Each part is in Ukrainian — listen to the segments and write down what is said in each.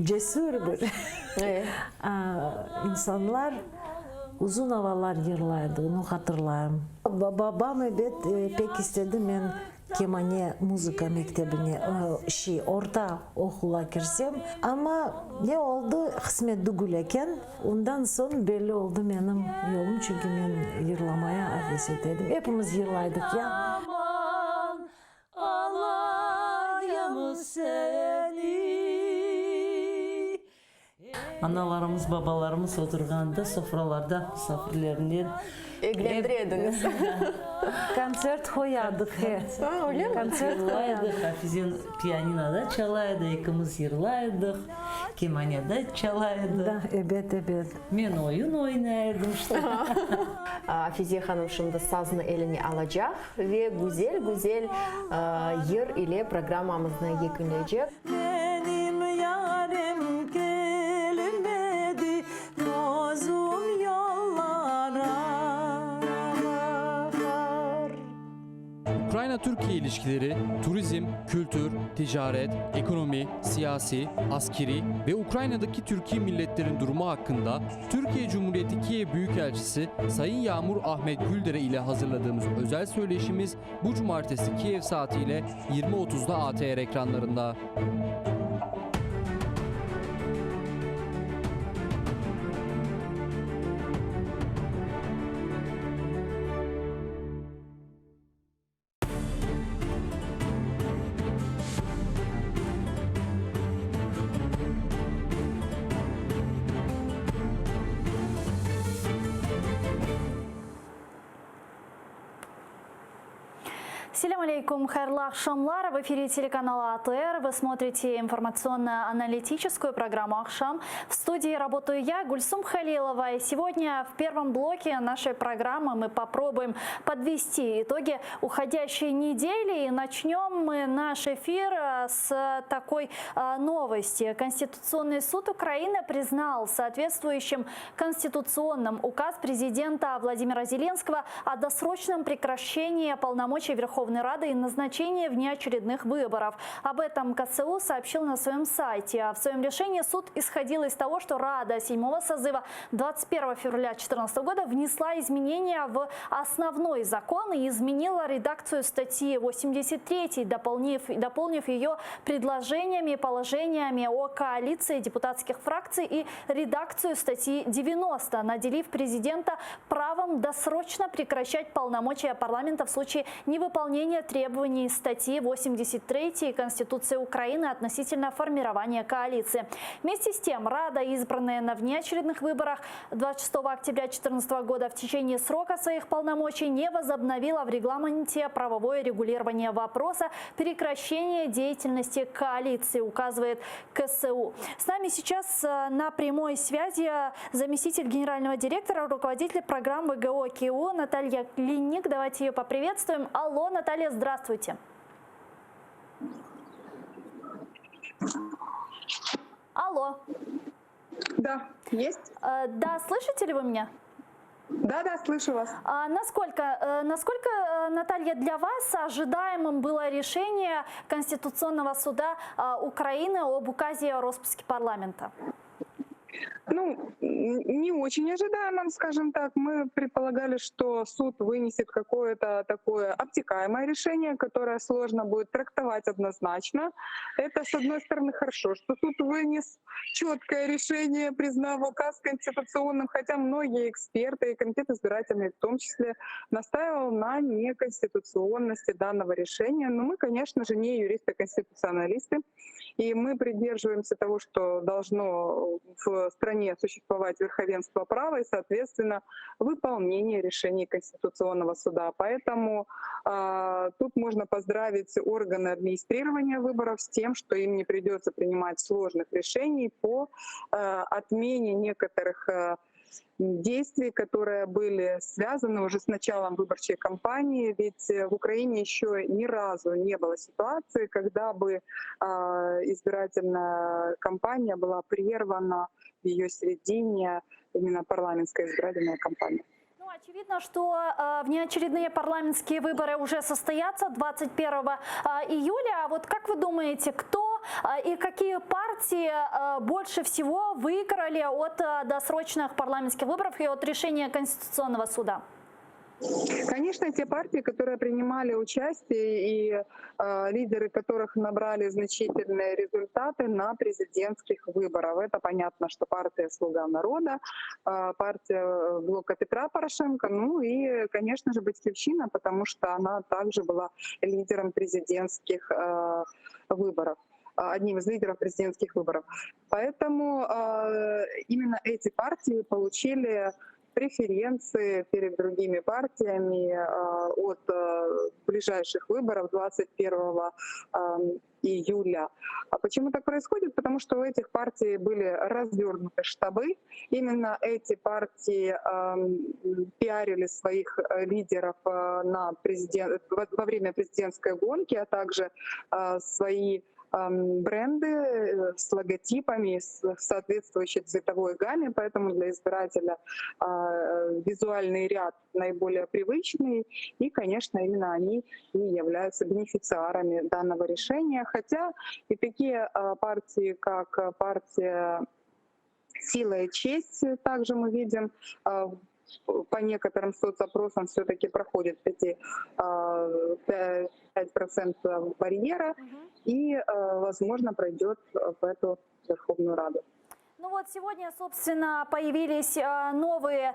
cesur bir insanlar uzun havalar yırlardı, onu hatırlarım. Babam evet pek istedi ben kemane müzika mektebine orta okula girsem ama ne oldu kısmet dügüleken ondan sonra belli oldu benim yolum çünkü ben yırlamaya heves ettim. Hepimiz yırlaydık ya. Analarımız, babalarımız oturganda sofralarda misafirlerini ilgilendiriyordunuz. Konser koyardık. Öyle mi? Konser yırlaydık. Hafizin piyaninoda çalaydı, ikimiz yırlaydık. Kemanede çalaydı. Da, evet. Ben oyun oynardım işte. Hafize Hanım şimdi sazını eline alacak ve güzel yer ile programımızı yekünleyecek. Benim yarim gelmedi, gözüm yollara bakar. Ukrayna-Türkiye ilişkileri, turizm, kültür, ticaret, ekonomi, siyasi, askeri ve Ukrayna'daki Türkiye milletlerin durumu hakkında Türkiye Cumhuriyeti Kiev Büyükelçisi Sayın Yağmur Ahmet Güldere ile hazırladığımız özel söyleşimiz bu cumartesi Kiev saatiyle 20.30'da ATR ekranlarında. Ассаляму алейкум, хайрлы акшамлар. В эфире телеканала АТР. Вы смотрите информационно-аналитическую программу «Акшам». В студии работаю я, Гульсум Халилова. И сегодня в первом блоке нашей программы мы попробуем подвести итоги уходящей недели. И начнем мы наш эфир с такой новости. Конституционный суд Украины признал соответствующим конституционным указ президента Владимира Зеленского о досрочном прекращении полномочий Верховной Рады и назначении внеочередных выборов. Об этом КСУ сообщил на своем сайте. В своем решении суд исходил из того, что Рада 7-го созыва 21 февраля 2014 года внесла изменения в основной закон и изменила редакцию статьи 83, дополнив ее предложениями и положениями о коалиции депутатских фракций и редакцию статьи 90, наделив президента правом досрочно прекращать полномочия парламента в случае невыполнения требований статьи 83 Конституции Украины относительно формирования коалиции. Вместе с тем, Рада, избранная на внеочередных выборах 26 октября 2014 года в течение срока своих полномочий, не возобновила в регламенте правовое регулирование вопроса прекращения деятельности коалиции, указывает КСУ. С нами сейчас на прямой связи заместитель генерального директора, руководитель программ ВГО КИО Наталья Клинник. Давайте ее поприветствуем. Алло, Наталья, здравствуйте. Алло. Да, есть. Да, слышите ли вы меня? Да, слышу вас. Насколько, Наталья, для вас ожидаемым было решение Конституционного суда Украины об указе о распуске парламента? Не очень ожидаемо, скажем так. Мы предполагали, что суд вынесет какое-то такое обтекаемое решение, которое сложно будет трактовать однозначно. Это, с одной стороны, хорошо, что суд вынес четкое решение, признав указ конституционным, хотя многие эксперты и комитет избирательный в том числе настаивал на неконституционности данного решения. Но мы, конечно же, не юристы-конституционалисты, и мы придерживаемся того, что должно в стране существовать верховенство права и, соответственно, выполнение решений Конституционного суда. Поэтому тут можно поздравить органы администрирования выборов с тем, что им не придется принимать сложных решений по отмене некоторых действий, которые были связаны уже с началом выборчей кампании. Ведь в Украине еще ни разу не было ситуации, когда бы избирательная кампания была прервана в ее середине, именно парламентская избирательная кампания. Очевидно, что внеочередные парламентские выборы уже состоятся 21 июля. А вот как вы думаете, кто и какие партии больше всего выиграли от досрочных парламентских выборов и от решения Конституционного суда? Конечно, те партии, которые принимали участие и лидеры которых набрали значительные результаты на президентских выборах. Это понятно, что партия «Слуга народа», партия блока Петра Порошенко, ну и, конечно же, «Батьківщина», потому что она также была лидером президентских выборов, одним из лидеров президентских выборов. Поэтому именно эти партии получили преференции перед другими партиями от ближайших выборов 21 июля. А почему так происходит? Потому что у этих партий были развернуты штабы. Именно эти партии пиарили своих лидеров во время президентской гонки, а также свои бренды с логотипами, с соответствующей цветовой гамме, поэтому для избирателя визуальный ряд наиболее привычный, и, конечно, именно они и являются бенефициарами данного решения. Хотя и такие партии, как партия «Сила и честь», также мы видим, по некоторым соцопросам все-таки проходит 5% барьера и, возможно, пройдет в эту Верховную Раду. Ну вот сегодня, собственно, появились новые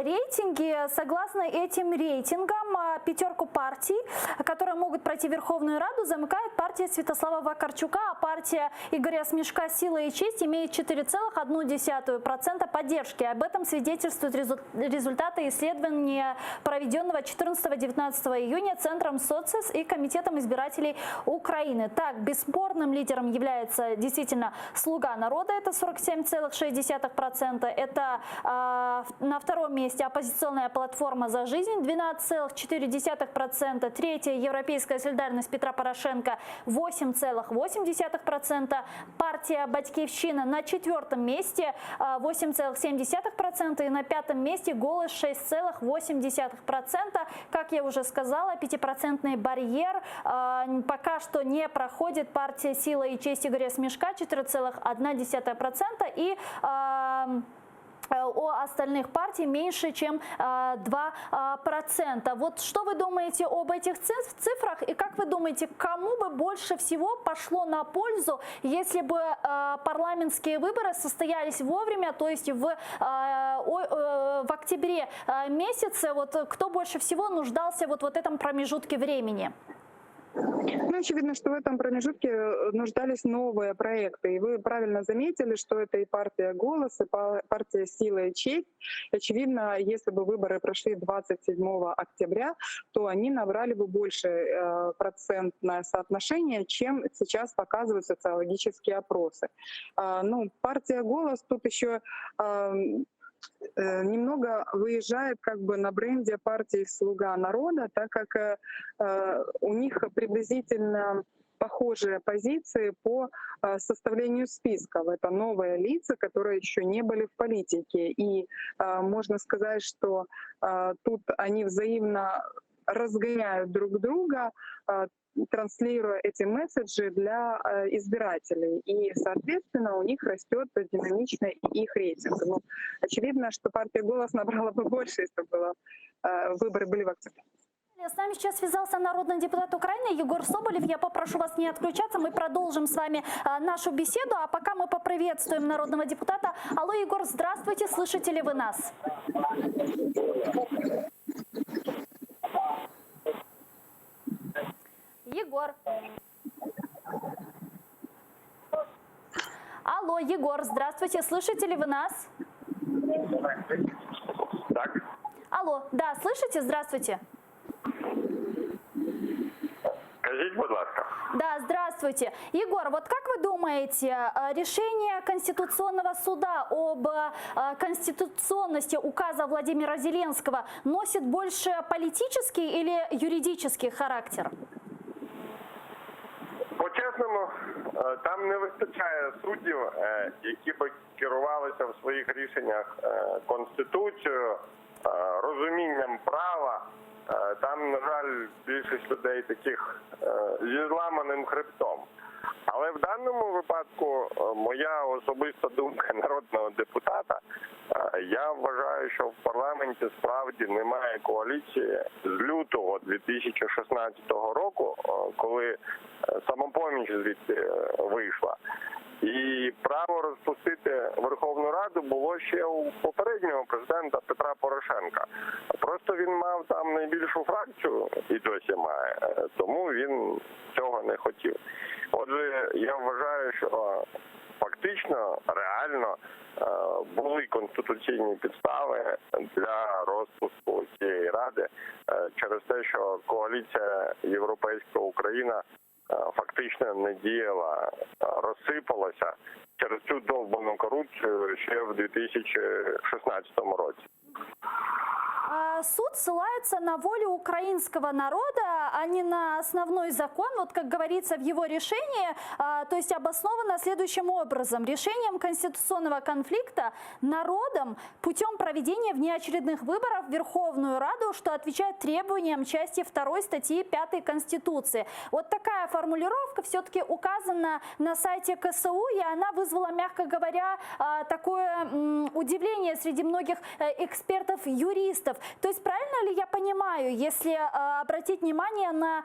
рейтинги. Согласно этим рейтингам, пятерку партий, которые могут пройти в Верховную Раду, замыкает партия Святослава Вакарчука, а партия Игоря Смешка «Сила и честь» имеет 4,1% поддержки. Об этом свидетельствуют результаты исследования, проведенного 14-19 июня Центром Социс и Комитетом избирателей Украины. Так, бесспорным лидером является действительно «Слуга народа», это 47,6%. Это на втором месте оппозиционная платформа «За жизнь» 12,4%. Третья европейская солидарность Петра Порошенко 8,8%. Партия «Батьківщина» на четвертом месте 8,7%. И на пятом месте «Голос» 6,8%. Как я уже сказала, 5% барьер пока что не проходит партия «Сила и честь» Игоря Смешка 4,1%. И у остальных партий меньше, чем 2%. Вот что вы думаете об этих цифрах и как вы думаете, кому бы больше всего пошло на пользу, если бы парламентские выборы состоялись вовремя, то есть в октябре месяце, вот кто больше всего нуждался вот в этом промежутке времени? Ну, очевидно, что в этом промежутке нуждались новые проекты. И вы правильно заметили, что это и партия «Голос», и партия «Сила и честь». Очевидно, если бы выборы прошли 27 октября, то они набрали бы больше процентное соотношение, чем сейчас показывают социологические опросы. Ну, партия «Голос» тут еще немного выезжает как бы на бренде партии «Слуга народа», так как у них приблизительно похожие позиции по составлению списков. Это новые лица, которые еще не были в политике. И можно сказать, что тут они взаимно разгоняют друг друга, транслируя эти месседжи для избирателей. И, соответственно, у них растет динамично их рейтинг. Ну, очевидно, что партия «Голос» набрала бы больше, если бы выборы были в октябре. С нами сейчас связался народный депутат Украины Егор Соболев. Я попрошу вас не отключаться, мы продолжим с вами нашу беседу. А пока мы поприветствуем народного депутата. Алло, Егор, здравствуйте, слышите ли вы нас? Егор. Алло, Егор, здравствуйте, слышите ли вы нас? Так. Алло, да, слышите? Здравствуйте. Скажіть, будь ласка. Да, здравствуйте. Егор, вот как вы думаете, решение Конституционного суда об конституционности указа Владимира Зеленского носит больше политический или юридический характер? По-чесному, там не вистачає суддів, які б керувалися в своїх рішеннях Конституцією, розумінням права. Там, на жаль, більшість людей таких зі зламаним хребтом. Але в даному випадку моя особиста думка народного депутата, я вважаю, що в парламенті справді немає коаліції з лютого 2016 року, коли «Самопоміч» звідти вийшла. І право розпустити Верховну Раду було ще у попереднього президента Петра Порошенка. Просто він мав там найбільшу фракцію і досі має, тому він цього не хотів. Отже, я вважаю, що фактично, реально були конституційні підстави для розпуску цієї ради через те, що коаліція Європейська Україна фактично не діяла, розсипалася через цю довбану корупцію ще в 2016 році. Суд ссылается на волю украинского народа, а не на основной закон. Вот как говорится в его решении, то есть обосновано следующим образом. Решением конституционного конфликта народом путем проведения внеочередных выборов в Верховную Раду, что отвечает требованиям части 2 статьи 5 Конституции. Вот такая формулировка все-таки указана на сайте КСУ, и она вызвала, мягко говоря, такое удивление среди многих экспертов-юристов. То есть правильно ли я понимаю, если обратить внимание на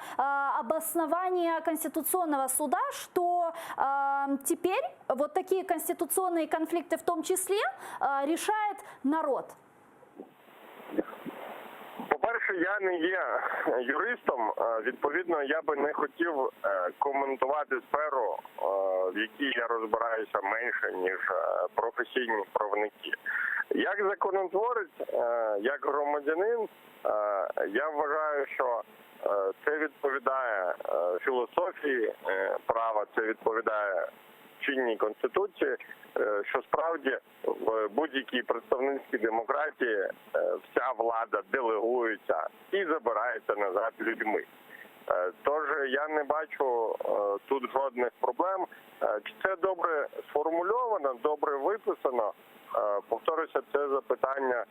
обоснование Конституционного суда, что теперь вот такие конституционные конфликты в том числе решает народ? По-перше, я не є юристом, відповідно, я би не хотів коментувати сферу, в якій я розбираюся менше, ніж професійні правники. Як законотворець, як громадянин, я вважаю, що це відповідає філософії права, це відповідає чинній Конституції, що справді в будь-якій представницькій демократії вся влада делегується і забирається назад людьми. Тож я не бачу тут жодних проблем. Чи це добре сформульовано, добре виписано? Повторюся, це запитання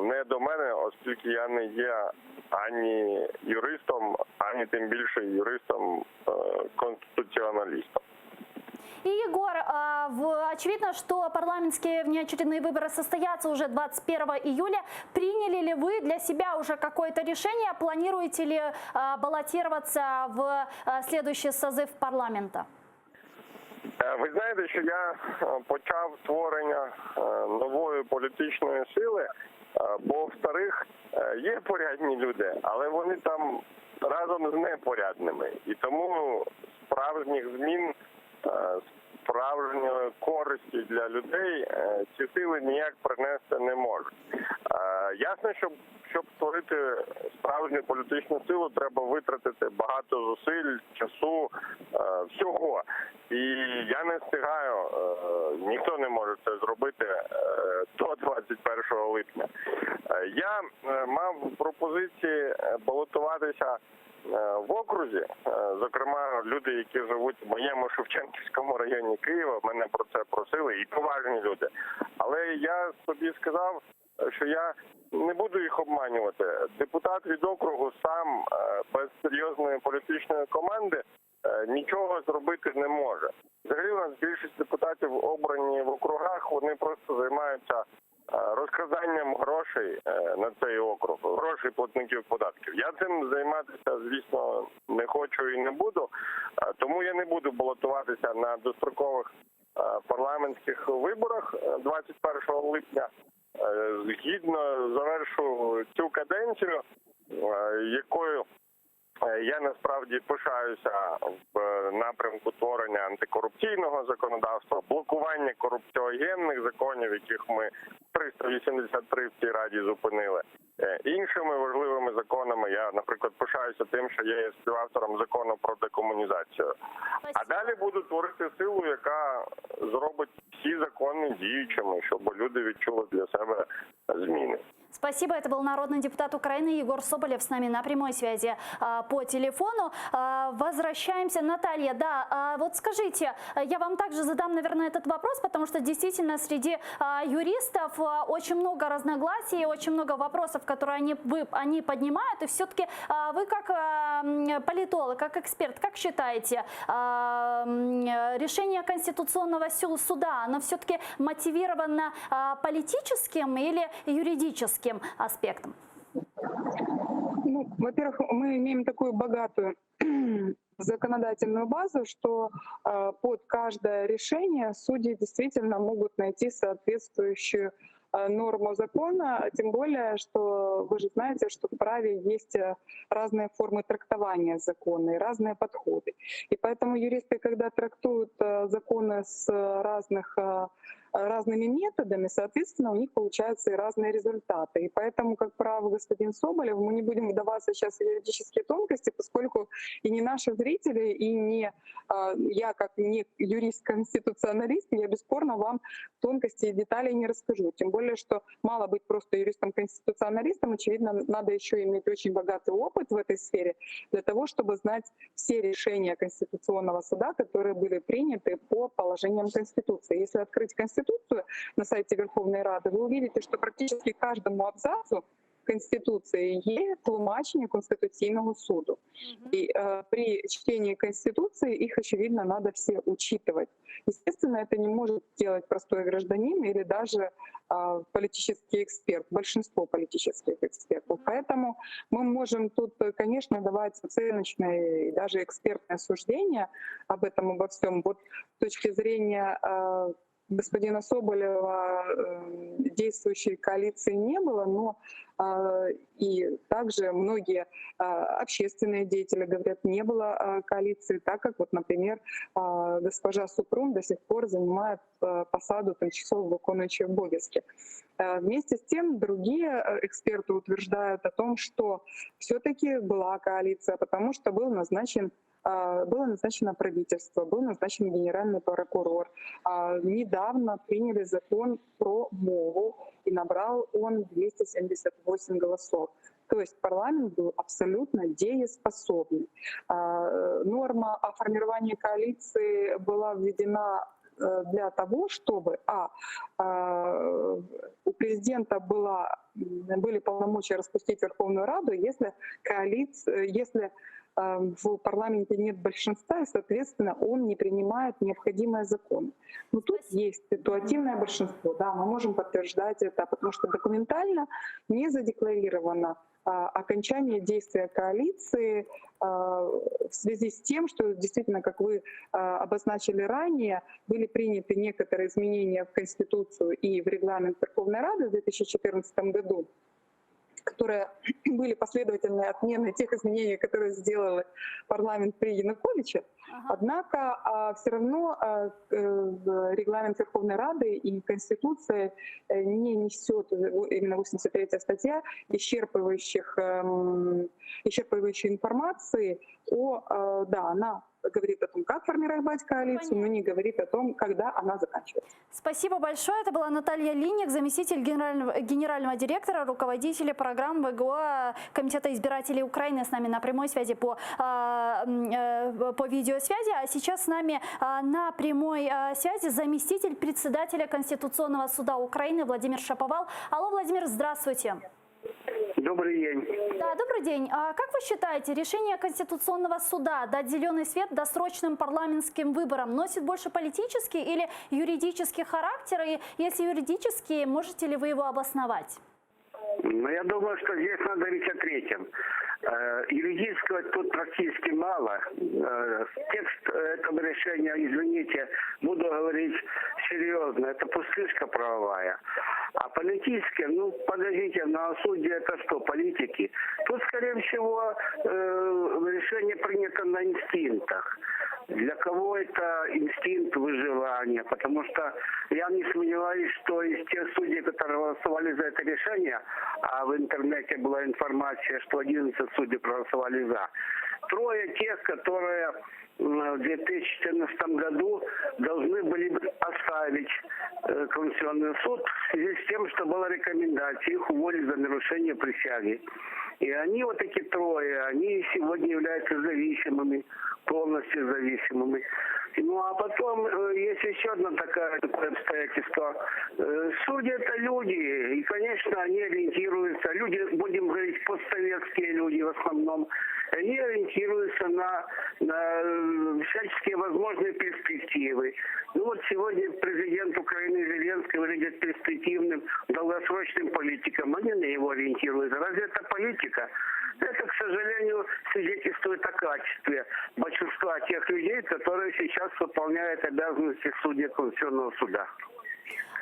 не до мене, оскільки я не є ані юристом, ані тим більше юристом-конституціоналістом. И, Егор, очевидно, что парламентские внеочередные выборы состоятся уже 21 июля. Приняли ли вы для себя уже какое-то решение? Планируете ли баллотироваться в следующий созыв парламента? Ви знаєте, що я почав створення нової політичної сили, бо в старих є порядні люди, але вони там разом з непорядними. І тому справжніх змін, справжньої користі для людей ці сили ніяк принести не можуть. Ясно, щоб створити справжню політичну силу, треба витратити багато зусиль, часу, всього. І я не встигаю, ніхто не може це зробити до 21 липня. Я мав пропозиції балотуватися в окрузі, зокрема, люди, які живуть в моєму Шевченківському районі Києва, мене про це просили, і поважні люди. Але я собі сказав, що я не буду їх обманювати. Депутат від округу сам без серйозної політичної команди нічого зробити не може. Взагалі у нас більшість депутатів обрані в округах, вони просто займаються розкраданням грошей на цей округ, грошей платників податків. Я цим займатися, звісно, не хочу і не буду, тому я не буду балотуватися на дострокових парламентських виборах 21 липня. Згідно завершу цю каденцію, якою я насправді пишаюся в напрямку творення антикорупційного законодавства, блокування корупціогенних законів, яких ми 383 в цій Раді зупинили. Іншими важливими законами я, наприклад, пишаюся тим, що я є співавтором закону про декомунізацію. А далі буду творити силу, яка зробить всі закони діючими, щоб люди відчули для себе зміни. Спасибо. Это был народный депутат Украины Егор Соболев с нами на прямой связи по телефону. Возвращаемся. Наталья, да, вот скажите, я вам также задам, наверное, этот вопрос, потому что действительно среди юристов очень много разногласий, очень много вопросов, которые они поднимают. И все-таки вы как политолог, как эксперт, как считаете, решение Конституционного суда, оно все-таки мотивировано политическим или юридическим аспектом? Ну, во-первых, мы имеем такую богатую законодательную базу, что под каждое решение судьи действительно могут найти соответствующую норму закона, тем более, что вы же знаете, что в праве есть разные формы трактования закона и разные подходы. И поэтому юристы, когда трактуют законы с разными методами, соответственно, у них получаются и разные результаты. И поэтому, как прав господин Соболев, мы не будем вдаваться сейчас в юридические тонкости, поскольку и не наши зрители, и не я, как не юрист-конституционалист, я бесспорно вам тонкости и деталей не расскажу. Тем более, что мало быть просто юристом-конституционалистом, очевидно, надо еще иметь очень богатый опыт в этой сфере для того, чтобы знать все решения Конституционного суда, которые были приняты по положениям Конституции. Если открыть Конституцию на сайте Верховной Рады, вы увидите, что практически каждому абзацу Конституции є тлумачення Конституційного суду. И при чтении Конституции их, очевидно, надо все учитывать. Естественно, это не может делать простой гражданин или даже политический эксперт, большинство политических экспертов. Поэтому мы можем тут, конечно, давать оценочное и даже экспертное суждение об этом, обо всем. Вот с точки зрения господина Соболева действующей коалиции не было, но и также многие общественные деятели говорят, не было коалиции, так как, вот, например, госпожа Супрун до сих пор занимает посаду тимчасово виконуючої обов'язки. Вместе с тем другие эксперты утверждают о том, что все-таки была коалиция, потому что было назначено правительство, был назначен генеральный прокурор. Недавно приняли закон про мову, и набрал он 278 голосов. То есть парламент был абсолютно дееспособный. Норма о формировании коалиции была введена для того, чтобы у президента были полномочия распустить Верховную Раду, если в парламенте нет большинства, и, соответственно, он не принимает необходимые законы. Но тут есть ситуативное большинство, да, мы можем подтверждать это, потому что документально не задекларировано окончание действия коалиции в связи с тем, что действительно, как вы обозначили ранее, были приняты некоторые изменения в Конституцию и в регламент Верховной Рады в 2014 году, которые были последовательной отменой тех изменений, которые сделал парламент при Януковиче. Однако все равно регламент Верховной Рады и Конституция не несет, именно 83-я статья, исчерпывающей информации она говорит о том, как формировать коалицию, но не говорит о том, когда она заканчивается. Спасибо большое. Это была Наталья Линик, заместитель генерального директора, руководителя программ ВГО Комитета избирателей Украины, с нами на прямой связи по видеосвязи. А сейчас с нами на прямой связи заместитель председателя Конституционного суда Украины Владимир Шаповал. Алло, Владимир, здравствуйте. Добрый день. Да, добрый день. А как вы считаете, решение Конституционного суда дать зеленый свет досрочным парламентским выборам носит больше политический или юридический характер? И если юридический, можете ли вы его обосновать? Ну, я думаю, что здесь надо говорить о третьем. Юридического тут практически мало. Текст этого решения, извините, буду говорить серьезно, это пустышка правовая. А политическое, подождите, на суде это что, политики? Тут, скорее всего, решение принято на инстинктах. Для кого это инстинкт выживания? Потому что я не сомневаюсь, что из тех судей, которые голосовали за это решение, а в интернете была информация, что 11 судей проголосовали за, трое тех, которые в 2014 году должны были оставить Конституционный суд в связи с тем, что была рекомендация их уволить за нарушение присяги. И они, вот эти трое, они сегодня являются зависимыми, полностью зависимыми. Ну а потом есть еще одно такое обстоятельство. Судьи это люди, и, конечно, они ориентируются, люди, будем говорить, постсоветские люди в основном, они ориентируются на всяческие возможные перспективы. Ну вот сегодня президент Украины Зеленский выглядит перспективным, долгосрочным политиком, они на него ориентируются. Разве это политика? Это, к сожалению, свидетельствует о качестве большинства тех людей, которые сейчас выполняют обязанности судей Конституционного суда.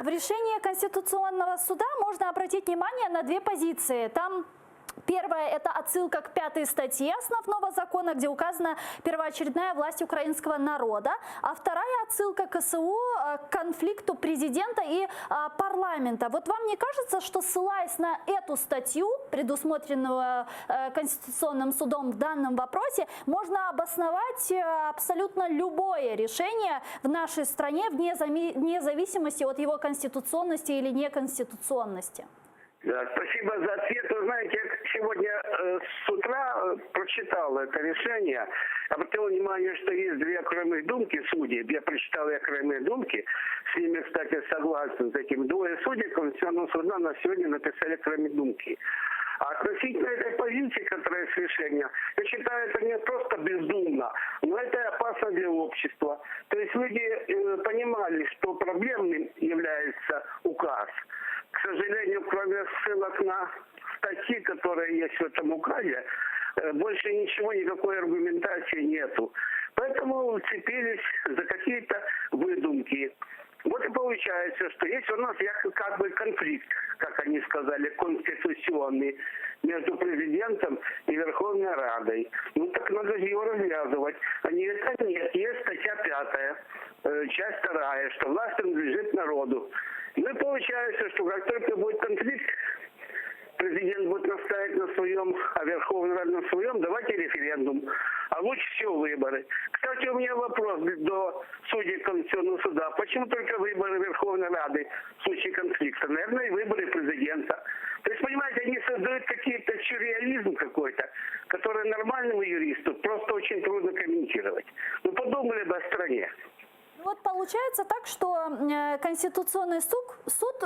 В решении Конституционного суда можно обратить внимание на две позиции. Там первая – это отсылка к 5-й статье основного закона, где указана первоочередная власть украинского народа. А вторая отсылка к КСУ, к конфликту президента и парламента. Вот вам не кажется, что, ссылаясь на эту статью, предусмотренную Конституционным судом в данном вопросе, можно обосновать абсолютно любое решение в нашей стране вне зависимости от его конституционности или неконституционности? Да, спасибо за ответ. Вы знаете, я сегодня с утра прочитал это решение. Обратил внимание, что есть две окремые думки судей. Я прочитал и окремые думки. С ними, кстати, согласен с этим. Двое судей Конституционного суда на сегодня написали окремые думки. А относительно этой позиции, которая есть решение, я считаю, это не просто бездумно, но это опасно для общества. То есть люди понимали, что проблемным является указ. К сожалению, кроме ссылок на статьи, которые есть в этом указе, больше ничего, никакой аргументации нету. Поэтому уцепились за какие-то выдумки. Вот и получается, что есть у нас как бы конфликт, как они сказали, конституционный между президентом и Верховной Радой. Ну так надо же его развязывать. А нет, есть статья 5, часть 2, что власть принадлежит народу. Ну и получается, что как только будет конфликт, президент будет настаивать на своем, а Верховная Рада на своем, давайте референдум. А лучше всего выборы. Кстати, у меня вопрос до судей Конституционного суда. Почему только выборы Верховной Рады в случае конфликта? Наверное, и выборы президента. То есть, понимаете, они создают какие-то сюрреализм какой-то, который нормальному юристу просто очень трудно комментировать. Ну, подумали бы о стране. Вот получается так, что Конституционный суд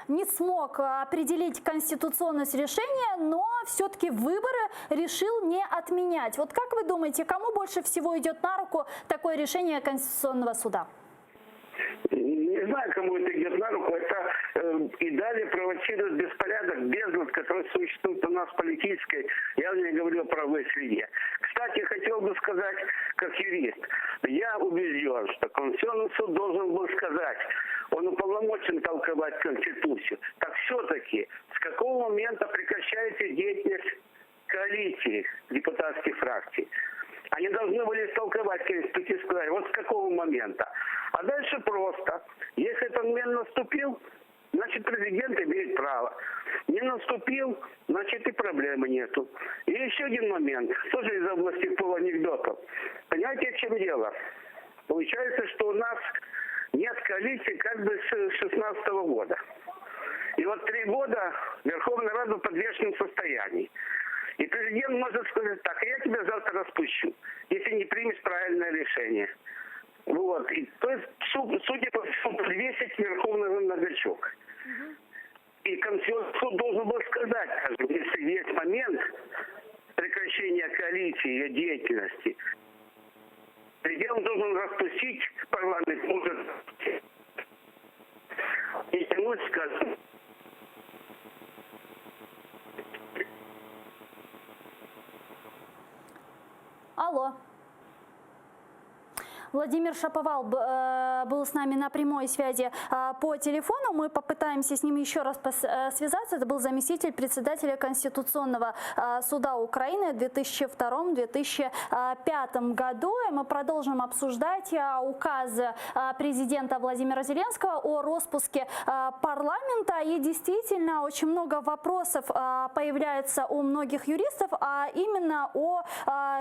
не смог определить конституционность решения, но все-таки выборы решил не отменять. Вот как вы думаете, кому больше всего идет на руку такое решение Конституционного суда? Не знаю, кому это идет на руку. Это и далее провоцирует беспорядок, безлад, который существует у нас в политической, я не говорю о правовой среде. Кстати, хотел бы сказать, как юрист, я убежден, что Конституционный суд должен был сказать, он уполномочен толковать Конституцию. Так все-таки, с какого момента прекращается деятельность коалиции депутатских фракций? Они должны были истолковать Конституцию, сказать, вот с какого момента. А дальше просто. Если этот момент наступил, значит президент имеет право. Не наступил, значит и проблемы нету. И еще один момент, тоже из области полуанекдотов. Понимаете, в чем дело? Получается, что у нас нет коалиции как бы с 2016 года. И вот 3 года Верховная Рада в подвешенном состоянии. И президент может сказать, так, я тебя завтра распущу, если не примешь правильное решение. Вот. И, то есть, судя по всему, подвесить Верховный на гачок. И Конституционный суд должен был сказать, если есть момент прекращения коалиции, ее деятельности, президент должен распустить парламент, может и тянуть, скажем, Алло. Владимир Шаповал был с нами на прямой связи по телефону. Мы попытаемся с ним еще раз связаться. Это был заместитель председателя Конституционного суда Украины в 2002-2005 году. И мы продолжим обсуждать указ президента Владимира Зеленского о распуске парламента. И действительно очень много вопросов появляется у многих юристов, а именно о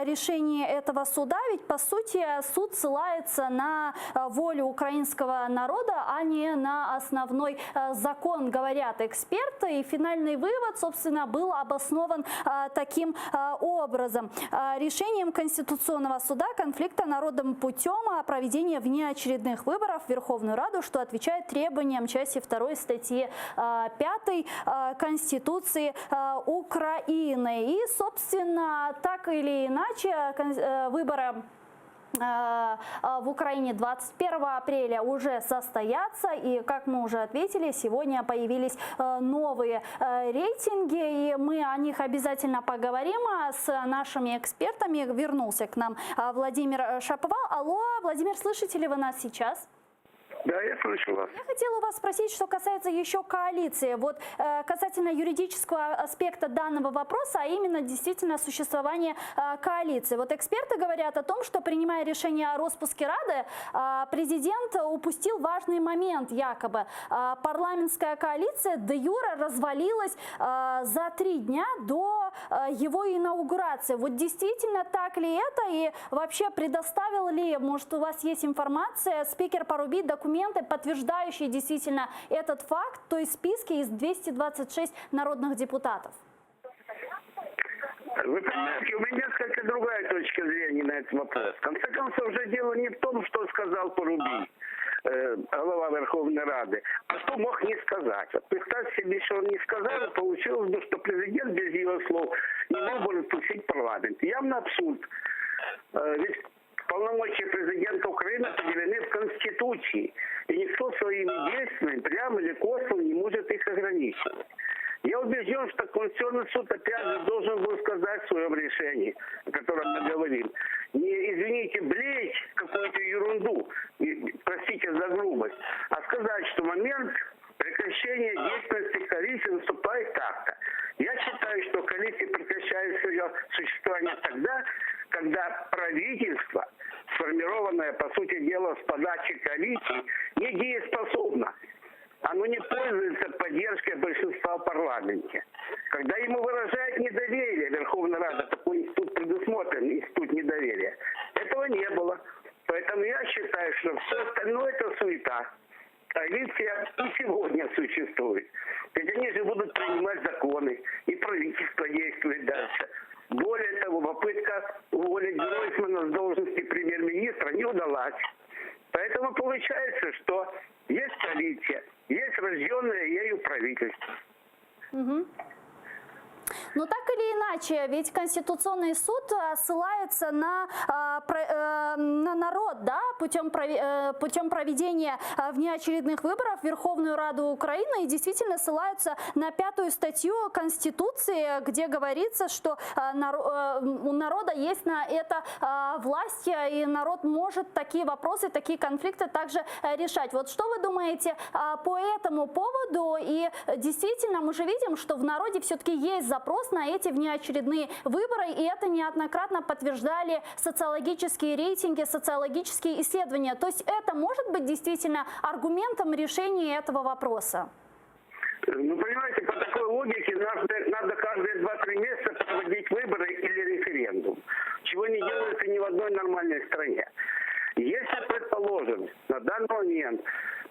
решении этого суда. Ведь по сути суд ссылается на волю украинского народа, а не на основной закон, говорят эксперты. И финальный вывод, собственно, был обоснован таким образом. Решением Конституционного суда конфликта народным путем проведения внеочередных выборов в Верховную Раду, что отвечает требованиям части 2 статьи 5 Конституции Украины. И, собственно, так или иначе, выборы в Украине 21 апреля уже состоятся, и, как мы уже ответили, сегодня появились новые рейтинги, и мы о них обязательно поговорим с нашими экспертами. Вернулся к нам Владимир Шаповал. Алло, Владимир, слышите ли вы нас сейчас? Да, я слышу вас. Я хотела у вас спросить, что касается еще коалиции. Вот касательно юридического аспекта данного вопроса, а именно действительно существования коалиции. Вот эксперты говорят о том, что, принимая решение о распуске Рады, президент упустил важный момент, якобы. Парламентская коалиция де-юре развалилась за 3 дня до его инаугурации. Вот действительно так ли это? И вообще предоставил ли, может, у вас есть информация, спикер Парубий документы, подтверждающие действительно этот факт, то есть списки из 226 народных депутатов? Вы понимаете, у меня несколько другая точка зрения на этот вопрос. В конце концов, же дело не в том, что сказал Парубий, глава Верховной Рады, а что мог не сказать. Вот представьте себе, что он не сказал, и получилось бы, что президент без его слов не мог бы распустить парламент. Явно абсурд. Ведь полномочия президента Украины определены в Конституции, и никто своими действиями, прямо или косвенно, не может их ограничивать. Я убежден, что Конституционный суд опять же должен был сказать в своем решении, о котором мы говорим. Не, извините, блеять какую-то ерунду, простите за грубость, а сказать, что момент прекращения деятельности коалиции наступает так-то. Я считаю, что коалиция прекращает свое существование тогда, когда правительство, сформированное, по сути дела, с подачи коалиции, недееспособно. Оно не пользуется поддержкой большинства в парламенте. Когда ему выражает недоверие Верховная Рада, такой институт предусмотрен, институт недоверия, этого не было. Поэтому я считаю, что все остальное это суета. Коалиция и сегодня существует. Ведь они же будут принимать законы, и правительство действует дальше. Более того, попытка уволить Гройсмана с должности премьер-министра не удалась. Поэтому получается, что есть коалиция, есть рожденное ею правительство. Угу. Но так или иначе, ведь Конституционный суд ссылается на народ, да, путем проведения внеочередных выборов в Верховную Раду Украины, и действительно ссылаются на 5 статью Конституции, где говорится, что у народа есть на это власть, и народ может такие вопросы, такие конфликты также решать. Вот что вы думаете по этому поводу? И действительно, мы же видим, что в народе все-таки есть запрос на эти внеочередные выборы, и это неоднократно подтверждали социологические рейтинги, социологические исследования. То есть это может быть действительно аргументом решения этого вопроса? Ну, понимаете, по такой логике надо каждые 2-3 месяца проводить выборы или референдум, чего не делается ни в одной нормальной стране. Если, предположим, на данный момент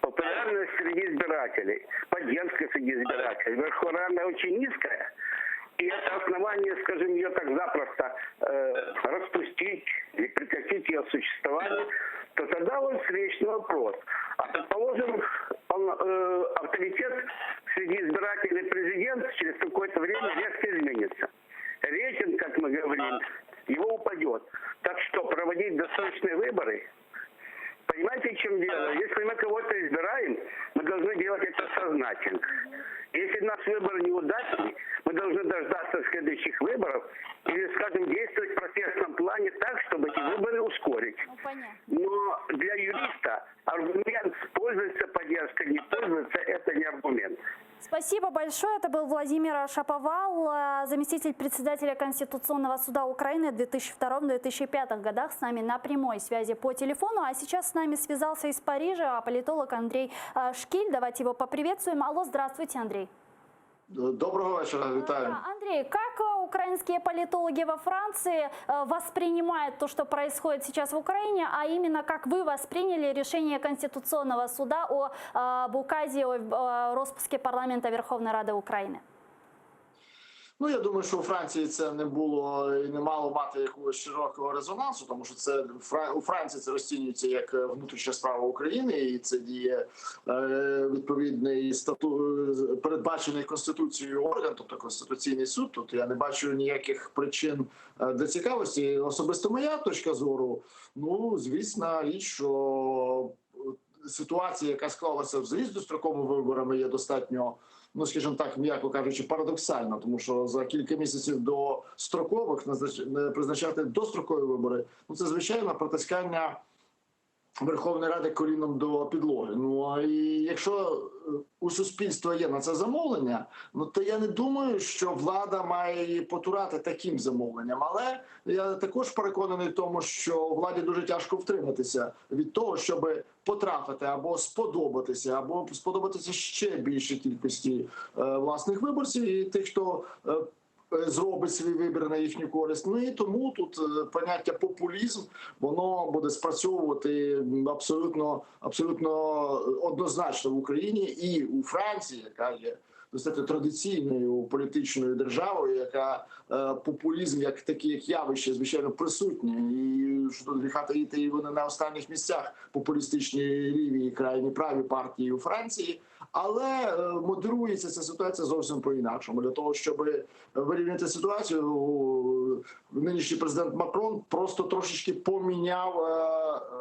популярность среди избирателей, поддержка среди избирателей Верховная Рада очень низкая, и это основание, скажем, ее так запросто распустить и прекратить ее существование, то тогда вот встречный вопрос. А предположим, авторитет среди избирателей президента через какое-то время резко изменится. Рейтинг, как мы говорим, его упадет. Так что проводить досрочные выборы, понимаете, в чем дело? Если мы кого-то избираем, мы должны делать это сознательно. Если наш выбор неудачный, мы должны дождаться следующих выборов или, скажем, действовать в протестном плане так, чтобы эти выборы ускорить. Но для юриста аргумент пользуется поддержкой, не пользуется, это не аргумент. Спасибо большое. Это был Владимир Шаповал, заместитель председателя Конституционного суда Украины в 2002-2005 годах, с нами на прямой связи по телефону. А сейчас с нами связался из Парижа политолог Андрей Шкиль. Давайте его поприветствуем. Алло, здравствуйте, Андрей. Доброго вечора, вітаю. Андрей, как украинские политологи во Франции воспринимают то, что происходит сейчас в Украине, а именно как вы восприняли решение Конституционного суда об указе о распуске парламента Верховной Рады Украины? Ну, я думаю, що у Франції це не було і не мало мати якогось широкого резонансу, тому що це у Франції це розцінюється як внутрішня справа України, і це діє відповідний статут, передбачений Конституцією орган, тобто Конституційний суд. Тут я не бачу ніяких причин для цікавості. Особисто моя точка зору, ну, звісно, річ, що ситуація, яка склалася з достроковими виборами, є достатньо, ну, скажімо так, м'яко кажучи, парадоксально, тому що за кілька місяців до строкових призначати дострокові вибори, ну, це звичайно протискання Верховної Ради коліном до підлоги. Ну, і якщо у суспільства є на це замовлення, ну, то я не думаю, що влада має її потурати таким замовленням. Але я також переконаний в тому, що владі дуже тяжко втриматися від того, щоб потрапити або сподобатися ще більшій кількості власних виборців і тих, хто зробить свій вибір на їхню користь. Ну і тому тут поняття популізм, воно буде спрацьовувати абсолютно однозначно в Україні і у Франції, яка є достатньо традиційною політичною державою, яка популізм як таке як явище, звичайно, присутнє. І що тут гріха таїти, і вони на останніх місцях популістичні ліві і крайні праві партії у Франції. Але модерується ця ситуація зовсім по-інакшому. Для того, щоб вирівняти ситуацію, нинішній президент Макрон просто трошечки поміняв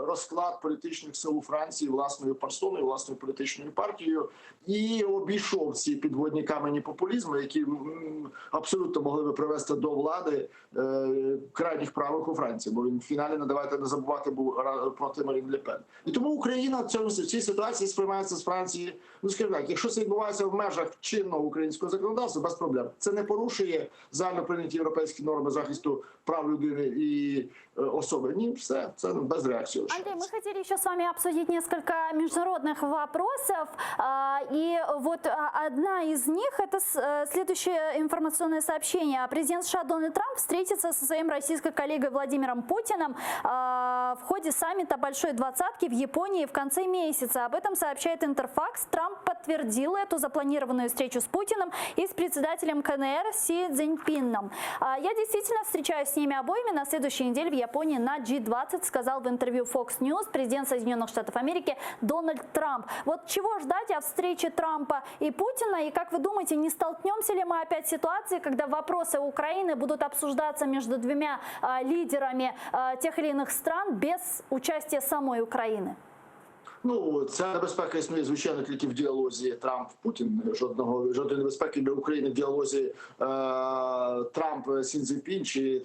розклад політичних сил у Франції власною персоною, власною політичною партією і обійшов ці підводні камені популізму, які абсолютно могли би привести до влади крайніх правих у Франції. Бо він в фіналі, давайте не забувати, був проти Марін Ле Пен. І тому Україна в цій ситуації сприймається з Франції, ну, скажімо так, якщо це відбувається в межах чинного українського законодавства, без проблем. Це не порушує загальноприйняті європейські норми захисту прав людини и особи. Ні, все, це без реакции. Андрей, мы хотели еще с вами обсудить несколько международных вопросов. И вот одна из них – это следующее информационное сообщение. Президент США Дональд Трамп встретится со своим российским коллегой Владимиром Путиным в ходе саммита Большой Двадцатки в Японии в конце месяца. Об этом сообщает Интерфакс. Трамп подтвердил эту запланированную встречу с Путиным и с председателем КНР Си Цзиньпином. Я действительно встречаюсь с ними обоими на следующей неделе в Японии на G20, сказал в интервью Fox News президент Соединенных Штатов Америки Дональд Трамп. Вот чего ждать от встречи Трампа и Путина? И как вы думаете, не столкнемся ли мы опять с ситуацией, когда вопросы Украины будут обсуждаться между двумя лидерами тех или иных стран без участия самой Украины? Ну, ця небезпека існує, звичайно, тільки в діалозі Трамп-Путін. Жодної небезпеки для України в діалозі Трамп-Сі Цзіньпін чи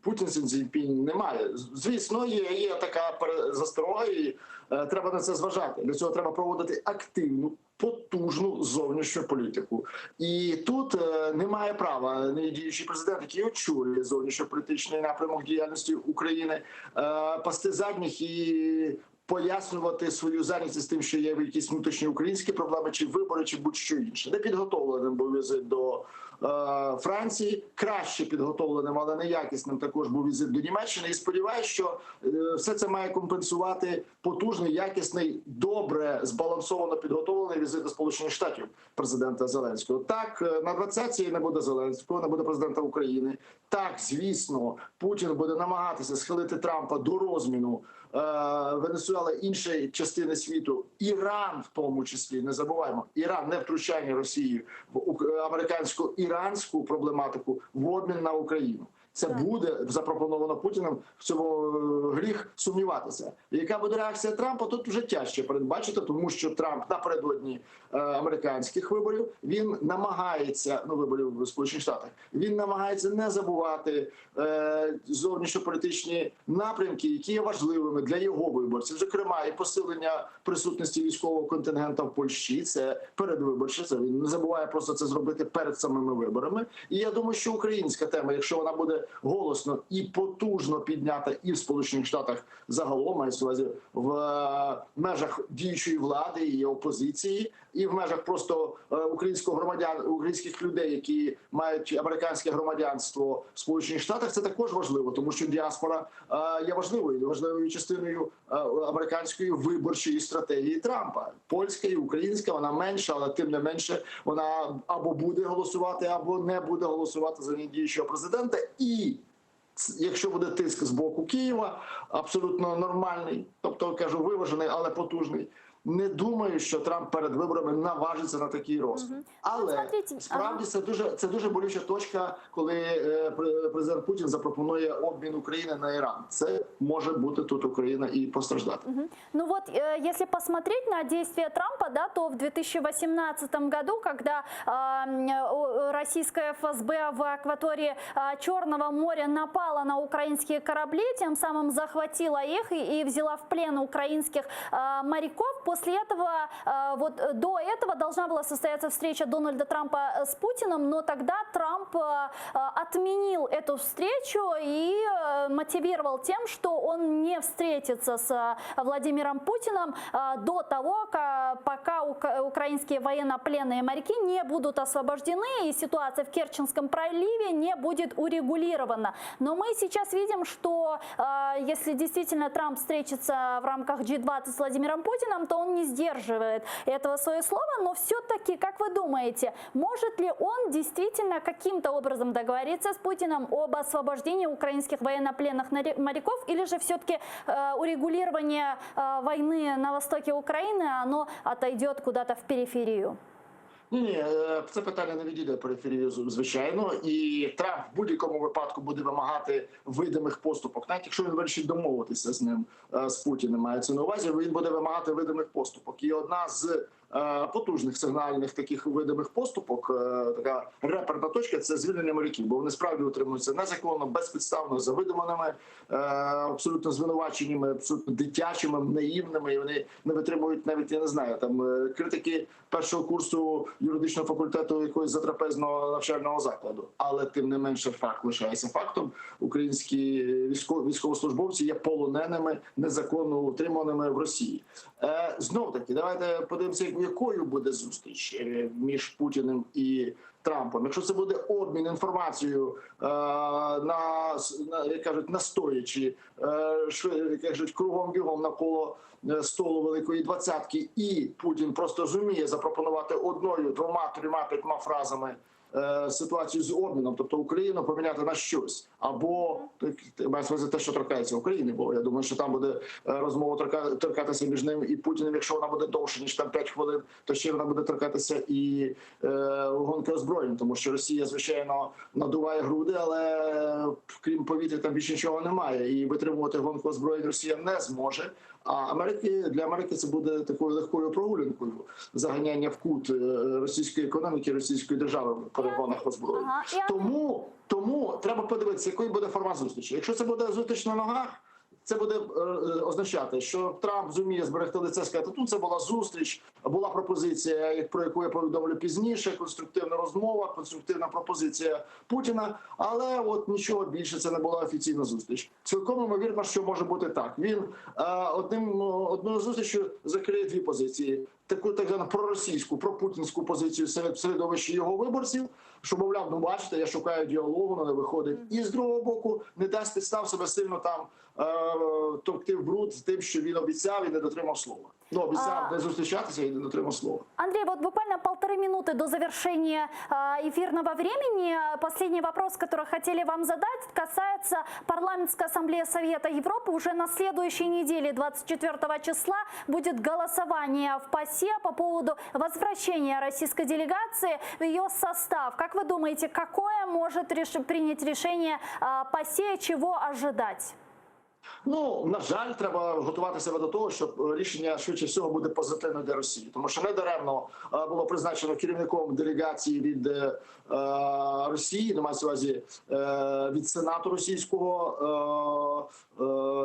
Путін-Сі Цзіньпін немає. Звісно, є така засторога, і треба на це зважати. Для цього треба проводити активну, потужну зовнішню політику. І тут немає права діючий президент, який очолює зовнішньополітичний напрямок діяльності України, пасти задніх і пояснювати свою зайнятість тим, що є якісь внутрішні українські проблеми, чи вибори, чи будь-що інше. Непідготовленим був візит до Франції, краще підготовленим, але неякісним також був візит до Німеччини. І сподіваюся, що все це має компенсувати потужний, якісний, добре, збалансовано підготовлений візит до Сполучених Штатів президента Зеленського. Так, на 20-й не буде Зеленського, не буде президента України. Так, звісно, Путін буде намагатися схилити Трампа до розміну Венесуела, іншої частини світу, Іран в тому числі, не забуваємо, Іран, не втручання Росії в американсько-іранську проблематику в обмін на Україну. Це буде запропоновано Путіним, в цьому гріх сумніватися. І яка буде реакція Трампа, тут вже тяжче передбачити, тому що Трамп напередодні американських виборів, він намагається, виборів в Сполучених Штатах, він намагається не забувати зовнішньополітичні напрямки, які є важливими для його виборців. Зокрема, і посилення присутності військового контингента в Польщі, це передвиборче, це він не забуває просто це зробити перед самими виборами. І я думаю, що українська тема, якщо вона буде буде голосно і потужно піднята і в Сполучених Штатах загалом, мається на увазі в межах діючої влади і опозиції, і в межах просто українських людей, які мають американське громадянство в Сполучених Штатах, це також важливо, тому що діаспора є важливою частиною американської виборчої стратегії Трампа. Польська і українська, вона менша, але тим не менше вона або буде голосувати, або не буде голосувати за діючого президента. І якщо буде тиск з боку Києва, абсолютно нормальний, тобто, кажу, виважений, але потужний, не думаю, що Трамп перед виборами наважиться на такий розклад. Але справді це дуже болюча точка, коли президент Путін запропонує обмін України на Іран. Це може бути тут Україна і постраждати. Ну вот, если посмотреть на действия Трампа, да, то в 2018 году, когда российская ФСБ в акватории Черного моря напала на украинские корабли, тем самым захватила их и взяла в плен украинских моряков, после этого, вот до этого должна была состояться встреча Дональда Трампа с Путиным, но тогда Трамп отменил эту встречу и мотивировал тем, что он не встретится с Владимиром Путиным до того, пока украинские военнопленные моряки не будут освобождены и ситуация в Керченском проливе не будет урегулирована. Но мы сейчас видим, что если действительно Трамп встретится в рамках G20 с Владимиром Путиным, то он не сдерживает этого свое слово. Но все-таки, как вы думаете, может ли он действительно каким-то образом договориться с Путиным об освобождении украинских военнопленных моряков, или же все-таки урегулирование войны на востоке Украины, оно отойдет куда-то в периферию? Ні, це питання не відійде периферію, звичайно, і Трамп в будь-якому випадку буде вимагати видимих поступок. Навіть якщо він вирішить домовитися з ним, з Путіним, мається на увазі, він буде вимагати видимих поступок. І одна з потужних сигнальних таких видимих поступок, така реперна точка, це звільнення моряків, бо вони справді утримуються незаконно, безпідставно, за видуманими, абсолютно звинуваченнями, абсолютно дитячими, наївними, і вони не витримують навіть, я не знаю, там критики першого курсу юридичного факультету якогось затрапезного навчального закладу. Але тим не менше факт лишається фактом. Українські військовослужбовці є полоненими, незаконно утриманими в Росії. Знов таки, давайте подивимося, якою буде зустріч між Путіним і Трампом. Якщо це буде обмін інформацією як кажуть, настоячи, як кажуть, кругом-бігом навколо столу Великої Двадцятки, і Путін просто зуміє запропонувати одною, двома, трьома, п'ятьма фразами ситуацію з обміном, тобто Україну поміняти на щось, або мається те, що торкається України, бо я думаю, що там буде розмова торкатися між ним і Путіним, якщо вона буде довше, ніж там 5 хвилин, то ще вона буде торкатися і гонки озброєнь, тому що Росія, звичайно, надуває груди, але крім повітря там більше нічого немає, і витримувати гонку озброєнь Росія не зможе. А для Америки це буде такою легкою прогулянкою заганяння в кут російської економіки, російської держави в перегонах озброєнь. Тому треба подивитися, якою буде формат зустрічі. Якщо це буде зустріч на ногах, це буде означати, що Трамп зуміє зберегти лице, сказати, тут це була зустріч, була пропозиція, про яку я повідомлю пізніше, конструктивна розмова, конструктивна пропозиція Путіна, але от нічого більше, це не була офіційна зустріч. Цілком ймовірно, що може бути так. Він одною зустрічю закриє дві позиції. Таку так звану проросійську, пропутінську позицію серед середовища його виборців, що, мовляв, ну бачите, я шукаю діалогу, але не виходить. І з другого боку не дасть підстав себе сильно там товкти в бруд з тим, що він обіцяв і не дотримав слова. Ну, обіцяв не зустрічатися і не дотримав слова. Андрей, вот буквально 1,5 минуты до завершения эфирного времени. Последний вопрос, который хотели вам задать, касается парламентской ассамблеи Совета Европы. Уже на следующей неделе, 24 числа, будет голосование в ПАСЕ по поводу возвращения российской делегации в ее состав. Как вы думаете, какое может принять решение ПАСЕ, чего ожидать? Ну, на жаль, треба готувати себе до того, що рішення швидше всього буде позитивне для Росії. Тому що недаремно було призначено керівником делегації від Росії, мається на увазі від Сенату російського,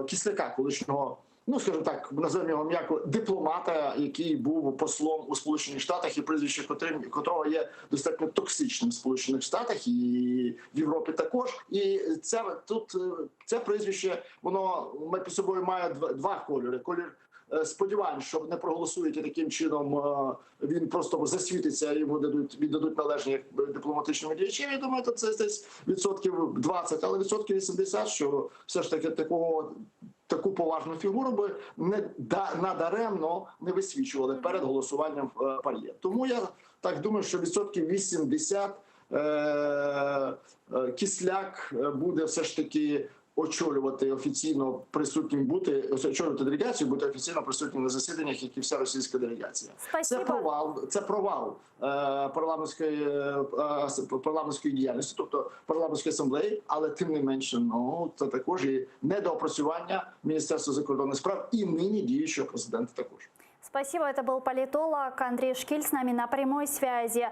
Кисляка, колишнього ну скажімо так, називаємо його м'яко, дипломата, який був послом у Сполучених Штатах, і прізвище котрого є достатньо токсичним в Сполучених Штатах і в Європі також. І це прізвище, воно під собою має два кольори. Колір сподівань, що не проголосують і таким чином він просто засвітиться і йому віддадуть належні як дипломатичному діячеві. Я думаю, це десь відсотків 20, але відсотків 80, що все ж таки таку поважну фігуру би надаремно не висвічували перед голосуванням в ПАРЄ. Тому я так думаю, що відсотків 80 Кисляк буде все ж таки очолювати офіційно присутнім очолювати делегацію, бути офіційно присутнім на засіданнях, як і вся російська делегація. Це провал парламентської діяльності, тобто парламентської асамблеї, але тим не менше, це також і недоопрацювання Міністерства закордонних справ і нині діючого президента також. Спасибо. Это был политолог Андрей Шкиль с нами на прямой связи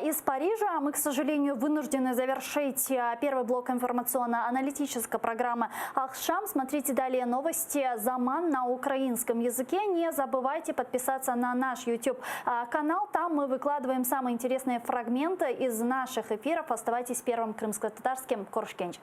из Парижа. Мы, к сожалению, вынуждены завершить первый блок информационно-аналитической программы «Ахшам». Смотрите далее новости «Заман» на украинском языке. Не забывайте подписаться на наш YouTube-канал. Там мы выкладываем самые интересные фрагменты из наших эфиров. Оставайтесь первым крымско-татарским. Коршкенч.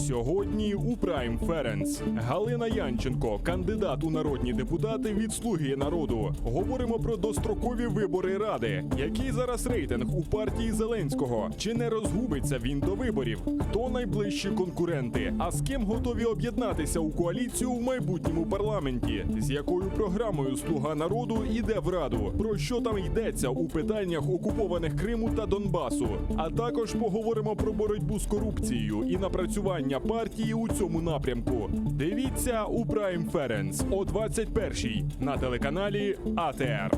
Сьогодні у Прайм Ференс Галина Янченко, кандидат у народні депутати від «Слуги народу». Говоримо про дострокові вибори Ради. Який зараз рейтинг у партії Зеленського? Чи не розгубиться він до виборів? Хто найближчі конкуренти? А з ким готові об'єднатися у коаліцію в майбутньому парламенті? З якою програмою «Слуга народу» іде в Раду? Про що там йдеться у питаннях окупованих Криму та Донбасу? А також поговоримо про боротьбу з корупцією і напрацювання партії у цьому напрямку. Дивіться у Prime Ference о 21-й на телеканалі АТР.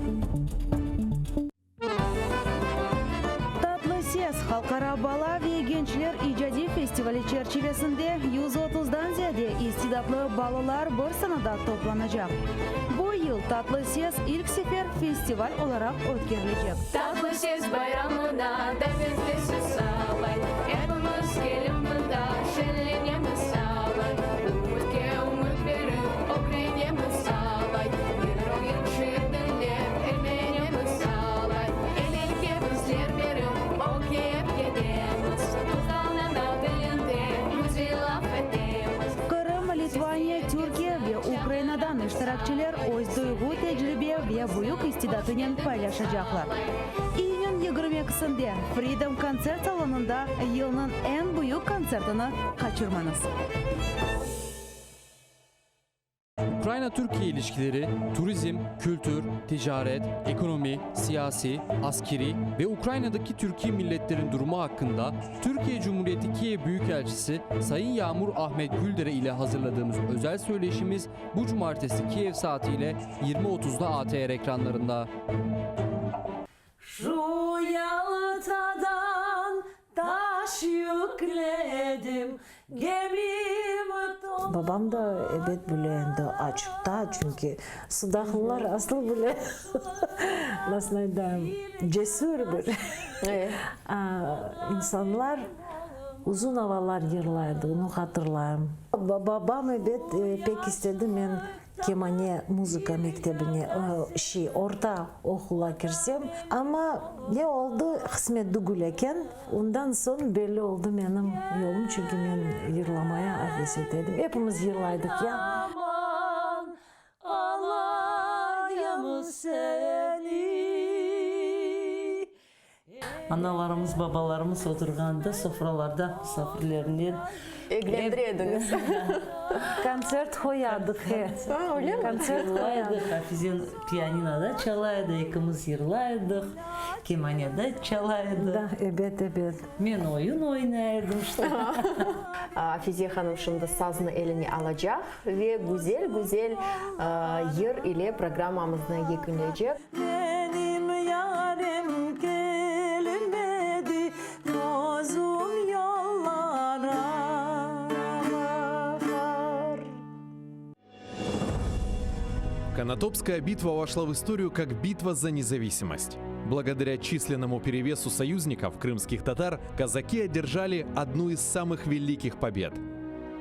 Tatlısiyas Xalqara Bala ve Gençler İcadi Festivali çerçevesinde 130'dan ziyade istidatlı balalar bir sınıfta toplanacak. Bu yıl Tatlısiyas ilk sefer festival olarak ötkerilecek. Tatlısiyas bayramına devletli sağlay. Hepimiz gelin burada şenlenemiz sağlay. Umutke umut verip okrenemiz sağlay. Yılın şiirdenler emeğimiz sağlay. Elinke bizler verip okuyup gidemiz. Tuzalına dilinde güzel affedemiz. Kırım, Litvanya, Türkiye ve Ukrayna'dan iştirakçılar öz duygu, tecrübe ve büyük istidatını paylaşacaklar. İyunun 22'sinde Freedom Konser Salonu'nda yılın en büyük konsertini kaçırmanız. Ukrayna-Türkiye ilişkileri, turizm, kültür, ticaret, ekonomi, siyasi, askeri ve Ukrayna'daki Türkiye milletlerin durumu hakkında Türkiye Cumhuriyeti Kiev Büyükelçisi Sayın Yağmur Ahmet Güldere ile hazırladığımız özel söyleşimiz bu cumartesi Kiev saatiyle 20.30'da ATR ekranlarında. Şu Yalta'dan taş yükledim, gemimi Babam da evet böyle açıkta çünkü Sudaklılar asıl böyle nasıl diyeyim cesur böyle. İnsanlar uzun havalar yırlardı, onu hatırlayayım. Babam evet pek istedi ben Kemane müzik mektebine orta okula girsem ama ne oldu kısmet duguleken ondan sonra belli oldu benim yolum çünkü ben yırlamaya adres ettim. Hepimiz yırlaydık ya. Aman alayım seni. Analarımız, babalarımız oturganda sofralarda misafirlerinin Eğlendirdiniz. Konser koyardık. Öyle mi? Konser koyardık. Hafizin piyaninoda çalaydı, ikimiz yırlaydık, kemanede çalaydı. Da, evet. Men oyun oynardım işte. Hafize Hanım şimdi sazını eline alacak ve güzel yer ile programımızı yekünleyecek. Benim yarim gelmedi gözüm yollara. Конотопская битва вошла в историю как битва за независимость. Благодаря численному перевесу союзников, крымских татар, казаки одержали одну из самых великих побед.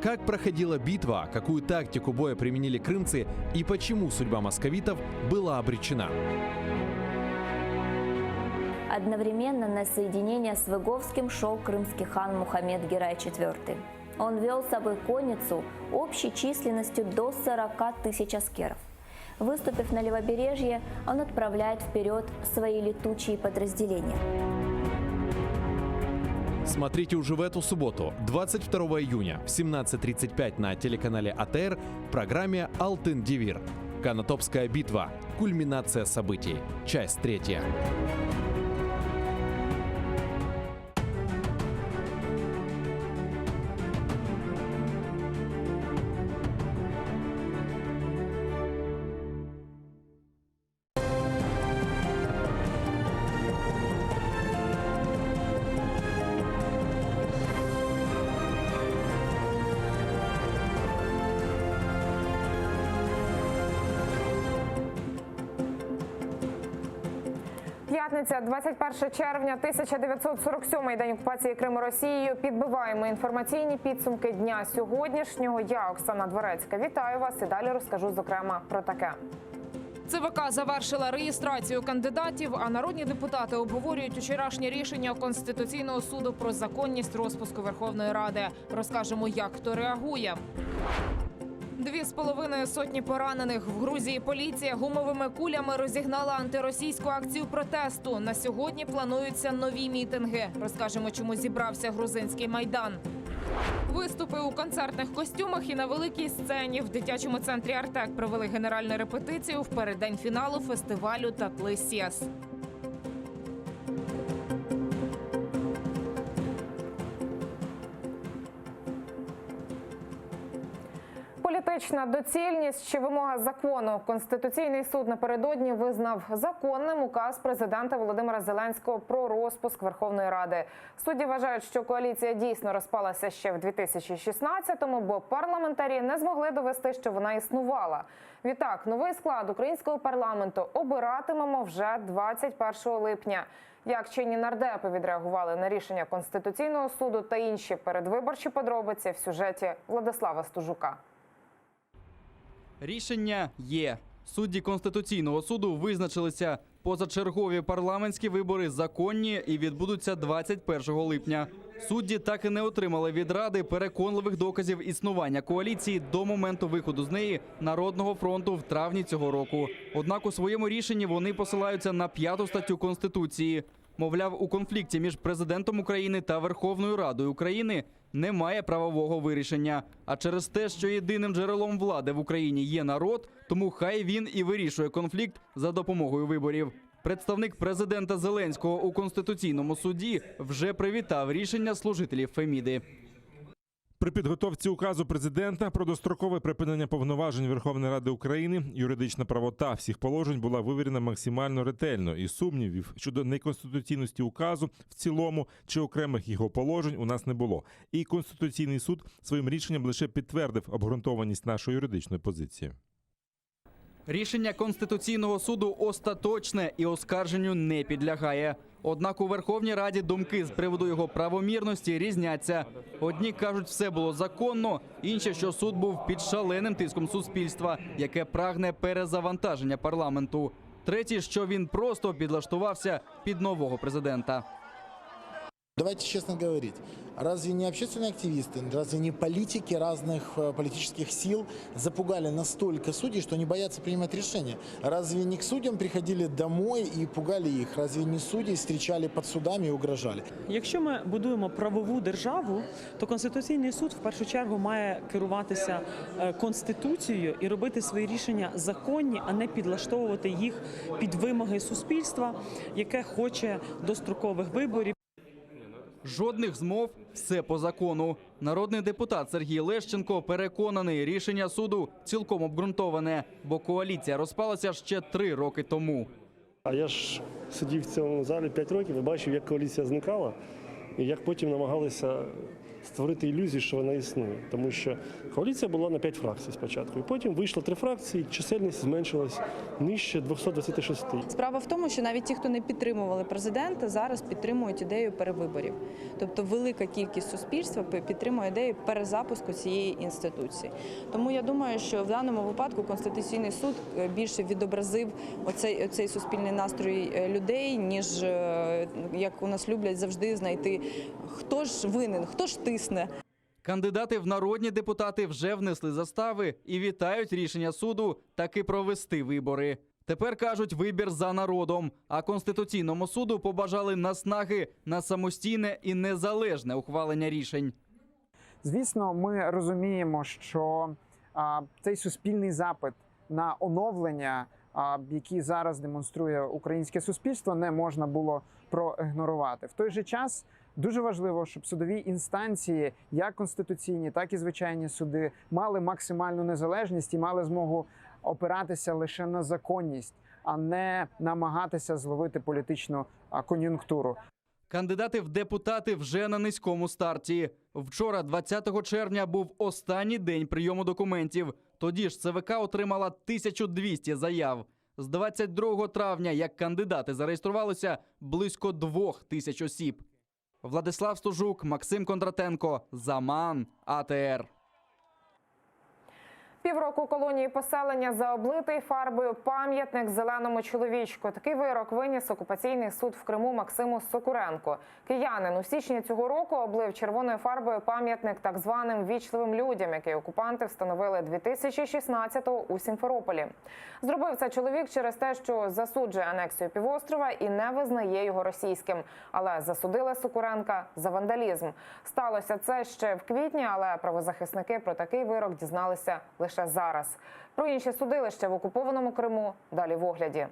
Как проходила битва, какую тактику боя применили крымцы и почему судьба московитов была обречена? Одновременно на соединение с Выговским шел крымский хан Мухаммед Герай IV. Он вел с собой конницу общей численностью до 40 тысяч аскеров. Выступив на левобережье, он отправляет вперед свои летучие подразделения. Смотрите уже в эту субботу, 22 июня в 17:35 на телеканале АТР в программе «Алтын Девир». Конотопская битва. Кульминация событий. Часть 3. П'ятниця, 21 червня, 1947-й день окупації Криму Росією. Підбиваємо інформаційні підсумки дня сьогоднішнього. Я, Оксана Дворецька, вітаю вас і далі розкажу, зокрема, про таке. ЦВК завершила реєстрацію кандидатів, а народні депутати обговорюють вчорашнє рішення Конституційного суду про законність розпуску Верховної Ради. Розкажемо, як хто реагує. 2,5 сотні поранених. В Грузії поліція гумовими кулями розігнала антиросійську акцію протесту. На сьогодні плануються нові мітинги. Розкажемо, чому зібрався грузинський Майдан. Виступи у концертних костюмах і на великій сцені. В дитячому центрі «Артек» провели генеральну репетицію в переддень фіналу фестивалю «Татли Сєс». Політична доцільність чи вимога закону. Конституційний суд напередодні визнав законним указ президента Володимира Зеленського про розпуск Верховної Ради. Судді вважають, що коаліція дійсно розпалася ще в 2016-му, бо парламентарі не змогли довести, що вона існувала. Відтак, новий склад українського парламенту обиратимемо вже 21 липня. Як чинні нардепи відреагували на рішення Конституційного суду та інші передвиборчі подробиці в сюжеті Владислава Стужука. Рішення є. Судді Конституційного суду визначилися. Позачергові парламентські вибори законні і відбудуться 21 липня. Судді так і не отримали від Ради переконливих доказів існування коаліції до моменту виходу з неї Народного фронту в травні цього року. Однак у своєму рішенні вони посилаються на 5 статтю Конституції. Мовляв, у конфлікті між президентом України та Верховною Радою України немає правового вирішення. А через те, що єдиним джерелом влади в Україні є народ, тому хай він і вирішує конфлікт за допомогою виборів. Представник президента Зеленського у Конституційному суді вже привітав рішення служителів Феміди. При підготовці указу президента про дострокове припинення повноважень Верховної Ради України юридична правота всіх положень була вивірена максимально ретельно, і сумнівів щодо неконституційності указу в цілому чи окремих його положень у нас не було. І Конституційний суд своїм рішенням лише підтвердив обґрунтованість нашої юридичної позиції. Рішення Конституційного суду остаточне і оскарженню не підлягає. Однак у Верховній Раді думки з приводу його правомірності різняться. Одні кажуть, все було законно, інші, що суд був під шаленим тиском суспільства, яке прагне перезавантаження парламенту. Треті, що він просто підлаштувався під нового президента. Давайте честно говорить, разве не общественные активисты, разве не политики разных политических сил запугали настолько судей, что они боятся принимать решения? Разве не к судьям приходили домой и пугали их? Разве не судей встречали под судами и угрожали? Якщо ми будуємо правову державу, то Конституційний суд в першу чергу має керуватися Конституцією і робити свої рішення законні, а не підлаштовувати їх під вимоги суспільства, яке хоче дострокових виборів. Жодних змов, все по закону. Народний депутат Сергій Лещенко переконаний, рішення суду цілком обґрунтоване, бо коаліція розпалася ще 3 роки тому. А я ж сидів в цьому залі 5 років і бачив, як коаліція зникала, і як потім намагалися створити ілюзію, що вона існує. Тому що коаліція була на 5 фракцій спочатку. І потім вийшло 3 фракції, чисельність зменшилась нижче 226. Справа в тому, що навіть ті, хто не підтримували президента, зараз підтримують ідею перевиборів. Тобто велика кількість суспільства підтримує ідею перезапуску цієї інституції. Тому я думаю, що в даному випадку Конституційний суд більше відобразив оцей суспільний настрій людей, ніж, як у нас люблять завжди, знайти, хто ж винен, хто ж тисне. Кандидати в народні депутати вже внесли застави і вітають рішення суду таки провести вибори. Тепер, кажуть, вибір за народом, а Конституційному суду побажали наснаги на самостійне і незалежне ухвалення рішень. Звісно, ми розуміємо, що цей суспільний запит на оновлення, який зараз демонструє українське суспільство, не можна було проігнорувати. В той же час дуже важливо, щоб судові інстанції, як конституційні, так і звичайні суди, мали максимальну незалежність і мали змогу опиратися лише на законність, а не намагатися зловити політичну кон'юнктуру. Кандидати в депутати вже на низькому старті. Вчора, 20 червня, був останній день прийому документів. Тоді ж ЦВК отримала 1200 заяв. З 22 травня, як кандидати, зареєструвалося близько 2000 осіб. Владислав Стужук, Максим Кондратенко, Заман, АТР. Півроку колонії поселення за облитий фарбою пам'ятник зеленому чоловічку. Такий вирок виніс окупаційний суд в Криму Максиму Сокуренко. Киянин у січні цього року облив червоною фарбою пам'ятник так званим вічливим людям, який окупанти встановили 2016-го у Сімферополі. Зробив це чоловік через те, що засуджує анексію півострова і не визнає його російським. Але засудили Сокуренка за вандалізм. Сталося це ще в квітні, але правозахисники про такий вирок дізналися лише зараз. Про інші судилища в окупованому Криму далі в огляді.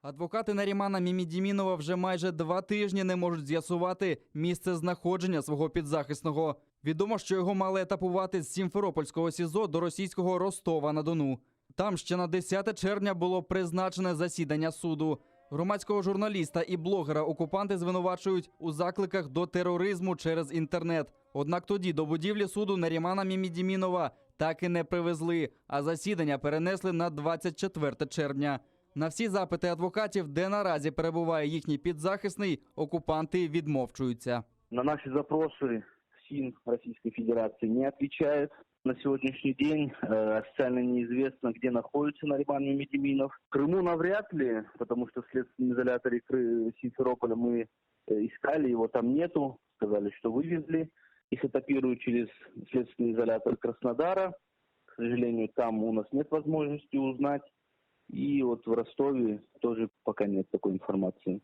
Адвокати Нарімана Мімідімінова вже майже 2 тижні не можуть з'ясувати місце знаходження свого підзахисного. Відомо, що його мали етапувати з Сімферопольського СІЗО до російського Ростова-на-Дону. Там ще на 10 червня було призначене засідання суду. Громадського журналіста і блогера окупанти звинувачують у закликах до тероризму через інтернет. Однак тоді до будівлі суду Нарімана Мімідімінова так і не привезли, а засідання перенесли на 24 червня. На всі запити адвокатів, де наразі перебуває їхній підзахисний, окупанти відмовчуються. На наші запроси СІН Російської Федерації не відповідає. На сегодняшний день официально неизвестно, где находится Нариман Мимидиминов. В Крыму навряд ли, потому что в следственном изоляторе Симферополя мы искали, его там нету. Сказали, что вывезли. Их этапируют через следственный изолятор Краснодара. К сожалению, там у нас нет возможности узнать. И вот в Ростове тоже пока нет такой информации.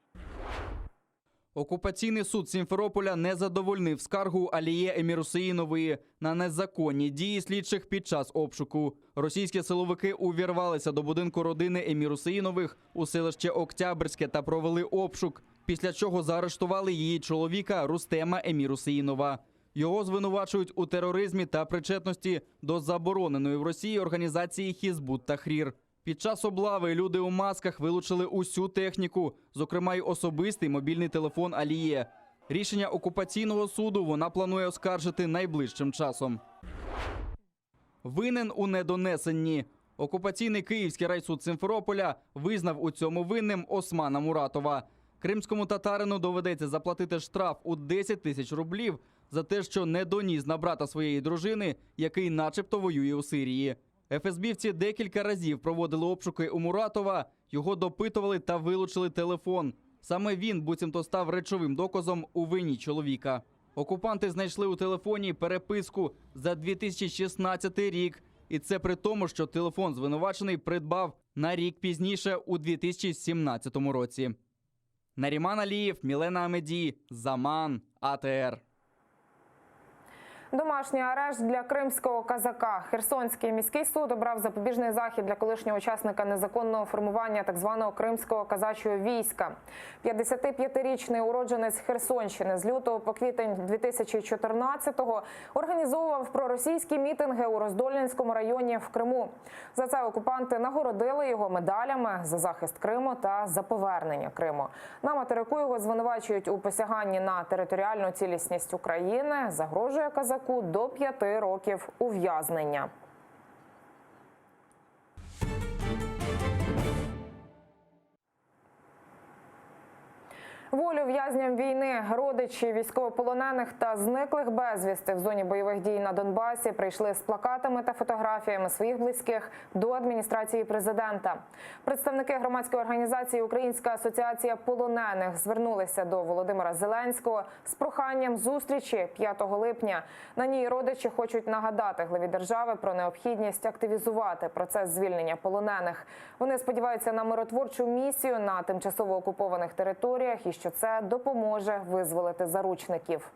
Окупаційний суд Сімферополя не задовольнив скаргу Аліє Емірусеїнової на незаконні дії слідчих під час обшуку. Російські силовики увірвалися до будинку родини Емірусеїнових у селище Октябрське та провели обшук, після чого заарештували її чоловіка Рустема Емірусеїнова. Його звинувачують у тероризмі та причетності до забороненої в Росії організації Хізбут Тахрір. Під час облави люди у масках вилучили усю техніку, зокрема й особистий мобільний телефон Аліє. Рішення окупаційного суду вона планує оскаржити найближчим часом. Винен у недонесенні. Окупаційний Київський райсуд Симферополя визнав у цьому винним Османа Муратова. Кримському татарину доведеться заплатити штраф у 10 тисяч рублів за те, що не доніс на брата своєї дружини, який начебто воює у Сирії. ФСБівці декілька разів проводили обшуки у Муратова, його допитували та вилучили телефон. Саме він буцімто став речовим доказом у вині чоловіка. Окупанти знайшли у телефоні переписку за 2016 рік. І це при тому, що телефон звинувачений придбав на рік пізніше у 2017 році. Наріман Алієв, Мілена Амеді, Заман, АТР. Домашній арешт для кримського казака. Херсонський міський суд обрав запобіжний захід для колишнього учасника незаконного формування так званого кримського казачого війська. 55-річний уродженець Херсонщини з лютого по квітень 2014-го організовував проросійські мітинги у Роздольненському районі в Криму. За це окупанти нагородили його медалями за захист Криму та за повернення Криму. На материку його звинувачують у посяганні на територіальну цілісність України. Загрожує казаку до 5 років ув'язнення. Волю в'язням війни, родичі військовополонених та зниклих безвісти в зоні бойових дій на Донбасі прийшли з плакатами та фотографіями своїх близьких до адміністрації президента. Представники громадської організації «Українська асоціація полонених» звернулися до Володимира Зеленського з проханням зустрічі 5 липня. На ній родичі хочуть нагадати главі держави про необхідність активізувати процес звільнення полонених. Вони сподіваються на миротворчу місію на тимчасово окупованих територіях і що це допоможе визволити заручників.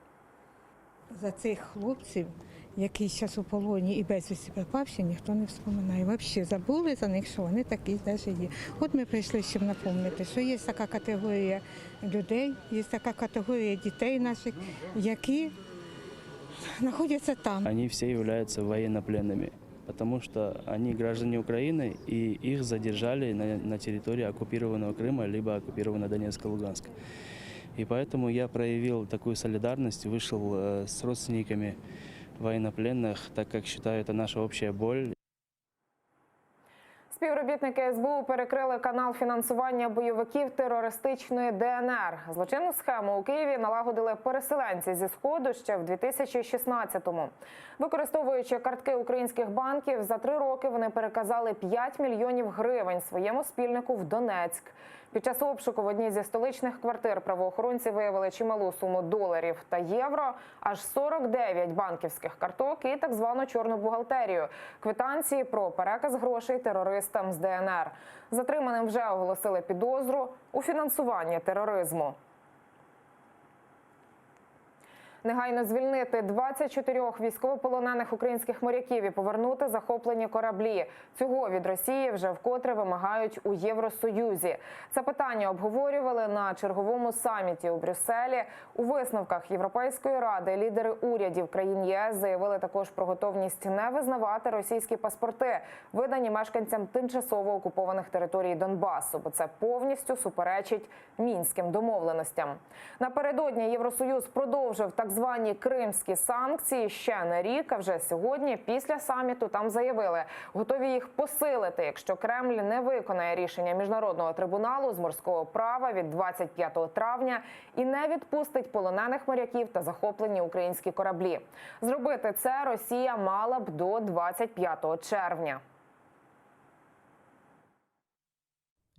За цих хлопців, які зараз у полоні і безвісти пропавші, ніхто не вспоминає. Взагалі забули за них, що вони такі навіть є. От ми прийшли, щоб напомнити, що є така категорія людей, є така категорія дітей наших, які знаходяться там. Вони всі являються воєннопленними, потому что они граждане Украины, и их задержали на территории оккупированного Крыма, либо оккупированного Донецка, Луганска. И поэтому я проявил такую солидарность, вышел с родственниками военнопленных, так как считаю, это наша общая боль. Співробітники СБУ перекрили канал фінансування бойовиків терористичної ДНР. Злочинну схему у Києві налагодили переселенці зі Сходу ще в 2016-му. Використовуючи картки українських банків, за 3 роки вони переказали 5 мільйонів гривень своєму спільнику в Донецьк. Під час обшуку в одній зі столичних квартир правоохоронці виявили чималу суму доларів та євро, аж 49 банківських карток і так звану чорну бухгалтерію – квитанції про переказ грошей терористам з ДНР. Затриманим вже оголосили підозру у фінансуванні тероризму. Негайно звільнити 24 військовополонених українських моряків і повернути захоплені кораблі. Цього від Росії вже вкотре вимагають у Євросоюзі. Це питання обговорювали на черговому саміті у Брюсселі. У висновках Європейської ради лідери урядів країн ЄС заявили також про готовність не визнавати російські паспорти, видані мешканцям тимчасово окупованих територій Донбасу, бо це повністю суперечить мінським домовленостям. Напередодні Євросоюз продовжив так звані кримські санкції ще на рік, а вже сьогодні, після саміту, там заявили, готові їх посилити, якщо Кремль не виконає рішення Міжнародного трибуналу з морського права від 25 травня і не відпустить полонених моряків та захоплені українські кораблі. Зробити це Росія мала б до 25 червня.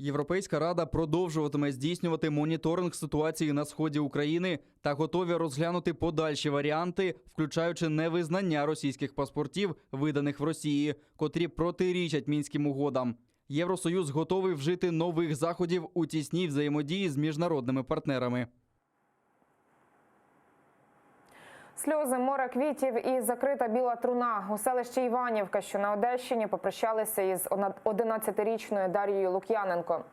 Європейська рада продовжуватиме здійснювати моніторинг ситуації на сході України та готові розглянути подальші варіанти, включаючи невизнання російських паспортів, виданих в Росії, котрі протирічать Мінським угодам. Євросоюз готовий вжити нових заходів у тісній взаємодії з міжнародними партнерами. Сльози, море квітів і закрита біла труна. У селищі Іванівка, що на Одещині, попрощалися із 11-річною Дар'єю Лук'яненко.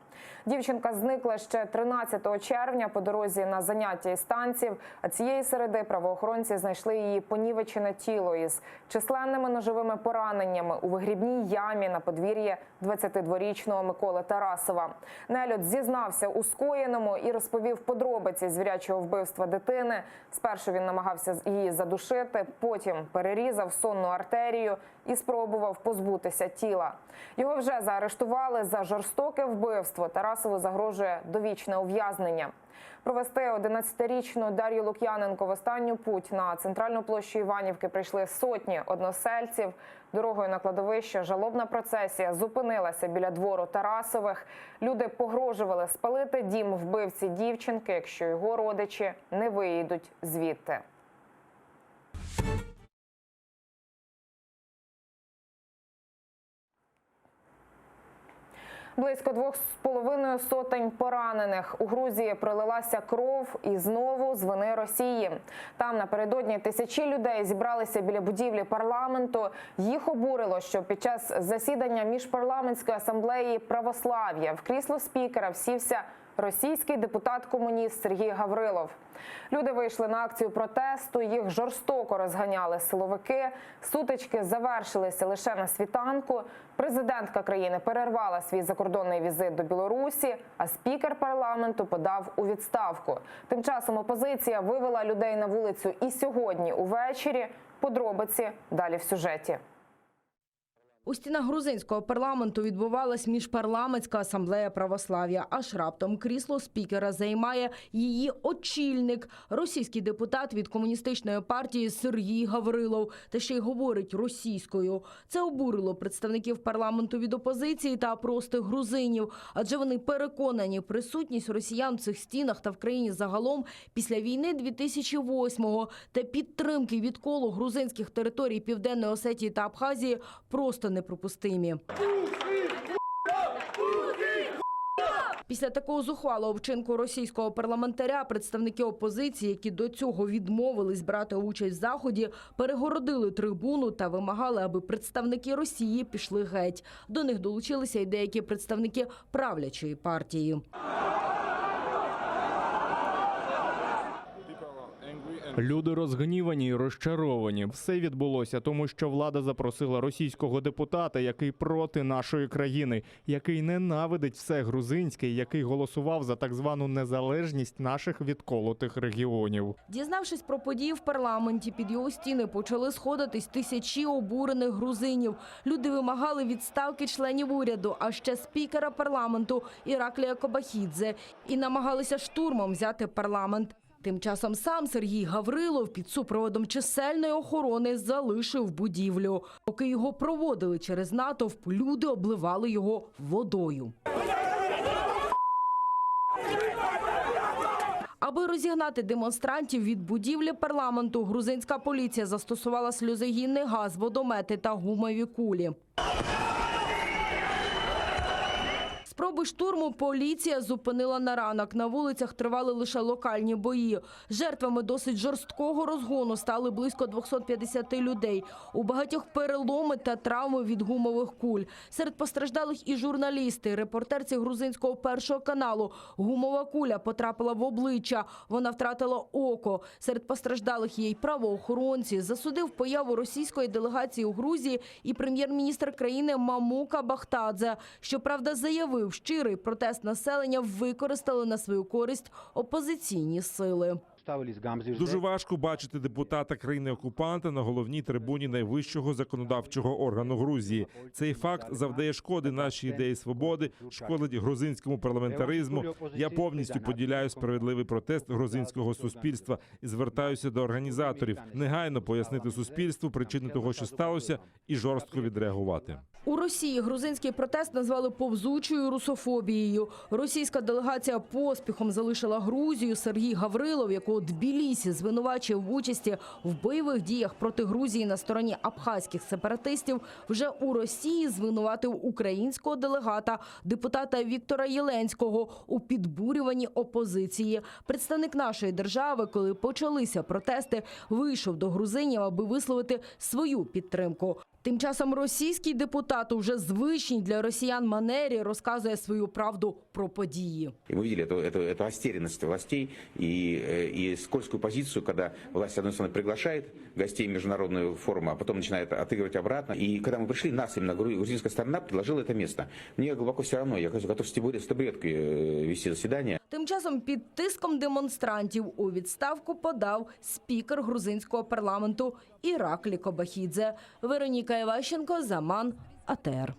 Дівчинка зникла ще 13 червня по дорозі на заняття із танців, а цієї середи правоохоронці знайшли її понівечене тіло із численними ножовими пораненнями у вигрібній ямі на подвір'ї 22-річного Миколи Тарасова. Нелюд зізнався у скоєному і розповів подробиці звірячого вбивства дитини. Спершу він намагався її задушити, потім перерізав сонну артерію і спробував позбутися тіла. Його вже заарештували за жорстоке вбивство. Тарасову загрожує довічне ув'язнення. Провести 11-річну Дар'ю Лук'яненко в останню путь на центральну площу Іванівки прийшли сотні односельців. Дорогою на кладовище жалобна процесія зупинилася біля двору Тарасових. Люди погрожували спалити дім вбивці дівчинки, якщо його родичі не виїдуть звідти. Близько 2,5 сотень поранених. У Грузії пролилася кров і знову з вини Росії. Там напередодні тисячі людей зібралися біля будівлі парламенту. Їх обурило, що під час засідання міжпарламентської асамблеї православ'я в крісло спікера всівся російський депутат-комуніст Сергій Гаврилов. Люди вийшли на акцію протесту, їх жорстоко розганяли силовики. Сутички завершилися лише на світанку. Президентка країни перервала свій закордонний візит до Білорусі, а спікер парламенту подав у відставку. Тим часом опозиція вивела людей на вулицю і сьогодні увечері. Подробиці далі в сюжеті. У стінах грузинського парламенту відбувалась міжпарламентська асамблея православ'я. Аж раптом крісло спікера займає її очільник – російський депутат від комуністичної партії Сергій Гаврилов. Та ще й говорить російською. Це обурило представників парламенту від опозиції та простих грузинів. Адже вони переконані, присутність росіян в цих стінах та в країні загалом після війни 2008-го та підтримки відколу грузинських територій Південної Осетії та Абхазії просто неприпустимі. Після такого зухвалого вчинку російського парламентаря представники опозиції, які до цього відмовились брати участь в заході, перегородили трибуну та вимагали, аби представники Росії пішли геть. До них долучилися й деякі представники правлячої партії. Люди розгнівані і розчаровані. Все відбулося тому, що влада запросила російського депутата, який проти нашої країни, який ненавидить все грузинське, який голосував за так звану незалежність наших відколотих регіонів. Дізнавшись про події в парламенті, під його стіни почали сходитись тисячі обурених грузинів. Люди вимагали відставки членів уряду, а ще спікера парламенту Іраклія Кобахідзе і намагалися штурмом взяти парламент. Тим часом сам Сергій Гаврилов під супроводом чисельної охорони залишив будівлю. Поки його проводили через натовп, люди обливали його водою. Аби розігнати демонстрантів від будівлі парламенту, грузинська поліція застосувала сльозогінний газ, водомети та гумові кулі. Спроби штурму поліція зупинила на ранок. На вулицях тривали лише локальні бої. Жертвами досить жорсткого розгону стали близько 250 людей. У багатьох переломи та травми від гумових куль. Серед постраждалих і журналісти. Репортерці грузинського першого каналу. Гумова куля потрапила в обличчя. Вона втратила око. Серед постраждалих є й правоохоронці. Засудив появу російської делегації у Грузії і прем'єр-міністр країни Мамука Бахтадзе. Щоправда, заявив, щирий протест населення використали на свою користь опозиційні сили. Дуже важко бачити депутата країни-окупанта на головній трибуні найвищого законодавчого органу Грузії. Цей факт завдає шкоди нашій ідеї свободи, шкодить грузинському парламентаризму. Я повністю поділяю справедливий протест грузинського суспільства і звертаюся до організаторів негайно пояснити суспільству причини того, що сталося, і жорстко відреагувати. У Росії грузинський протест назвали повзучою русофобією. Російська делегація поспіхом залишила Грузію. Сергій Гаврилов, якого Тбілісі звинувачив в участі в бойових діях проти Грузії на стороні абхазьких сепаратистів, вже у Росії звинуватив українського делегата, депутата Віктора Єленського, у підбурюванні опозиції. Представник нашої держави, коли почалися протести, вийшов до грузинів, аби висловити свою підтримку. Тим часом російський депутат у вже звичній для росіян манері розказує свою правду про події. И мы видели эту растерянность властей и скользкую позицию, когда власть, с одной стороны, приглашает гостей международного форума, а потом начинает отыгрывать обратно. И когда мы пришли, нас именно грузинская сторона предложила это место. Мне глубоко все равно, я готов с табуреткой вести заседание. Тим часом під тиском демонстрантів у відставку подав спікер грузинського парламенту Іраклі Кобахідзе. Вероніка Іващенко, Заман, АТР.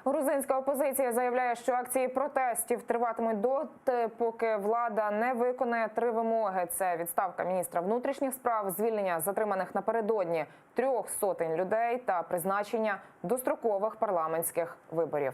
Грузинська опозиція заявляє, що акції протестів триватимуть доти, поки влада не виконає 3 вимоги. Це відставка міністра внутрішніх справ, звільнення затриманих напередодні 300 людей та призначення дострокових парламентських виборів.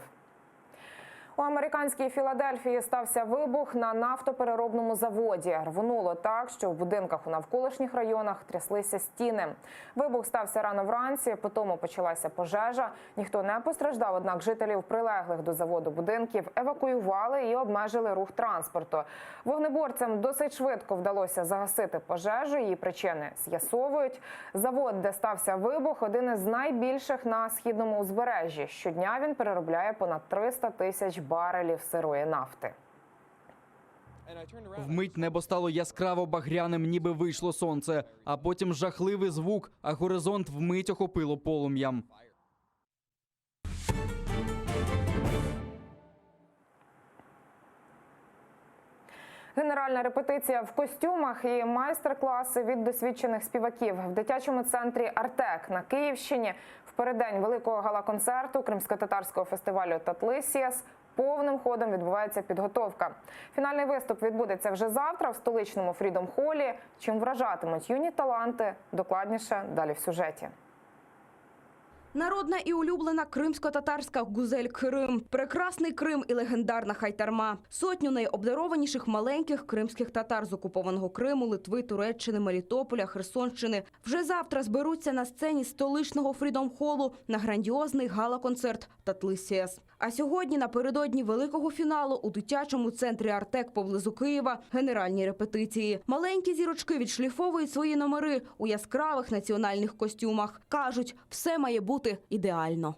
У американській Філадельфії стався вибух на нафтопереробному заводі. Рвонуло так, що в будинках у навколишніх районах тряслися стіни. Вибух стався рано вранці, потім почалася пожежа. Ніхто не постраждав, однак жителів прилеглих до заводу будинків евакуювали і обмежили рух транспорту. Вогнеборцям досить швидко вдалося загасити пожежу, її причини з'ясовують. Завод, де стався вибух, один із найбільших на східному узбережжі. Щодня він переробляє понад 300 тисяч барелів сирої нафти. Вмить небо стало яскраво багряним, ніби вийшло сонце. А потім жахливий звук, а горизонт вмить охопило полум'ям. Генеральна репетиція в костюмах і майстер-класи від досвідчених співаків в дитячому центрі «Артек» на Київщині в переддень великого гала-концерту кримсько-татарського фестивалю «Татлисіас» повним ходом відбувається підготовка. Фінальний виступ відбудеться вже завтра в столичному Фрідом-холі. Чим вражатимуть юні таланти, докладніше далі в сюжеті. Народна і улюблена кримсько-татарська Гузель Крим, прекрасний Крим і легендарна Хайтарма. Сотню найобдарованіших маленьких кримських татар з окупованого Криму, Литви, Туреччини, Мелітополя, Херсонщини вже завтра зберуться на сцені столичного Фрідом-холу на грандіозний гала-концерт «Татлисіас». А сьогодні, напередодні великого фіналу у дитячому центрі «Артек» поблизу Києва, генеральні репетиції. Маленькі зірочки відшліфовують свої номери у яскравих національних костюмах. Кажуть, все має бути идеально.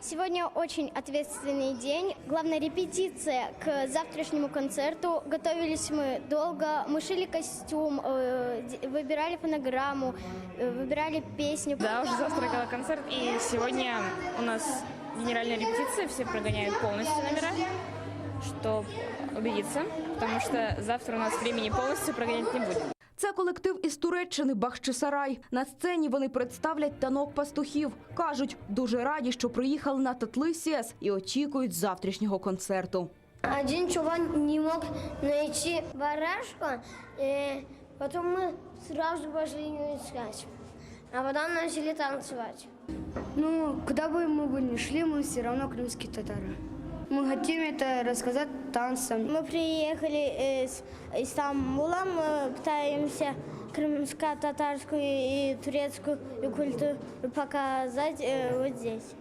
Сегодня очень ответственный день. Главная репетиция к завтрашнему концерту. Готовились мы долго. Мы шили костюм, выбирали фонограмму, выбирали песню. Да, уже завтра концерт. И сегодня у нас генеральная репетиция. Все прогоняют полностью номера, чтобы убедиться. Потому что завтра у нас времени полностью прогонять не будет. Це колектив із Туреччини «Бахчисарай». На сцені вони представлять танок пастухів. Кажуть, дуже раді, що приїхали на Татлисіас і очікують завтрашнього концерту. Один чувак не мог найти барашку, потом мы сразу пошли его искать, а потом начали танцевать. Ну, куда бы мы ни шли, мы все равно крымские татары. Мы хотим это рассказать танцем. Мы приехали из Стамбула, мы пытаемся крымско-татарскую и турецкую культуру показать вот здесь.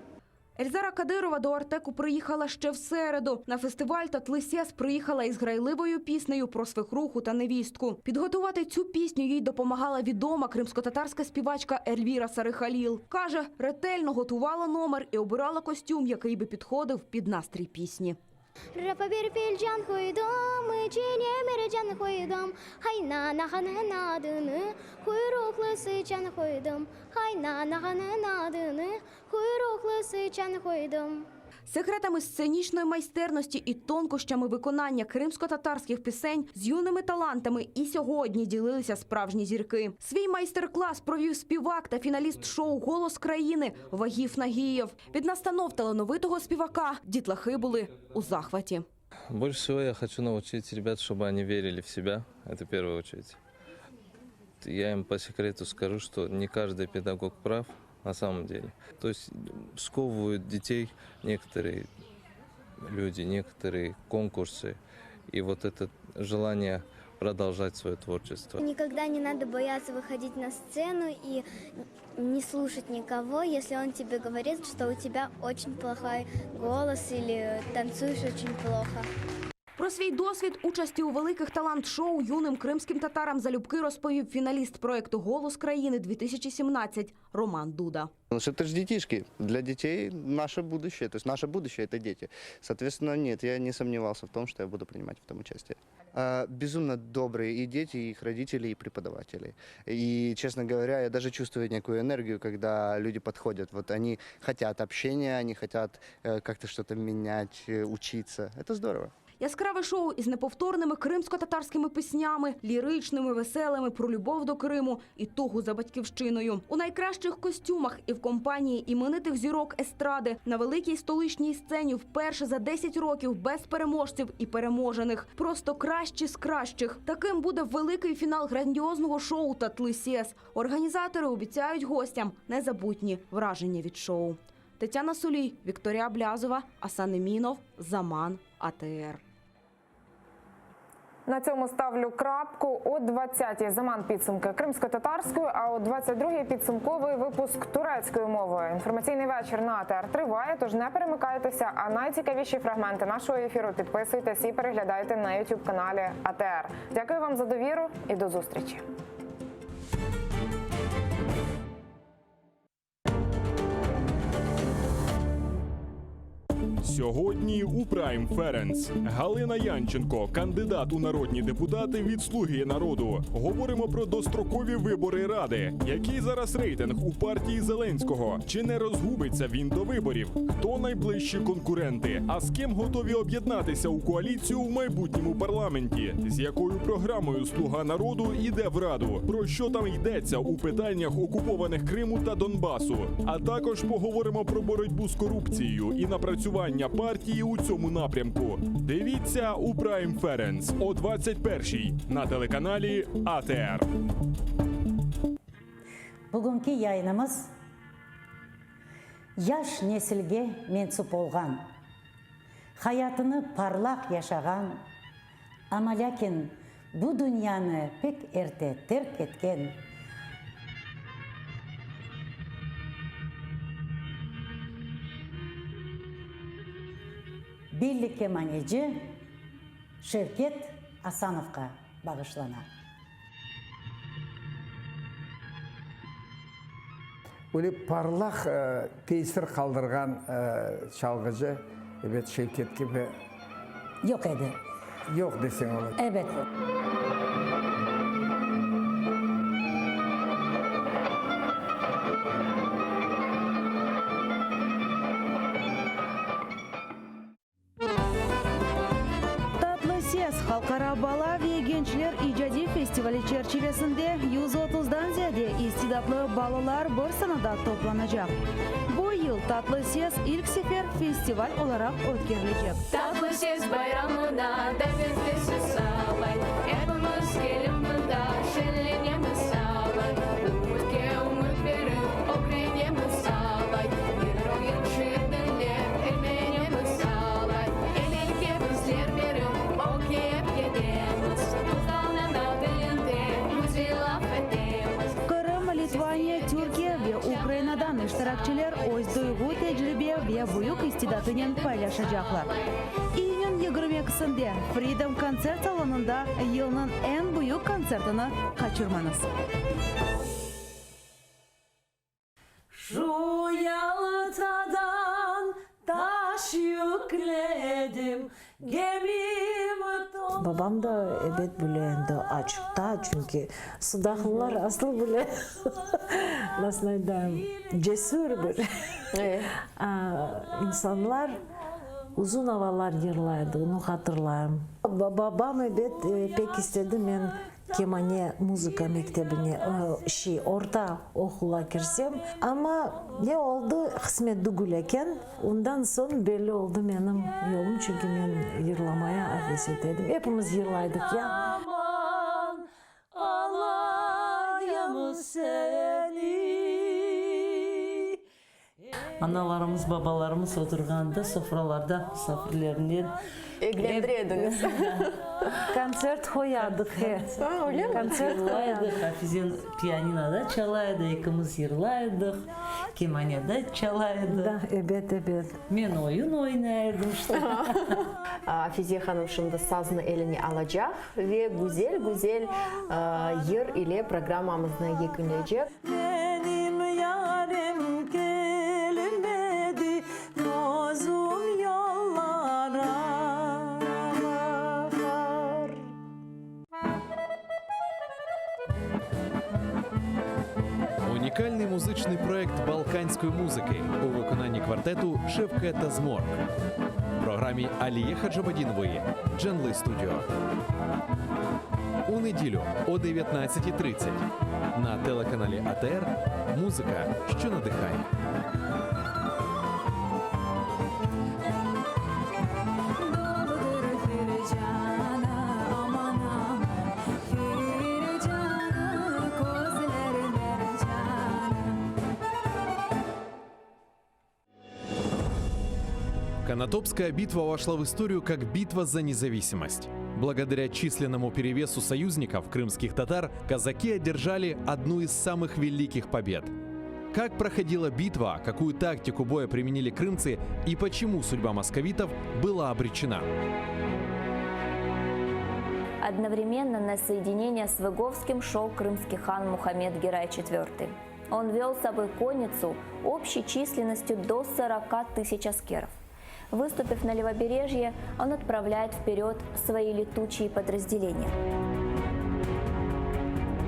Ельзара Кадирова до «Артеку» приїхала ще в середу. На фестиваль «Татлисіас» приїхала із грайливою піснею про свекруху та невістку. Підготувати цю пісню їй допомагала відома кримсько-татарська співачка Ельвіра Сарихаліл. Каже, ретельно готувала номер і обирала костюм, який би підходив під настрій пісні. Секретами сценічної майстерності і тонкощами виконання кримсько-татарських пісень з юними талантами і сьогодні ділилися справжні зірки. Свій майстер-клас провів співак та фіналіст шоу «Голос країни» Вагіф Нагієв. Від настанов талановитого співака дітлахи були у захваті. Больше всего я хочу научить ребят, чтобы они верили в себя. Это в первую очередь. Я им по секрету скажу, что не каждый педагог прав на самом деле. То есть сковывают детей некоторые люди, некоторые конкурсы. И вот это желание продолжать свое творчество. Никогда не надо бояться выходить на сцену и не слушать никого, если он тебе говорит, что у тебя очень плохой голос или танцуешь очень плохо. Про свій досвід участі у великих талант-шоу юним кримським татарам залюбки розповів фіналіст проєкту «Голос країни-2017» Роман Дуда. Это же детишки. Для детей наше будущее. То есть наше будущее – это дети. Соответственно, нет, я не сомневался в том, что я буду принимать в этом участие. Безумно добрые и дети, и их родители, и преподаватели. И, честно говоря, я даже чувствую некую энергию, когда люди подходят. Вот они хотят общения, они хотят как-то что-то менять, учиться. Это здорово. Яскраве шоу із неповторними кримсько-татарськими піснями, ліричними, веселими, про любов до Криму і тугу за батьківщиною. У найкращих костюмах і в компанії іменитих зірок естради на великій столичній сцені вперше за 10 років без переможців і переможених. Просто кращі з кращих. Таким буде великий фінал грандіозного шоу «Татлисіас». Організатори обіцяють гостям незабутні враження від шоу. Тетяна Сулій, Вікторія Блязова, Асан Емінов, Заман, АТР. На цьому ставлю крапку. О 20-й Заман підсумки кримсько-татарською, а о 22-й підсумковий випуск турецькою мовою. Інформаційний вечір на АТР триває, тож не перемикайтеся, а найцікавіші фрагменти нашого ефіру підписуйтесь і переглядайте на YouTube-каналі АТР. Дякую вам за довіру і до зустрічі. Сьогодні у Прайм Ференц Галина Янченко, кандидат у народні депутати від «Слуги народу». Говоримо про дострокові вибори Ради. Який зараз рейтинг у партії Зеленського? Чи не розгубиться він до виборів? Хто найближчі конкуренти? А з ким готові об'єднатися у коаліцію в майбутньому парламенті? З якою програмою «Слуга народу» іде в Раду? Про що там йдеться у питаннях окупованих Криму та Донбасу? А також поговоримо про боротьбу з корупцією і напрацювання партії у цьому напрямку. Дивіться у Prime Ференц о 21-й на телеканалі АТР. Бүгінгі yayınımız yaş nesilge mensup olgan, hayatını parlak yaşagan, ama lakin bu dünyanı pek erте terk etken Birlik kemaneci Şevket Asanov'a bağışlanan. Öyle parlak tesir kaldırgan çalgıcı evet Şevket gibi yok edi. Yok desen olur. Evet. Халықара бала ve gençler icadi festivali çerçevesinde 130'dan ziyade istidaplı balalar bir sanada toplanacak. Bu yıl Tatlı Ses ilk sefer festival olarak ötkerilecek. Tatlı Ses bayramına devletli sağlay, hepimiz gelin bunda şenlenemiz sağlay. Umutke umut verin, okrenemiz sağlay. Bir oyun şiirdenler, emeğimiz sağlay. Elinke bizler verin, okuyup gidemiz. Tuzağının adilinde güzel affedemiz. Kırım, Litvanya, Türkiye ve Ukrayna'dan iştirakçılar öz duygu, tecrübe ve büyük istidatını paylaşacaklar. İyunun 22'sinde Freedom Konser Salonu'nda yılın en büyük konsertini kaçırmanız. Şu Yalıta'dan taş yükledim, gemimi Babam da evet böyle açıkta çünkü Sudaklılar asıl böyle nasıl diyeyim cesur bir insanlar uzun havalar yırlardı onu hatırlarım. Babam evet pek istedi ben kemane müzika mektebine orta okula girsem ama ne oldu kısmet duguleken ondan sonra belli oldu benim yolum çünkü ben yırlamaya ateş ettim. Hepimiz yırlaydık ya. Aman alayım seni. Analarımız, babalarımız oturganda sofralarda misafirlerini Evlendiriyordunuz. Konser koyardık. Öyle mi? Konser yırlaydık. Hafizin piyaninoda çalaydı, ikimiz yırlaydık. Kemanede çalaydı. Evet. Ben oyun oynardım işte. Hafize Hanım şimdi sazını eline alacak ve güzel yer ile programımızı yüklenecek. Benim yarim gelmedi, gözüm yollara. Унікальний музичний проект балканської музики у виконанні квартету Шевкета Зморк. В програмі Аліє Хаджабадінової Дженли Студіо. У неділю о 19:30 на телеканалі АТР музика, що надихає. Конотопская битва вошла в историю как битва за независимость. Благодаря численному перевесу союзников, крымских татар, казаки одержали одну из самых великих побед. Как проходила битва, какую тактику боя применили крымцы и почему судьба московитов была обречена? Одновременно на соединение с Выговским шел крымский хан Мухаммед Герай IV. Он вел с собой конницу общей численностью до 40 тысяч аскеров. Выступив на левобережье, он отправляет вперед свои летучие подразделения.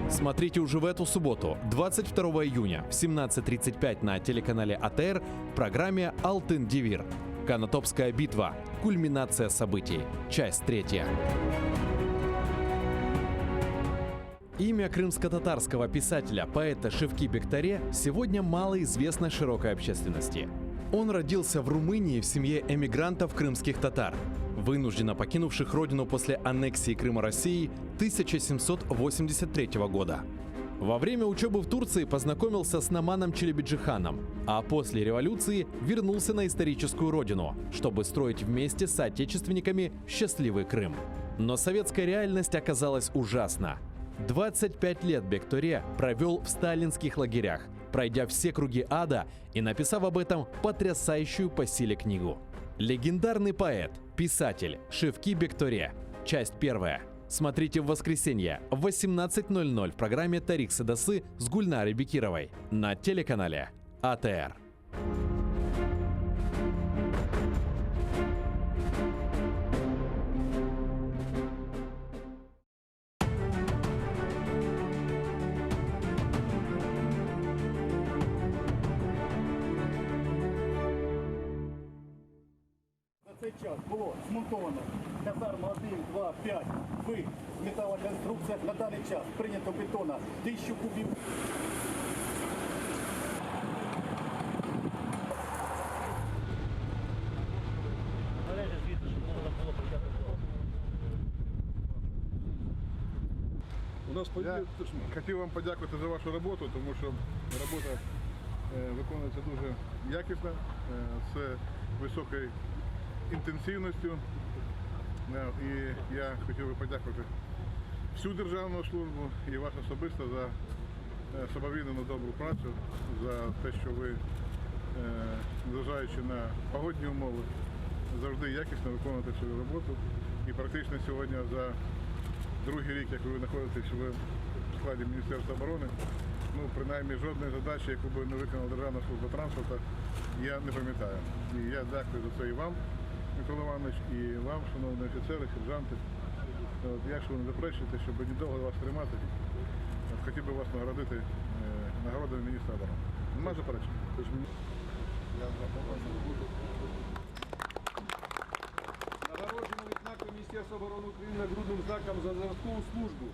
Смотрите уже в эту субботу, 22 июня в 17:35 на телеканале АТР в программе «Алтын Девир». Конотопская битва. Кульминация событий. Часть 3. Имя крымско-татарского писателя, поэта Шевки Бекторе сегодня мало известно широкой общественности. Он родился в Румынии в семье эмигрантов крымских татар, вынужденно покинувших родину после аннексии Крыма России 1783 года. Во время учебы в Турции познакомился с Наманом Челебиджиханом, а после революции вернулся на историческую родину, чтобы строить вместе с соотечественниками счастливый Крым. Но советская реальность оказалась ужасна. 25 лет Бекторе провел в сталинских лагерях, пройдя все круги ада и написав об этом потрясающую по силе книгу. Легендарный поэт, писатель Шевки Бекторе. Часть 1. Смотрите в воскресенье в 18:00 в программе «Тарих Садасы» с Гульнарой Бекировой на телеканале АТР. Цей час було змонтовано казарма 1, 2, 5, ви, металоконструкція. На даний час прийнято бетона 1000 кубів. Я хотів вам подякувати за вашу роботу, тому що робота виконується дуже якісно, з високою інтенсивністю. І я хотів би подякувати всю державну службу і вас особисто за самовіддану добру працю, за те, що ви, незважаючи на погодні умови, завжди якісно виконуєте свою роботу. І практично сьогодні за другий рік, як ви знаходитесь в складі Міністерства оборони, принаймні жодної задачі, яку би не виконала Державна служба транспорту, я не пам'ятаю. І я дякую за це і вам, Микола Іванович, і вам, шановні офіцери, сержанти. Якщо ви не заперечуєте, щоб недовго вас тримати, хотів би вас нагородити нагородою міністра оборони. Немає заперечень? Нагороджено відзнакою Міністерства оборони України нагрудним знаком за зразкову службу.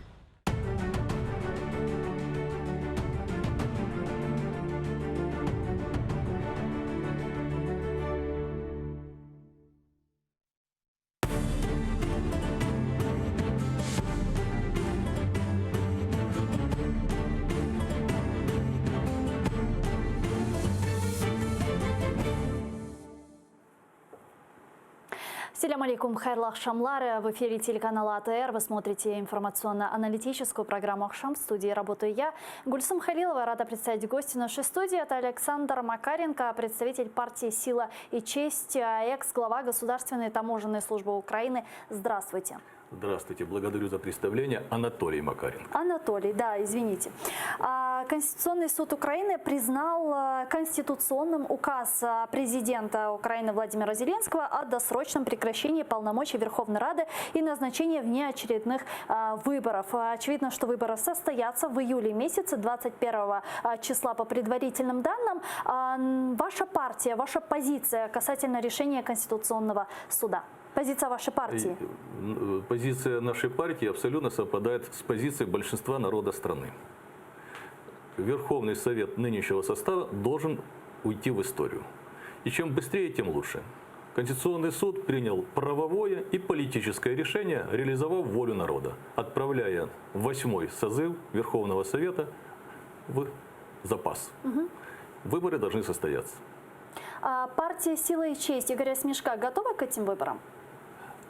Салям алейкум, хайрлы акшамлар. В эфире телеканала АТР. Вы смотрите информационно-аналитическую программу «Акшам». В студии работаю я, Гульсум Халилова. Рада представить гостя нашей студии. Это Александр Макаренко, представитель партии «Сила и честь», экс-глава Государственной таможенной службы Украины. Здравствуйте. Здравствуйте. Благодарю за представление. Анатолий Макаренко. Анатолий, да, извините. Конституционный суд Украины признал конституционным указ президента Украины Владимира Зеленского о досрочном прекращении полномочий Верховной Рады и назначении внеочередных выборов. Очевидно, что выборы состоятся в июле месяце, 21 числа по предварительным данным. Ваша партия, ваша позиция касательно решения Конституционного суда? Позиция вашей партии? Позиция нашей партии абсолютно совпадает с позицией большинства народа страны. Верховный Совет нынешнего состава должен уйти в историю. И чем быстрее, тем лучше. Конституционный суд принял правовое и политическое решение, реализовав волю народа, отправляя 8-й созыв Верховного Совета в запас. Выборы должны состояться. партия «Сила и честь» Игоря Смешка готова к этим выборам?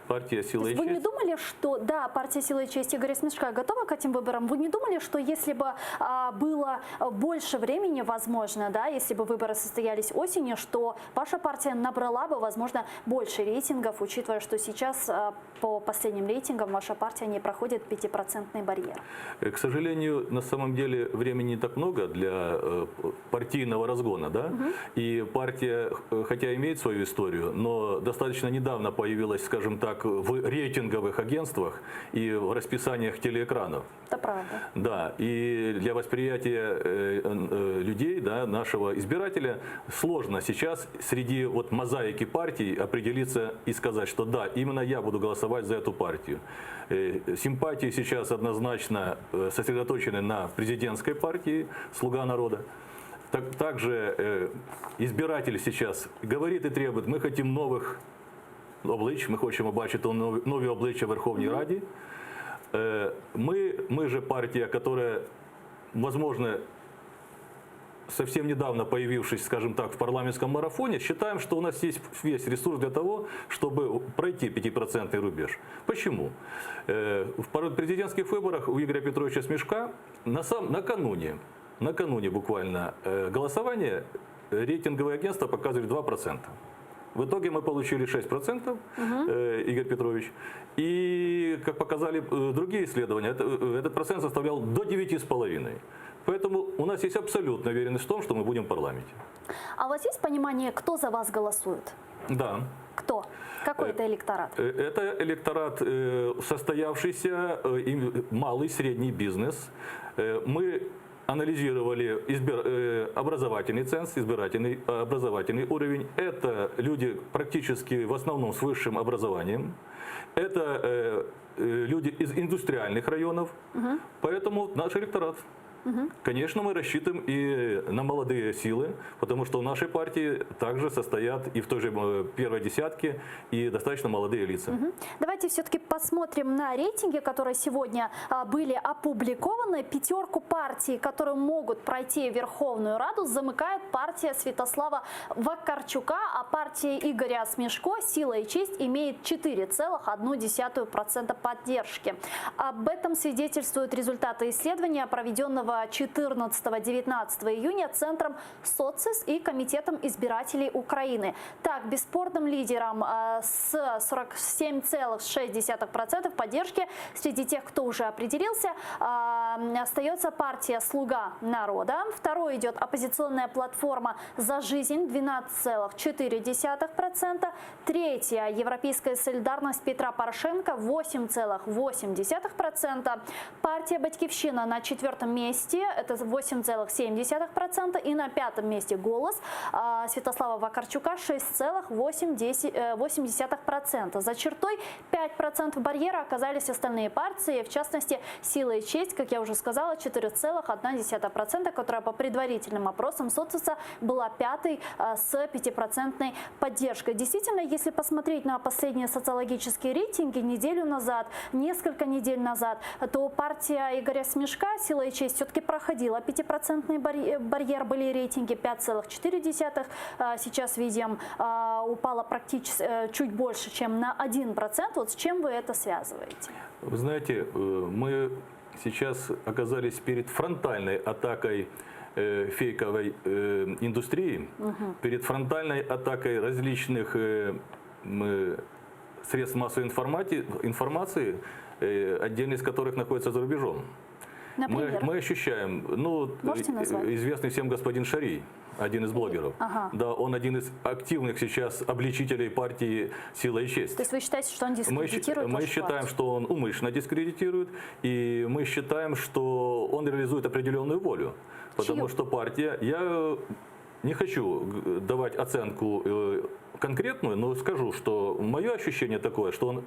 Партия «Сила и Вы не честь». думали, что, да, партия «Сила и честь» Игоря Смешка готова к этим выборам? Вы не думали, что если бы было больше времени, возможно, да, если бы выборы состоялись осенью, что ваша партия набрала бы, возможно, больше рейтингов, учитывая, что сейчас по последним рейтингам ваша партия не проходит 5% барьер? К сожалению, на самом деле времени не так много для партийного разгона, да? И партия, хотя имеет свою историю, но достаточно недавно появилась, скажем так, в рейтинговых агентствах и в расписаниях телеэкранов. Это правда. Да, и для восприятия людей, да, нашего избирателя, сложно сейчас среди вот мозаики партий определиться и сказать, что да, именно я буду голосовать за эту партию. Симпатии сейчас однозначно сосредоточены на президентской партии «Слуга народа». Также избиратель сейчас говорит и требует: мы хотим новых облич, ми хочемо бачити нові обличчя в Верховній Раді. Мы же партия, которая, возможно, совсем недавно появившись, скажем так, в парламентском марафоне, считаем, что у нас есть весь ресурс для того, чтобы пройти 5% рубеж. Почему? В президентских выборах у Игоря Петровича Смешка накануне буквально голосования рейтинговые агентства показывали 2%. В итоге мы получили 6%, Игорь Петрович. И, как показали другие исследования, этот процент составлял до 9,5%. Поэтому у нас есть абсолютная уверенность в том, что мы будем в парламенте. А у вас есть понимание, кто за вас голосует? Да. Кто? Какой это электорат? Это электорат, состоявшийся малый, средний бизнес. Мы анализировали образовательный ценз, образовательный уровень. Это люди практически в основном с высшим образованием. Это люди из индустриальных районов. Поэтому наш электорат. Конечно, мы рассчитываем и на молодые силы, потому что в нашей партии также состоят и в той же первой десятке и достаточно молодые лица. Давайте все-таки посмотрим на рейтинги, которые сегодня были опубликованы. Пятерку партий, которые могут пройти Верховную Раду, замыкает партия Святослава Вакарчука, а партия Игоря Смешко «Сила и честь» имеет 4,1% поддержки. Об этом свидетельствуют результаты исследования, проведенного 14-19 июня Центром СОЦИС и Комитетом избирателей Украины. Так, бесспорным лидером с 47,6% поддержки среди тех, кто уже определился, остается партия «Слуга народа». Второй идет оппозиционная платформа «За жизнь» 12,4%. Третья – Европейская солидарность Петра Порошенко 8,8%. Партия «Батькивщина» на четвертом месте, это 8,7%. И на пятом месте «Голос» Святослава Вакарчука 6,8%. За чертой 5% барьера оказались остальные партии, в частности «Сила и честь», как я уже сказала, 4,1%, которая по предварительным опросам СОЦИСа была пятой с 5% поддержкой. Действительно, если посмотреть на последние социологические рейтинги несколько недель назад, то партия Игоря Смешка «Сила и честь» все-таки проходила 5% барьер, были рейтинги 5,4%. Сейчас видим, упала практически чуть больше, чем на 1%. Вот с чем вы это связываете? Вы знаете, мы сейчас оказались перед фронтальной атакой фейковой индустрии, перед фронтальной атакой различных средств массовой информации, отдельные из которых находятся за рубежом. Мы ощущаем, известный всем господин Шарий, один из блогеров. Да, он один из активных сейчас обличителей партии «Сила и честь». То есть вы считаете, что он дискредитирует Мы считаем, что он умышленно дискредитирует, и мы считаем, что он реализует определенную волю. Потому что партия, я не хочу давать оценку конкретную, но скажу, что мое ощущение такое, что он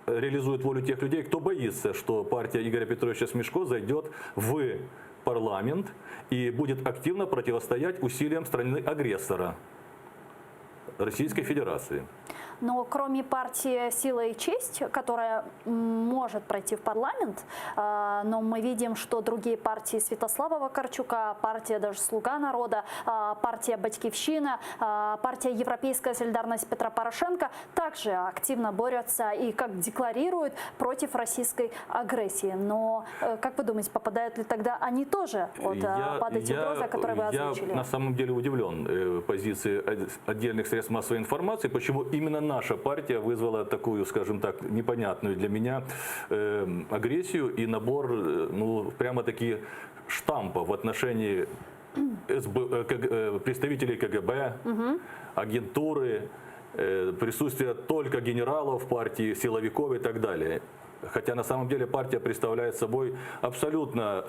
реализует волю тех людей, кто боится, что партия Игоря Петровича Смешко зайдет в парламент и будет активно противостоять усилиям страны-агрессора Российской Федерации. но кроме партии «Сила и честь», которая может пройти в парламент, но мы видим, что другие партии Святослава Вакарчука, партия даже «Слуга народа», партия «Батькивщина», партия «Европейская солидарность» Петра Порошенко также активно борются и, как декларируют, против российской агрессии. Но, как вы думаете, попадают ли тогда они тоже под эти угрозы, которые вы озвучили? Я на самом деле удивлен позиции отдельных средств массовой информации, почему именно наша партия вызвала такую, скажем так, непонятную для меня агрессию и набор, ну, прямо-таки штампов в отношении представителей КГБ, агентуры, присутствие только генералов в партии, силовиков и так далее. Хотя на самом деле партия представляет собой абсолютно,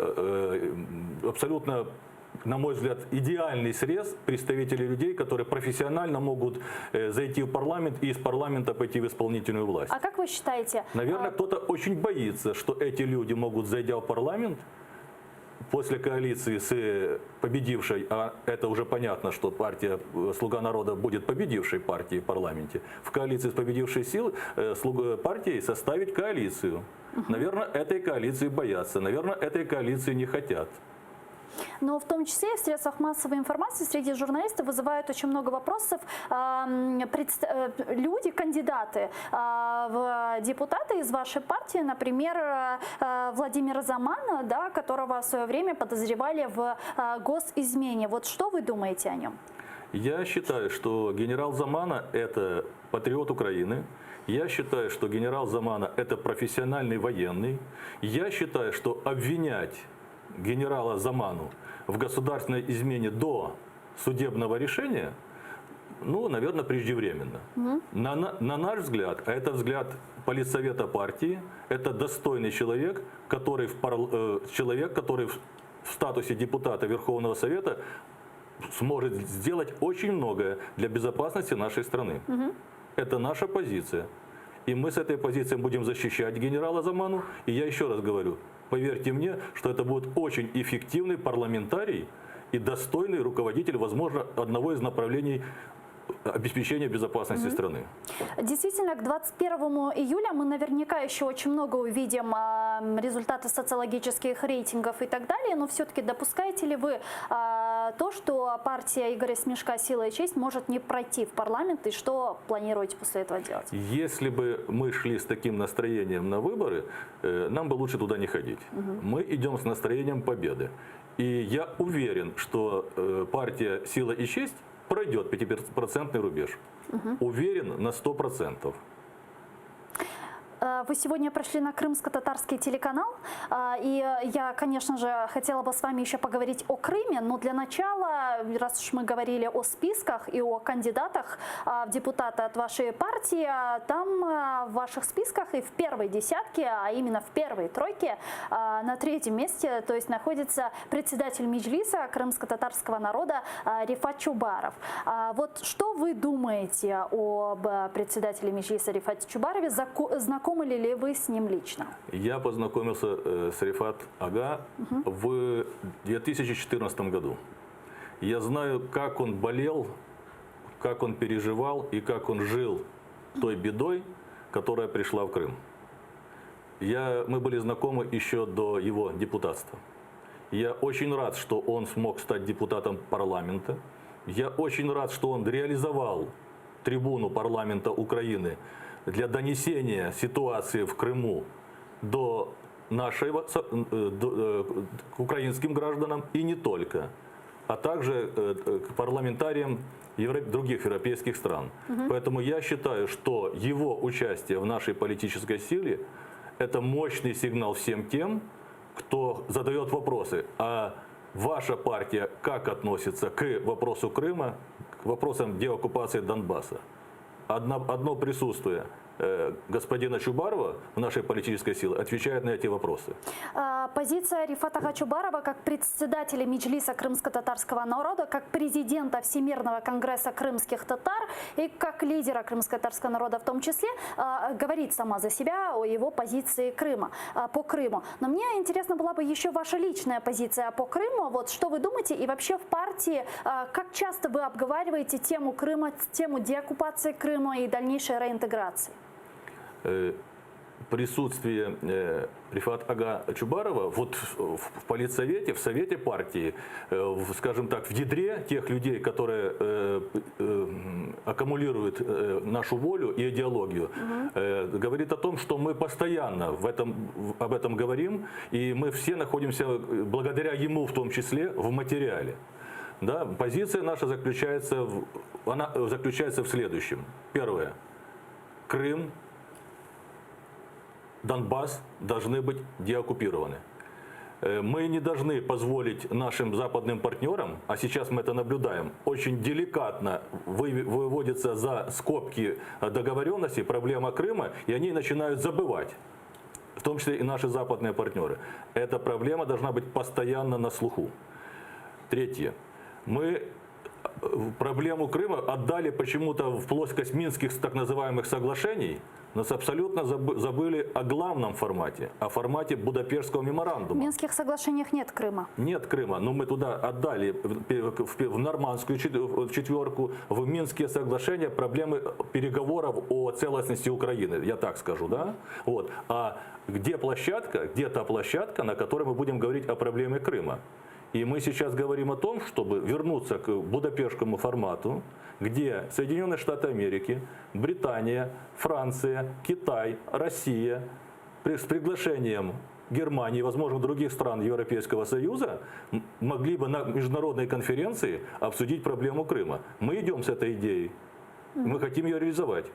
на мой взгляд, идеальный срез представителей людей, которые профессионально могут зайти в парламент и из парламента пойти в исполнительную власть. А как вы считаете? Наверное, кто-то очень боится, что эти люди могут, зайдя в парламент, после коалиции с победившей, а это уже понятно, что партия «Слуга народа» будет победившей партией в парламенте, в коалиции с победившей силой партией составить коалицию. Наверное, этой коалиции боятся, наверное, этой коалиции не хотят. Но в том числе в средствах массовой информации среди журналистов вызывают очень много вопросов люди, кандидаты в депутаты из вашей партии, например, Владимира Замана, да, которого в свое время подозревали в госизмене. Вот что вы думаете о нем? Я считаю, что генерал Замана – это патриот Украины. Я считаю, что генерал Замана – это профессиональный военный. Я считаю, что обвинять генерала Заману в государственной измене до судебного решения, ну, наверное, преждевременно. На наш взгляд, а это взгляд политсовета партии, это достойный человек, который в статусе депутата Верховного Совета сможет сделать очень многое для безопасности нашей страны. Это наша позиция. И мы с этой позиции будем защищать генерала Заману. И я еще раз говорю, поверьте мне, что это будет очень эффективный парламентарий и достойный руководитель, возможно, одного из направлений обеспечения безопасности страны. Действительно, к 21 июля мы наверняка еще очень много увидим результаты социологических рейтингов и так далее, но все-таки допускаете ли вы то, что партия Игоря Смешка «Сила и честь» может не пройти в парламент, и что планируете после этого делать? Если бы мы шли с таким настроением на выборы, нам бы лучше туда не ходить. Мы идем с настроением победы. И я уверен, что партия «Сила и честь» пройдет 5% рубеж. Уверен на 100%. Вы сегодня пришли на крымско-татарский телеканал, и я, конечно же, хотела бы с вами еще поговорить о Крыме, но для начала, раз уж мы говорили о списках и о кандидатах в депутаты от вашей партии, там в ваших списках и в первой десятке, а именно в первой тройке, на третьем месте, то есть находится председатель Меджлиса крымско-татарского народа Рифат Чубаров. Вот что вы думаете об председателе Меджлиса Рифате Чубарове? Знакомы ли вы с ним лично? Я познакомился с Рифат Ага в 2014 году. Я знаю, как он болел, как он переживал и как он жил той бедой, которая пришла в Крым. Мы были знакомы еще до его депутатства. Я очень рад, что он смог стать депутатом парламента. Я очень рад, что он реализовал трибуну парламента Украины для донесения ситуации в Крыму до к украинским гражданам и не только, а также к парламентариям других европейских стран. Поэтому я считаю, что его участие в нашей политической силе – это мощный сигнал всем тем, кто задает вопросы. А ваша партия как относится к вопросу Крыма, к вопросам деоккупации Донбасса? Одно присутствие господина Чубарова в нашей политической силе отвечает на эти вопросы. Позиция Рифата Хачубарова как председателя Меджлиса крымско-татарского народа, как президента Всемирного конгресса крымских татар и как лидера крымско-татарского народа в том числе, говорит сама за себя о его позиции Крыма, по Крыму. Но мне интересно была бы еще ваша личная позиция по Крыму. Вот что вы думаете и вообще в партии, как часто вы обговариваете тему Крыма, тему деоккупации Крыма и дальнейшей реинтеграции? Присутствие Рифата Ага Чубарова вот в политсовете, в совете партии, скажем так, в ядре тех людей, которые аккумулируют нашу волю и идеологию, говорит о том, что мы постоянно об этом говорим, и мы все находимся, благодаря ему в том числе, в материале. Да, позиция наша заключается в следующем. Первое. Крым, Донбасс должны быть деоккупированы. Мы не должны позволить нашим западным партнерам, а сейчас мы это наблюдаем, очень деликатно выводится за скобки договоренности проблема Крыма, и они начинают забывать, в том числе и наши западные партнеры. Эта проблема должна быть постоянно на слуху. Третье. Мы проблему Крыма отдали почему-то в плоскость Минских так называемых соглашений, но абсолютно забыли о главном формате, о формате Будапештского меморандума. В Минских соглашениях нет Крыма. Нет Крыма, но мы туда отдали в нормандскую четверку, в Минские соглашения проблемы переговоров о целостности Украины, я так скажу, да? Вот. А где та площадка, на которой мы будем говорить о проблеме Крыма? И мы сейчас говорим о том, чтобы вернуться к Будапештскому формату, где Соединенные Штаты Америки, Британия, Франция, Китай, Россия с приглашением Германии и, возможно, других стран Европейского Союза могли бы на международной конференции обсудить проблему Крыма. Мы идем с этой идеей, мы хотим ее реализовать.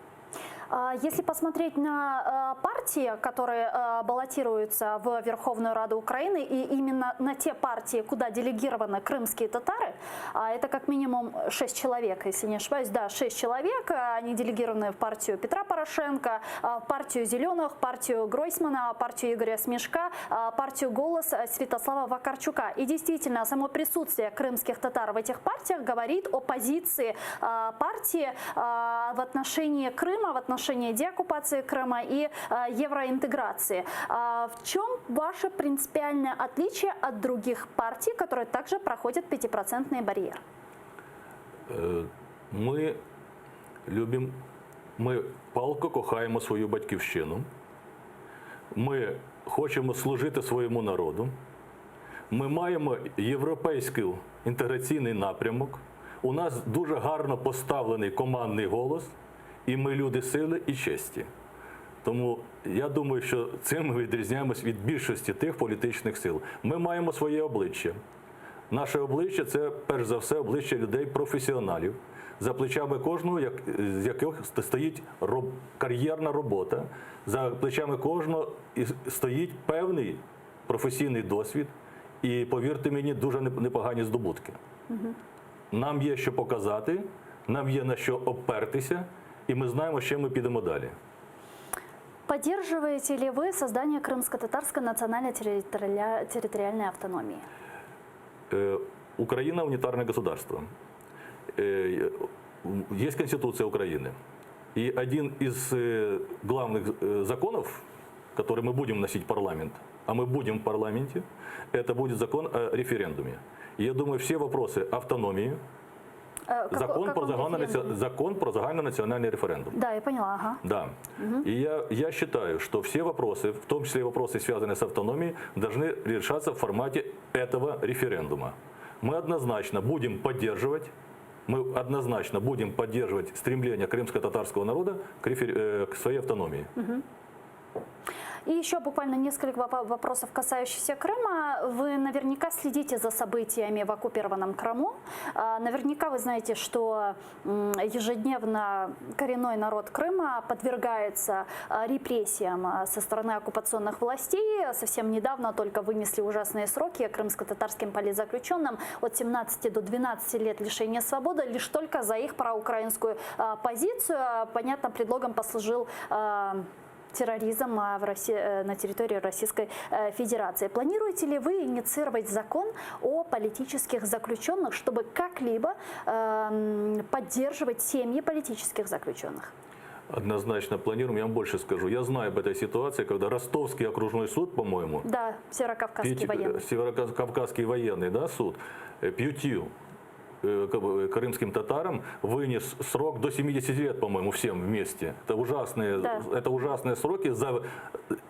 Если посмотреть на партии, которые баллотируются в Верховную Раду Украины, и именно на те партии, куда делегированы крымские татары, это как минимум 6 человек, если не ошибаюсь, да, 6 человек, они делегированы в партию Петра Порошенко, в партию Зеленых, партию Гройсмана, партию Игоря Смешка, партию «Голос» Святослава Вакарчука. И действительно, само присутствие крымских татар в этих партиях говорит о позиции партии в отношении Крыма, в отношении деоккупации Крыма и евроинтеграции. В чем ваше принципиальное отличие от других партий, которые также проходят 5% барьер? Ми палко кохаємо свою батьківщину, ми хочемо служити своєму народу, ми маємо європейський інтеграційний напрямок, у нас дуже гарно поставлений командний голос, і ми люди сили і честі. Тому я думаю, що цим ми відрізняємось від більшості тих політичних сил. Ми маємо своє обличчя. Наше обличчя – це, перш за все, обличчя людей-професіоналів, за плечами кожного з яких стоїть кар'єрна робота, за плечами кожного стоїть певний професійний досвід і, повірте мені, дуже непогані здобутки. Нам є що показати, нам є на що опертися, и мы знаем, с чем мы пойдем дальше. Поддерживаете ли вы создание крымско-татарской национальной территориальной автономии? Украина – унитарное государство. Есть Конституция Украины. И один из главных законов, который мы будем вносить в парламент, а мы будем в парламенте, это будет закон о референдуме. И я думаю, все вопросы автономии, закон про загальнонациональный референдум. Да, я поняла. Ага. Да. И я считаю, что все вопросы, в том числе и вопросы, связанные с автономией, должны решаться в формате этого референдума. Мы однозначно будем поддерживать стремление крымско-татарского народа к своей автономии. И еще буквально несколько вопросов, касающихся Крыма. Вы наверняка следите за событиями в оккупированном Крыму. Наверняка вы знаете, что ежедневно коренной народ Крыма подвергается репрессиям со стороны оккупационных властей. Совсем недавно только вынесли ужасные сроки крымско-татарским политзаключенным от 17 до 12 лет лишения свободы, лишь только за их проукраинскую позицию. Понятно, предлогом послужил терроризм на территории Российской Федерации. Планируете ли вы инициировать закон о политических заключенных, чтобы как-либо поддерживать семьи политических заключенных? Однозначно планируем, я вам больше скажу. Я знаю об этой ситуации, когда Ростовский окружной суд, по-моему, да, Северокавказский военный. Северокавказский военный, да, суд, Пютью, крымским татарам, вынес срок до 70 лет, по-моему, всем вместе. Это ужасные сроки за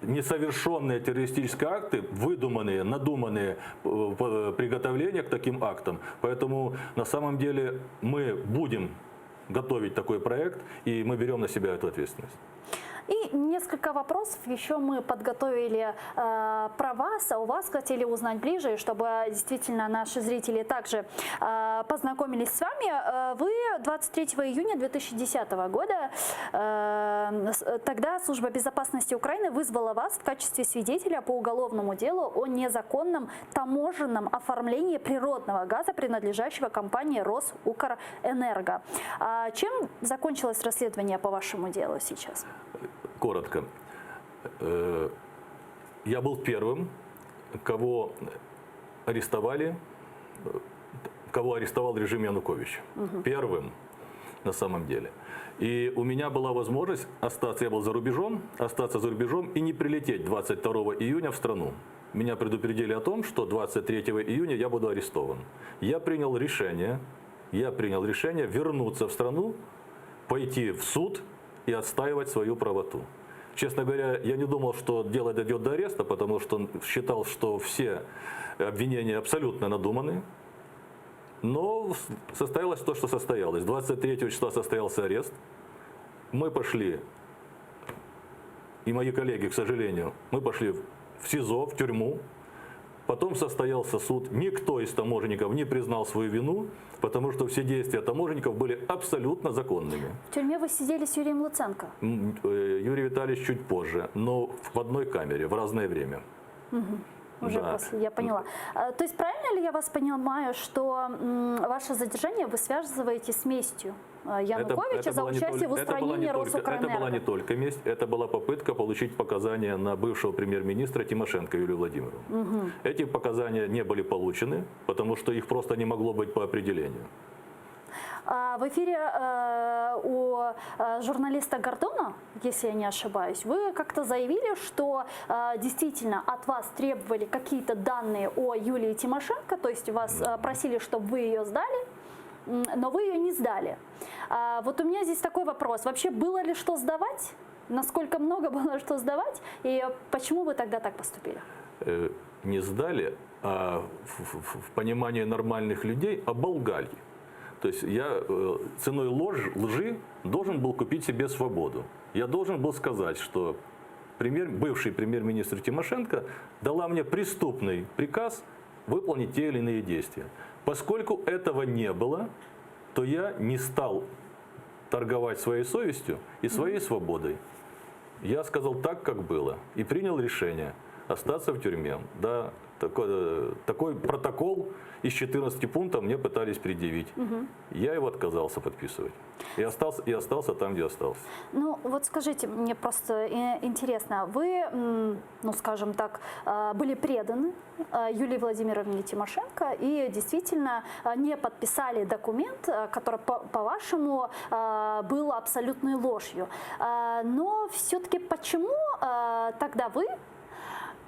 несовершенные террористические акты, выдуманные, надуманные приготовления к таким актам. Поэтому на самом деле мы будем готовить такой проект, и мы берем на себя эту ответственность. И несколько вопросов еще мы подготовили про вас, а у вас хотели узнать ближе, чтобы действительно наши зрители также познакомились с вами. Вы 23 июня 2010 года, тогда Служба безопасности Украины вызвала вас в качестве свидетеля по уголовному делу о незаконном таможенном оформлении природного газа, принадлежащего компании Росукрэнерго. Чем закончилось расследование по вашему делу сейчас? Коротко. Я был первым, кого арестовал режим Януковича. Первым, на самом деле. И у меня была возможность остаться, я был за рубежом, остаться за рубежом и не прилететь 22 июня в страну. Меня предупредили о том, что 23 июня я буду арестован. Я принял решение вернуться в страну, пойти в суд и отстаивать свою правоту. Честно говоря, я не думал, что дело дойдет до ареста, потому что считал, что все обвинения абсолютно надуманы. Но состоялось то, что состоялось. 23 числа состоялся арест. Мы пошли, и мои коллеги, к сожалению, мы пошли в СИЗО, в тюрьму. Потом состоялся суд. Никто из таможенников не признал свою вину, потому что все действия таможенников были абсолютно законными. В тюрьме вы сидели с Юрием Луценко? Юрий Витальевич чуть позже, но в одной камере, в разное время. Уже после, я поняла. То есть правильно ли я вас понимаю, что ваше задержание вы связываете с местью Януковича за участие в устранении Росукрэнерго? Это была не только месть, это была попытка получить показания на бывшего премьер-министра Тимошенко Юлию Владимировну. Эти показания не были получены, потому что их просто не могло быть по определению. В эфире у журналиста Гордона, если я не ошибаюсь, вы как-то заявили, что действительно от вас требовали какие-то данные о Юлии Тимошенко, то есть вас просили, чтобы вы ее сдали, но вы ее не сдали. Вот у меня здесь такой вопрос. Вообще было ли что сдавать? Насколько много было что сдавать? И почему вы тогда так поступили? Не сдали, а в понимании нормальных людей оболгали. То есть я ценой лжи должен был купить себе свободу. Я должен был сказать, что бывший премьер-министр Тимошенко дала мне преступный приказ выполнить те или иные действия. Поскольку этого не было, то я не стал торговать своей совестью и своей свободой. Я сказал так, как было, и принял решение остаться в тюрьме. Да, такой протокол из 14 пунктов мне пытались предъявить. Я его отказался подписывать. И остался там, где остался. Ну, вот скажите, мне просто интересно, вы, ну, скажем так, были преданы Юлии Владимировне Тимошенко и действительно не подписали документ, который, по-вашему, был абсолютной ложью. Но все-таки почему тогда вы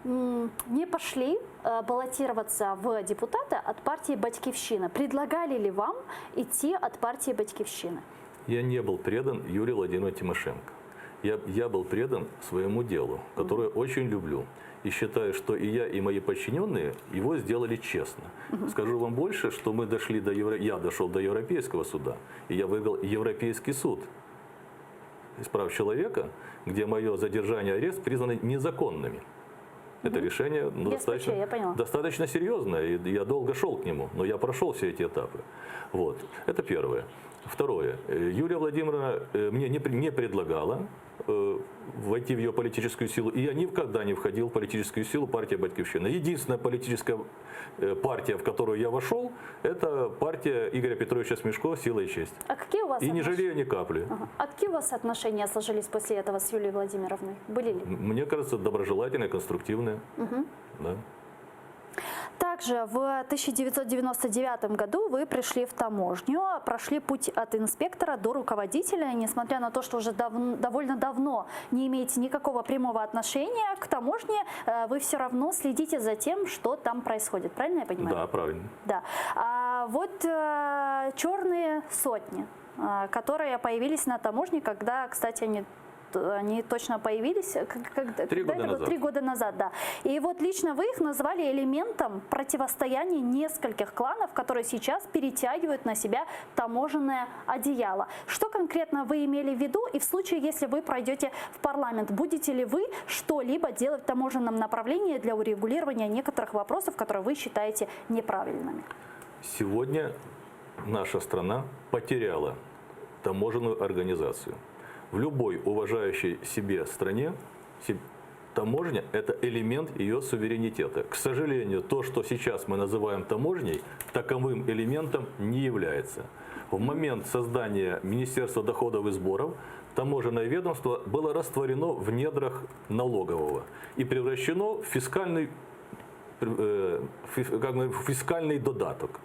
не пошли баллотироваться в депутаты от партии «Батькивщина»? Предлагали ли вам идти от партии «Батькивщина»? Я не был предан Юлии Владимировне Тимошенко. Я был предан своему делу, которое очень люблю. И считаю, что и я, и мои подчиненные его сделали честно. Скажу вам больше, что я дошел до Европейского суда, и я выиграл Европейский суд из прав человека, где мое задержание и арест признаны незаконными. Это решение достаточно серьезное, и я долго шел к нему, но я прошел все эти этапы. Вот. Это первое. Второе. Юлия Владимировна мне не предлагала войти в ее политическую силу, и я никогда не входил в политическую силу партии «Батьківщина». Единственная политическая партия, в которую я вошел, это партия Игоря Петровича Смешко «Сила и честь». А какие у вас и не жалею ни капли. А какие у вас отношения сложились после этого с Юлией Владимировной? Были ли? Мне кажется, доброжелательные, конструктивные. Да. Также в 1999 году вы пришли в таможню, прошли путь от инспектора до руководителя. Несмотря на то, что уже довольно давно не имеете никакого прямого отношения к таможне, вы все равно следите за тем, что там происходит. Правильно я понимаю? Да, правильно. Да. А вот черные сотни, которые появились на таможне, когда, кстати, они точно появились 3 года назад, да. И вот лично вы их назвали элементом противостояния нескольких кланов, которые сейчас перетягивают на себя таможенное одеяло. Что конкретно вы имели в виду? И в случае, если вы пройдете в парламент, будете ли вы что-либо делать в таможенном направлении для урегулирования некоторых вопросов, которые вы считаете неправильными? Сегодня наша страна потеряла таможенную организацию. В любой уважающей себе стране таможня – это элемент ее суверенитета. К сожалению, то, что сейчас мы называем таможней, таковым элементом не является. В момент создания Министерства доходов и сборов таможенное ведомство было растворено в недрах налогового и превращено в фискальный додаток,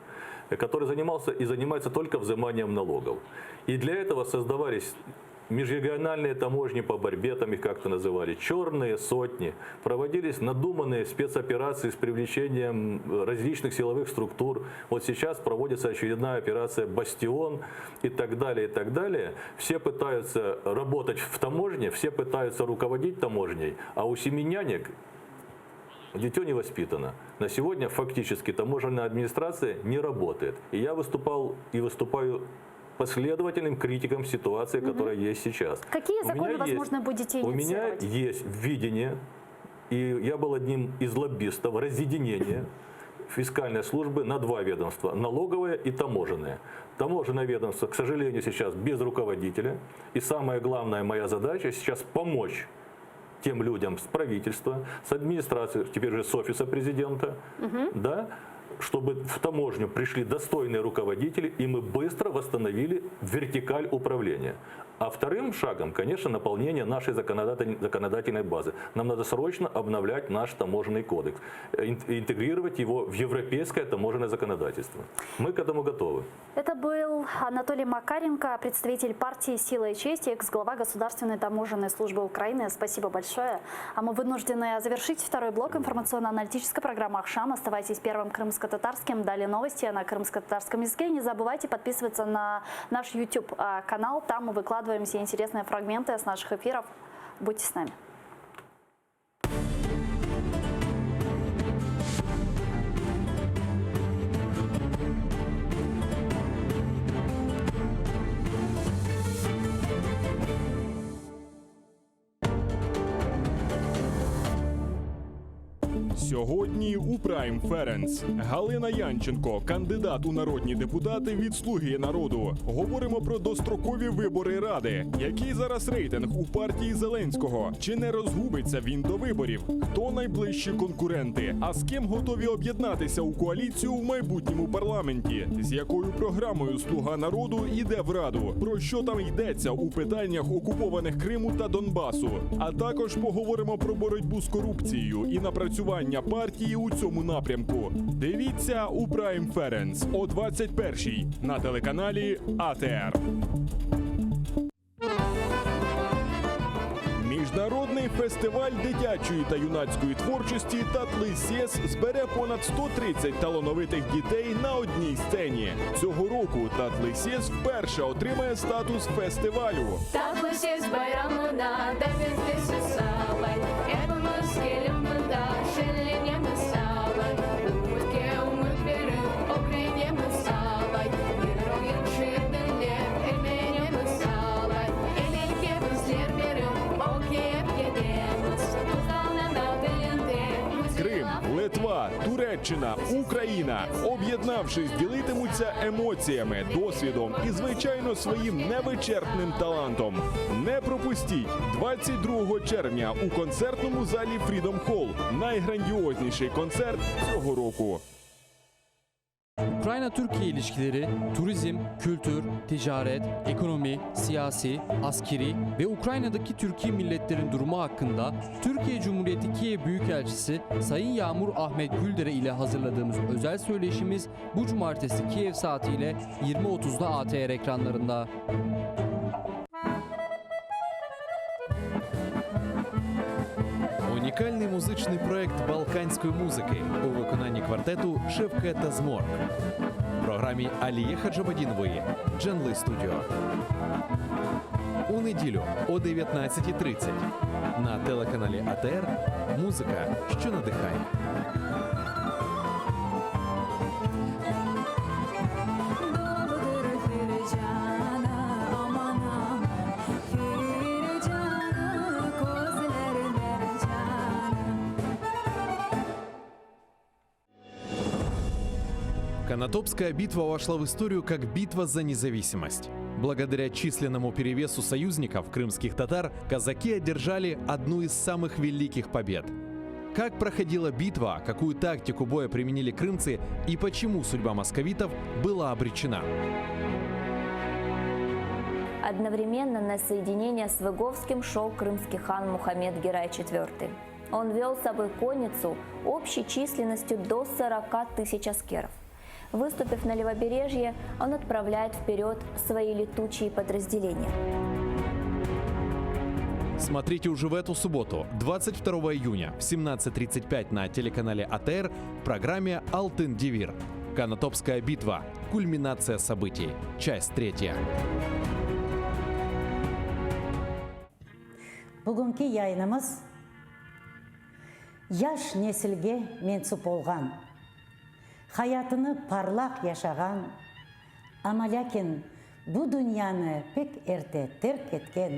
который занимался и занимается только взиманием налогов. И для этого создавались межрегиональные таможни по борьбе, там их как-то называли, черные сотни. Проводились надуманные спецоперации с привлечением различных силовых структур. Вот сейчас проводится очередная операция «Бастион» и так далее, и так далее. Все пытаются работать в таможне, все пытаются руководить таможней, а у семенянек дитё не воспитано. На сегодня фактически таможенная администрация не работает. И я выступал и выступаю последовательным критиком ситуации, которая есть сейчас. Какие законы, возможно, будете инициировать? У меня есть видение, и я был одним из лоббистов разъединения фискальной службы на два ведомства – налоговое и таможенное. Таможенное ведомство, к сожалению, сейчас без руководителя. И самая главная моя задача сейчас помочь тем людям с правительства, с администрации, теперь же с офиса президента, да, чтобы в таможню пришли достойные руководители, и мы быстро восстановили вертикаль управления. А вторым шагом, конечно, наполнение нашей законодательной базы. Нам надо срочно обновлять наш таможенный кодекс, интегрировать его в европейское таможенное законодательство. Мы к этому готовы. Это был Анатолий Макаренко, представитель партии «Сила и честь», экс-глава Государственной таможенной службы Украины. Спасибо большое. А мы вынуждены завершить второй блок информационно-аналитической программы «Ахшам». Оставайтесь первым крымско-татарским. Далее новости на крымско-татарском языке. Не забывайте подписываться на наш YouTube-канал. Там мы выкладываем все интересные фрагменты с наших эфиров. Будьте с нами. Сьогодні у Prime Ference Галина Янченко, кандидат у народні депутати від «Слуги народу». Говоримо про дострокові вибори Ради. Який зараз рейтинг у партії Зеленського? Чи не розгубиться він до виборів? Хто найближчі конкуренти? А з ким готові об'єднатися у коаліцію в майбутньому парламенті? З якою програмою «Слуга народу» йде в Раду? Про що там йдеться у питаннях окупованих Криму та Донбасу? А також поговоримо про боротьбу з корупцією і напрацювання партії у цьому напрямку. Дивіться у Prime Ference о 21-й на телеканалі АТР. Міжнародний фестиваль дитячої та юнацької творчості «Татлисєс» збере понад 130 талановитих дітей на одній сцені. Цього року «Татлисєс» вперше отримає статус фестивалю. Tatlısız bayramına devletli sağlay. Hepimiz gelin bunda şenlenemiz sağlay. Umutke umut verin, okrenemiz sağlay. Yürüyün şirdinler, elmenemiz sağlay. Elelke bizler verin, okeyip gidemiz. Tuzağına da dilinde. Крим, Литва, Туреччина, Туреччина, Україна, об'єднавшись, ділитимуться емоціями, досвідом і, звичайно, своїм невичерпним талантом. Не пропустіть 22 червня у концертному залі Freedom Hall. Найграндіозніший концерт цього року. Ukrayna-Türkiye ilişkileri, turizm, kültür, ticaret, ekonomi, siyasi, askeri ve Ukrayna'daki Türkiye milletlerin durumu hakkında Türkiye Cumhuriyeti Kiev Büyükelçisi Sayın Yağmur Ahmet Güldere ile hazırladığımız özel söyleşimiz bu cumartesi Kiev saatiyle 20.30'da ATR ekranlarında. Унікальний музичний проект балканської музики у виконанні квартету «Шевке та Зморк». В програмі Аліє Хаджабадінової «Джанли Студіо». У неділю о 19:30 на телеканалі АТР «Музика, що надихає». Конотопская битва вошла в историю как битва за независимость. Благодаря численному перевесу союзников, крымских татар, казаки одержали одну из самых великих побед. Как проходила битва, какую тактику боя применили крымцы и почему судьба московитов была обречена? Одновременно на соединение с Выговским шел крымский хан Мухаммед Герай IV. Он вел с собой конницу общей численностью до 40 тысяч аскеров. Выступив на левобережье, он отправляет вперед свои летучие подразделения. Смотрите уже в эту субботу, 22 июня в 17:35 на телеканале АТР в программе «Алтын Девир». Конотопская битва. Кульминация событий. Часть 3. Бүгінгі yayınımız яш nesilge mensup olgan, hayatını parlak yaşagan, ama lakin bu dünyanı pek erte terk etken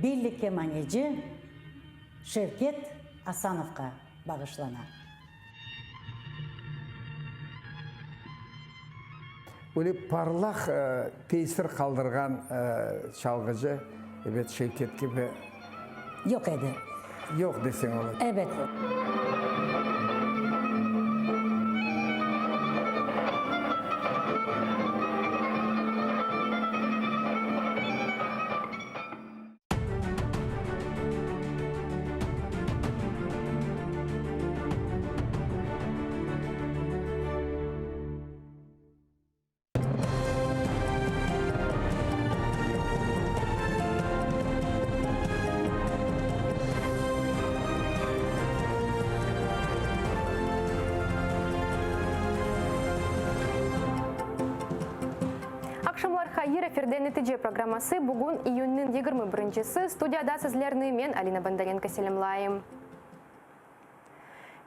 birlik kemaneci Şevket Asanov'a bağışlanan. Öyle parlak tesir kaldırgan çalgıcı evet Şevket gibi yok edi. Yok desen olur. Evet. Акшамлар хайыр эфирде нәтиже программасы бүгін июньнің 21-сі студияда сізлерні мен Алина Бондаренко селемлайым.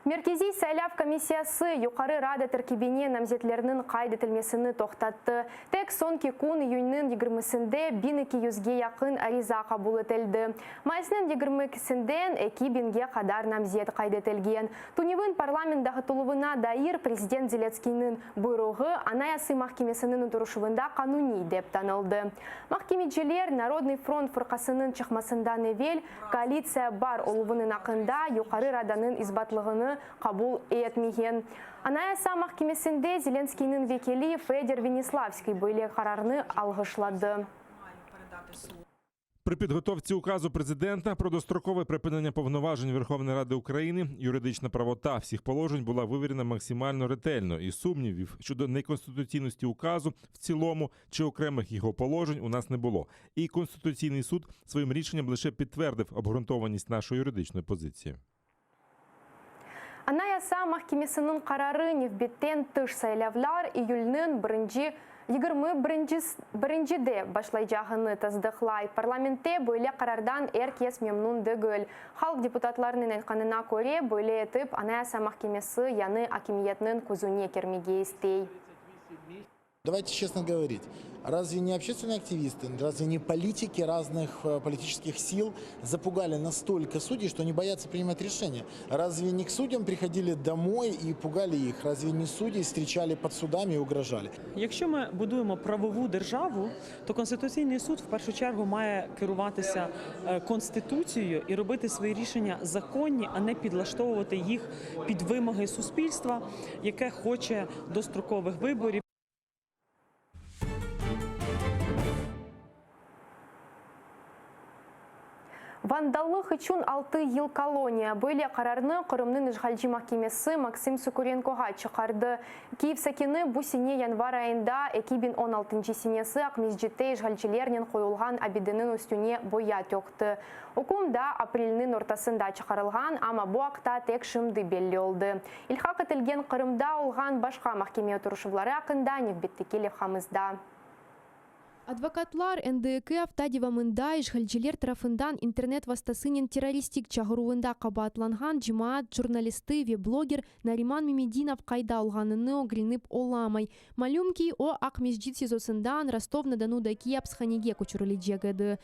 Меркези сайлав комиссиясы Юқары Рада тәркибіне намзетлерінің қайдетілмесіні тоқтатты. Тек сонки күн июньнің 20-сінде 1200-ге яқын ариза қабыл етілді. Майысының 22-сінден 2000-ге қадар намзет қайдетілген. Туневын парламентдағы тұлывына дайыр президент Зеленскийнің бұйрығы Анаясы махкемесінің тұрышывында қануни деп танылды. Махкемеджелер Народный фронт фырқасының чықмасындан евел коалиция бар олывының ақында Юқары Раданың избатлығыны қабул етмеген. Анаяса махкемесінде Зеленскийнің векели Федор Венеславский бөйле қарарыны алғышлады. При підготовці указу президента про дострокове припинення повноважень Верховної Ради України юридична правота всіх положень була вивірена максимально ретельно, і сумнівів щодо неконституційності указу в цілому чи окремих його положень у нас не було. І Конституційний суд своїм рішенням лише підтвердив обґрунтованість нашої юридичної позиції. Анаяса махкемесінің қарары нефбеттен тыш сайлавлар июльнің 21-де башлайжағыны таздықлай. Парламентте бөйле қарардан әркес мемнун дөгіл. Халық депутатларының айтқанына көре бөйле етіп Анаяса махкемесі яны акимиетнің көзуне кермеге істей. Давайте честно говорить, разве не общественные активисты, разве не политики разных политических сил запугали настолько судей, что они боятся принимать решения? Разве не к судьям приходили домой и пугали их? Разве не судей встречали под судами и угрожали? Якщо ми будуємо правову державу, то Конституційний суд в першу чергу має керуватися Конституцією і робити свої рішення законні, а не підлаштовувати їх під вимоги суспільства, яке хоче дострокових виборів. Вандаллық үшін 6 ел колония бөлі қарарны Қырымның Ишғалжи махкемесі Максим Сукуренкоға чықарды. Киев сәкені бұл сене январ айында 2016 сенесі Ақмезжетте Ишғалжилернен қойылған абидінің үстіне боя төкті. Окумда апрелінің ортасында чықарылған, ама бұл ақта тек шымды белі олды. Илхақ етілген Қырымда олған башқа махкеме тұрышывлары ақында невбеттіке левхамызда. Адвокатлар НДК автадивамында Ишғалжилер тарафындан интернет вастасынен террористик чағыруында қабатланған жимаат журналисты ве блогер Нариман Мемединов қайда алғаныны огреніп оламай. Малюмки о Ақмезжит сезосындан Ростов-на-Дону-даки апсханеге көчірілі жегеді.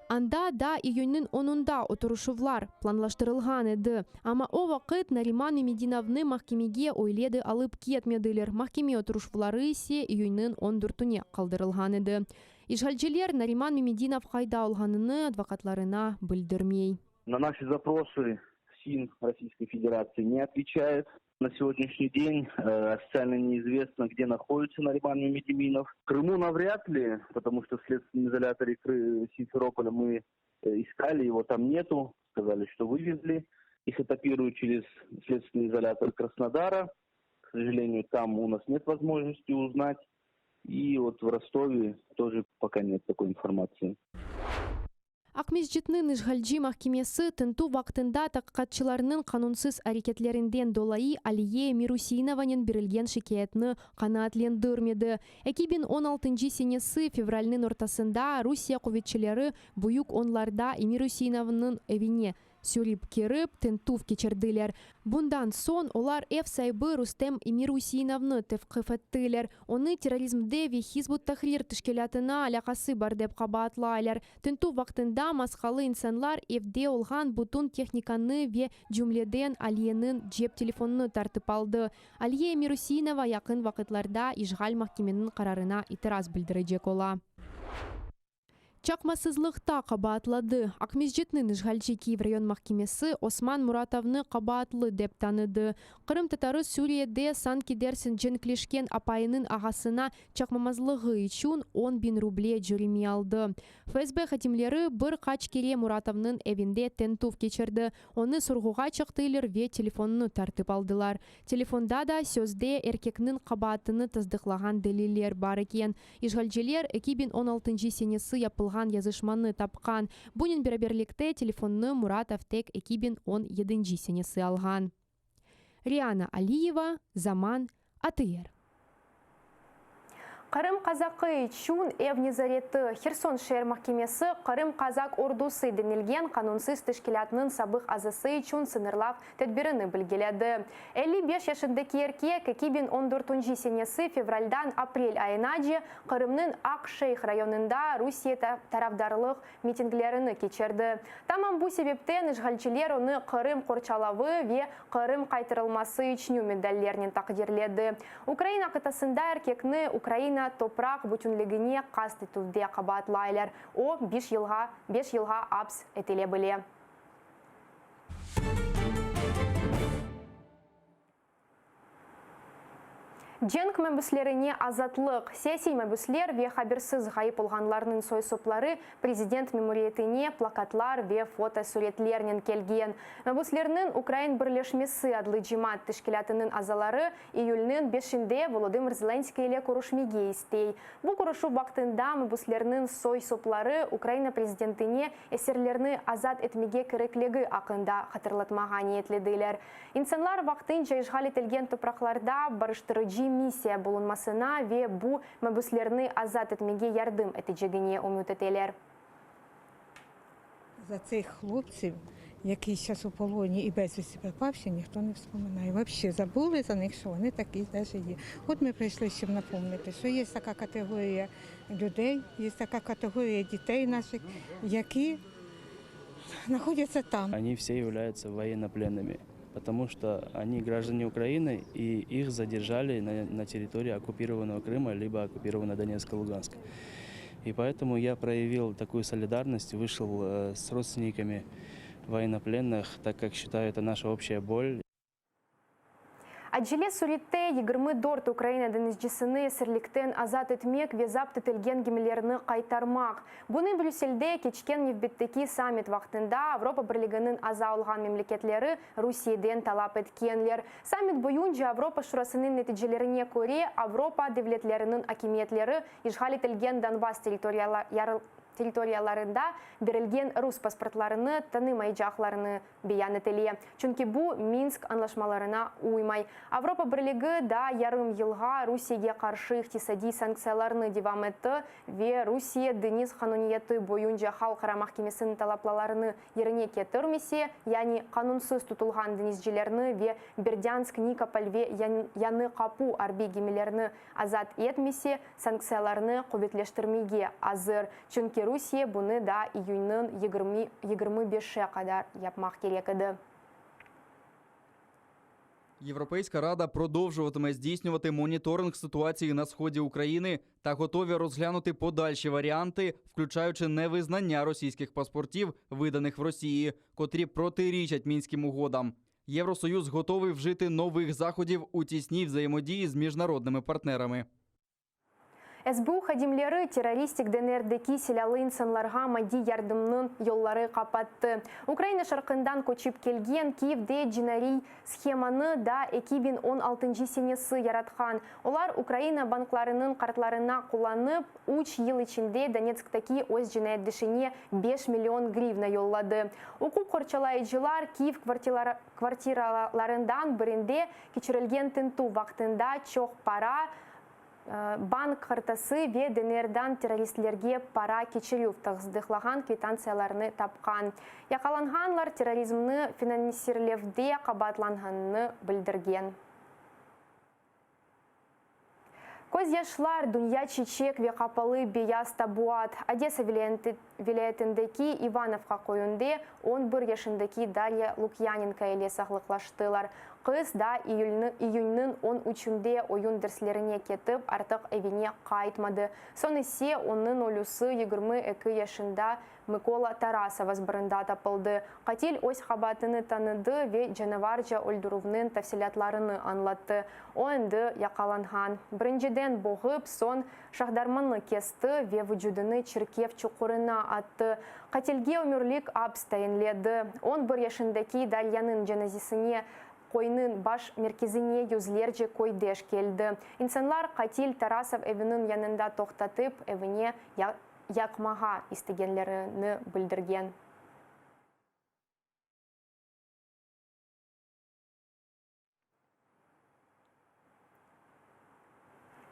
Анда да июньнің 10-ында отырушывлар планлаштырылған еді. Ама о вақыт Нариман Мемединовны махкемеге ойледі алып кетмеділер. Махкеме отырушывлары ise июньнің 14-іне қалдырылған еді. Ишғалжилер Нариман Мемединов қайда алғаныны адвокатларына білдірмей. На наши запросы СИН Российской Федерации не отвечает. На сегодняшний день официально неизвестно, где находится Нариман Мемединов. В Крыму навряд ли, потому что в следственном изоляторе Симферополя мы искали, его там нету. Сказали, что вывезли. Их этапируют через следственный изолятор Краснодара. К сожалению, там у нас нет возможности узнать. И вот в Ростове тоже пока нет такой информации. Ақмезжетнің Ишғалжи махкемесі тінту вақтында таққатшыларының қанунсыз әрекетлерінден долайы Алие Мирусинованен берілген шекетіні қанаатлендірмеді. 2016 сенесі февральның ортасында Русия құветшілері бұйық онларда Мирусинованың evine сөріп керіп, тінтув кечерділер. Бұндан сон олар эв сайбы Рустем Мирусиновны тевқиф еттілер. Оны терроризмде ве Хизбут Тахрир тішкелятына алақасы бар деп қабатлайлар. Тінту вақтында масқалы инсанлар евде олған бұтын техниканы ве жүмледен Алиенің жеп телефонны тартып алды. Алие Мирусинова яқын вақытларда Ишғал махкеменің қарарына итираз білдірежек ола. Чакмасызлықта қабатлады. Ақмезжетнің Ишғалжи Киев район махкемесі Осман Муратовны қабатлы деп таныды. Қырым татары Сүриеде Сан-Кедерсін женклешкен апайының ағасына чакмамазлығы үшін 10.000 рубле жүреме алды. ФСБ хатимлері бір қач кере Муратовның evinde тентув кечерді. Оны сұрғуға чықтылыр ве телефонны тартып алдылар. Телефонда да сөзде еркекнің қабатыны тыздықлаған дәлелер бар екен. Ишғалжилер 2016 сенесі япылған язышманы тапқан. Бұнын бераберлікте телефонны Муратов тек 2017 сенесі алған. Риана Алиева, Заман, АТР. Қырым қазақы чун Эвнизареті Херсон шер махкемесі Қырым қазақ ордусы денілген қанунсыз тішкілятының сабық азысы чун сынырлап тәдбіріні білгеледі. 55 яшындaki еркек 2014 сенесі февральдан апрель айына же Қырымның Ақ-Шейх районында Русия тарафдарлық митинглеріні кечерді. Тамам бұл себептен Ишғалжилер оны Қырым қорчалавы ве Қырым қайтырылмасы үшіну медаллерінен тақдирледі. Украина қытасында еркекні Украина топрақ бүтінлігіне қаст етуде қабатлайлар. О 5 жылға апс етеле біле. Женг мәбіслеріне азатлық. Сесей мәбіслер ве хаберсіз ғайып олғанларының сойсоплары президент мемориетіне плакатлар ве фото суретлерінен келген. Мәбіслерінің Украин бірлешмесі адлы жимат тішкілятының азалары июльнің 5-інде Володимир Зеленский еле көрішмеге істей. Бұл көрішу бақтында мәбіслерінің сойсоплары Украина президентіне есерлеріні азат етмеге кереклегі ақында қатырлатмаған етледілер. İnsanlar vaqtınca işgal etilgen topraklarda barıştırıcı misiya bulunmasına ve bu мәбүслеріні azat etmege yardım edeceğine umut eteler. За цих хлопців, який зараз у полоні і безвісті пропавші, ніхто не вспоминає. Взагалі забули за них, що вони такі навіть є. От ми прийшли, щоб напомнити, що є така категорія людей, є така категорія дітей наших, які знаходяться там. Они все являются военнопленными, потому что они граждане Украины, и их задержали на территории оккупированного Крыма, либо оккупированного Донецка, Луганска. И поэтому я проявил такую солидарность, вышел с родственниками военнопленных, так как считаю, это наша общая боль. Аджиле суритте 24 Украина денизчисini серликтен азат этмек везап тетелген гемелерни кайтармак. Буны Брюссельде кечкен невбеттеки саммит вақтында Европа Бірлігінің аза алған мемлекетлері Русияден талап еткенлер. Саммит бойынша Европа шурасының нәтижелеріне көре Европа девлетлерінің акиметлері ишғал етілген Донбасс территорияларында берілген рус паспортларыны танымай жақларыны биян етеле. Чүнки бұ Минск анлашмаларына уймай. Европа Бірлігі да ярым елға Русияге қаршы иқтисади санкцияларыны девам етті ве Русия Денис қануниеті бойынша халқара махкемесінің талаплаларыны еріне кетірмесе, яғни қанунсыз тұтылған денисжелеріні ве Бердянск, Никополь ве яны қапу арби гемелеріні азат етмесе, санкцияларыны құветлештірмеге азыр. Чүнки Русия бұны да июньнің 25-ші қадар yapmak керек еді. Європейська Рада продовжуватиме здійснювати моніторинг ситуації на сході України та готові розглянути подальші варіанти, включаючи невизнання російських паспортів, виданих в Росії, котрі протирічать Мінським угодам. Євросоюз готовий вжити нових заходів у тісній взаємодії з міжнародними партнерами. СБУ хадимлері террористик ДНРдeki silahlı insanlarga maddi yardımның yolları kapatты. Украина шарқындан көчіп келген Киевде жинари схеманы да 2016 сенесі яратқан. Олар Украина банкларының картларына қоланып, 3 ел içinde Донецктегі өз жинайдышыне 5 миллион гривна yolladı. Оқу қорчалайыжылар Киев квартираларından бірінде кечірілген тінту вақтында чоқ пара, банк картасы ве ДНРдан террористлерге пара кечіру тағыздықлаған квитанцияларыны тапқан. Яқаланғанлар терроризмны финансирлевде қабатланғанны білдірген. Көз яшлар дүния чечек ве қапалы бияз табуат. Одесса вилаятындaki Ивановқа қойынде 11 yaşındaki Дарья Лукьяненко еле сақлықлаштылар. Қыз да июньнің 13-інде ойын дәрслеріне кетіп, артық evine қайтмады. Сон есе оның олюсы 22 yaşında Микола Тарасова збірында тапылды. Қател өз қабатыны таныды ве жанаваржа өлдіруінің тәфсилатларыны анлатты. Онды яқаланған. Біріншіден боғып, сон шахдарманы кесті ве вүджудыны чіркев чуқырына атты. Қателге өмірлік абстайынледі. 11 yaşındaki Дальяның жаназисіне қойның баш мерkezine yüzlerce койдеш келді. İnsanlar Қател Тарасов evinin yanında тоқтатып, evine yakmağa istегенлеріні білдірген.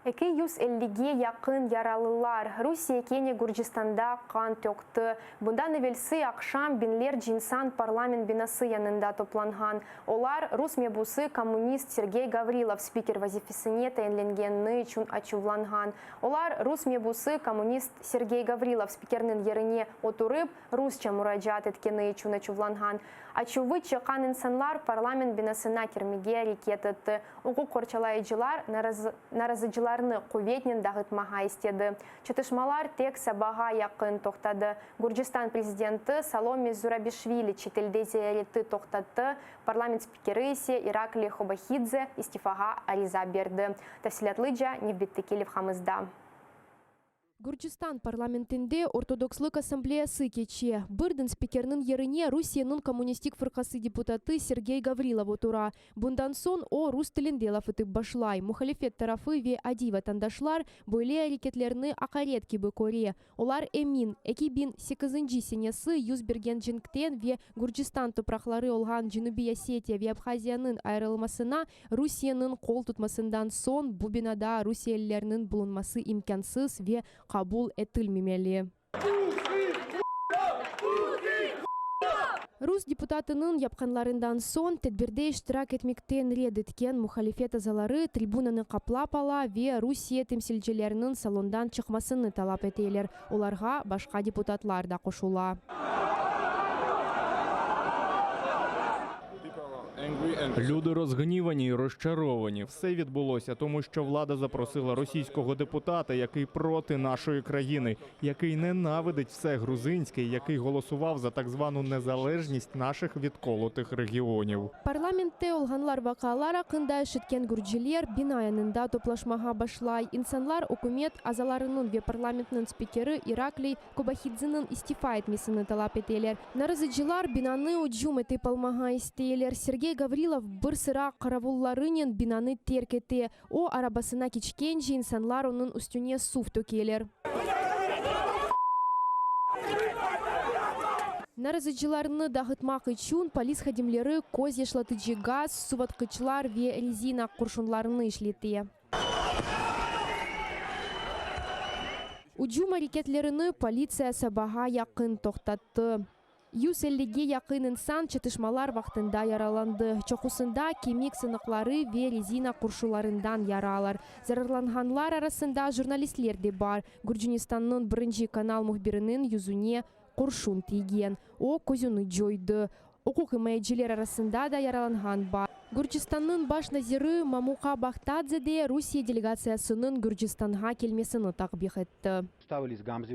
Эки 150-ге якын яралылар Русия кене Гурджистанда қан төкті. Бұндан evvelsi ақшам бинлер жинсан парламент бинасы янында топланған. Олар Рус мебусы коммунист Сергей Гаврилов спикер вазифесіне тәйінленгенні үшін ачувланған. Олар Рус мебусы коммунист Сергей Гаврилов спикернің еріне отырып, русча мұраджат еткені үшін ачувланған. Ачувы чыққан инсанлар парламент бинасына кермеге әрекет етті. Оқу қорчалайыжылар наразыжыларны құветнен дағытмаға істеді. Чатышмалар тек сабаға яқын тоқтады. Гурджистан президенті Саломе Зурабишвили четелде зияреті тоқтатты. Парламент спикері есе Иракли Хобахидзе истифаға ариза берді. Тәфсилатлыжа невбеттекелев хамызда. Гурджистан парламентінде ортодокслык ассамблеясы кече. Бірдің спикернің еріне Русияның коммунистик фырқасы депутаты Сергей Гаврилов отура. Бұндан сон о рус тілінде лафытып башлай. Мухалифет тарафы ве ади ватандашлар бойле әрекетлеріні ақарет кебі көре. Олар эмин, 2008 сенесі юз берген жінктен ве Гурджистан топрақлары олған Джинуби Осетия ве Абхазияның айрылмасына Русияның қол тұтмасындан сон бубинада Русиялерінің бұлынмасы имкансыз ве қабул етілмемелі. Рус депутатының япқанларындан сон тедбирде иштирак этмектен ред еткен мухалифет азалары трибунаны каплап ала ве Русия темсилчилерінің салондан чыкмасыны талап етейлер. Оларға башка депутатлар да кошула. Люди розгнівані і розчаровані. Все відбулося, тому що влада запросила російського депутата, який проти нашої країни, який ненавидить все грузинське, який голосував за так звану незалежність наших відколотих регіонів. Парламентте олганлар вакалар акында ишиткен гуржилер бинаянында топлашмага башлай. Инсанлар өкмөт азаларынын ве парламентнын спикери Ираклий Кобахидзинин истифа этмесini талап этелер. Нарызычылар бинаны уджум этеп алмага истейлер. Сергей Гаврилов бір сыра каравулларынен бинаны теркете. О арабасына кичкенже инсанлар onun üstüne сув төкелер. Нарызычыларыны дағытмақ үчүн полис хадимлері көз ешлатыжы газ, суватқычлар ве резина куршунларыны ишлете. Уджум әрекетлеріні полиция сабаға яқын тоқтатты. 150-ге яқын инсан чатышмалар вақтында яраланды. Чоқусында кемик сынықлары ве резина куршуларындан яралар. Зарарланғанлар арасында журналистлер де бар. Гүржінистанның бірінші канал мұхбирінің юзуне куршун тиген. О көзіні жойды. Окук имейджилер арасында да яраланған бар. Гүржістанның баш назиры Мамука Бахтадзе Русия делегациясының Гүржістанға келмесini тақбих етті.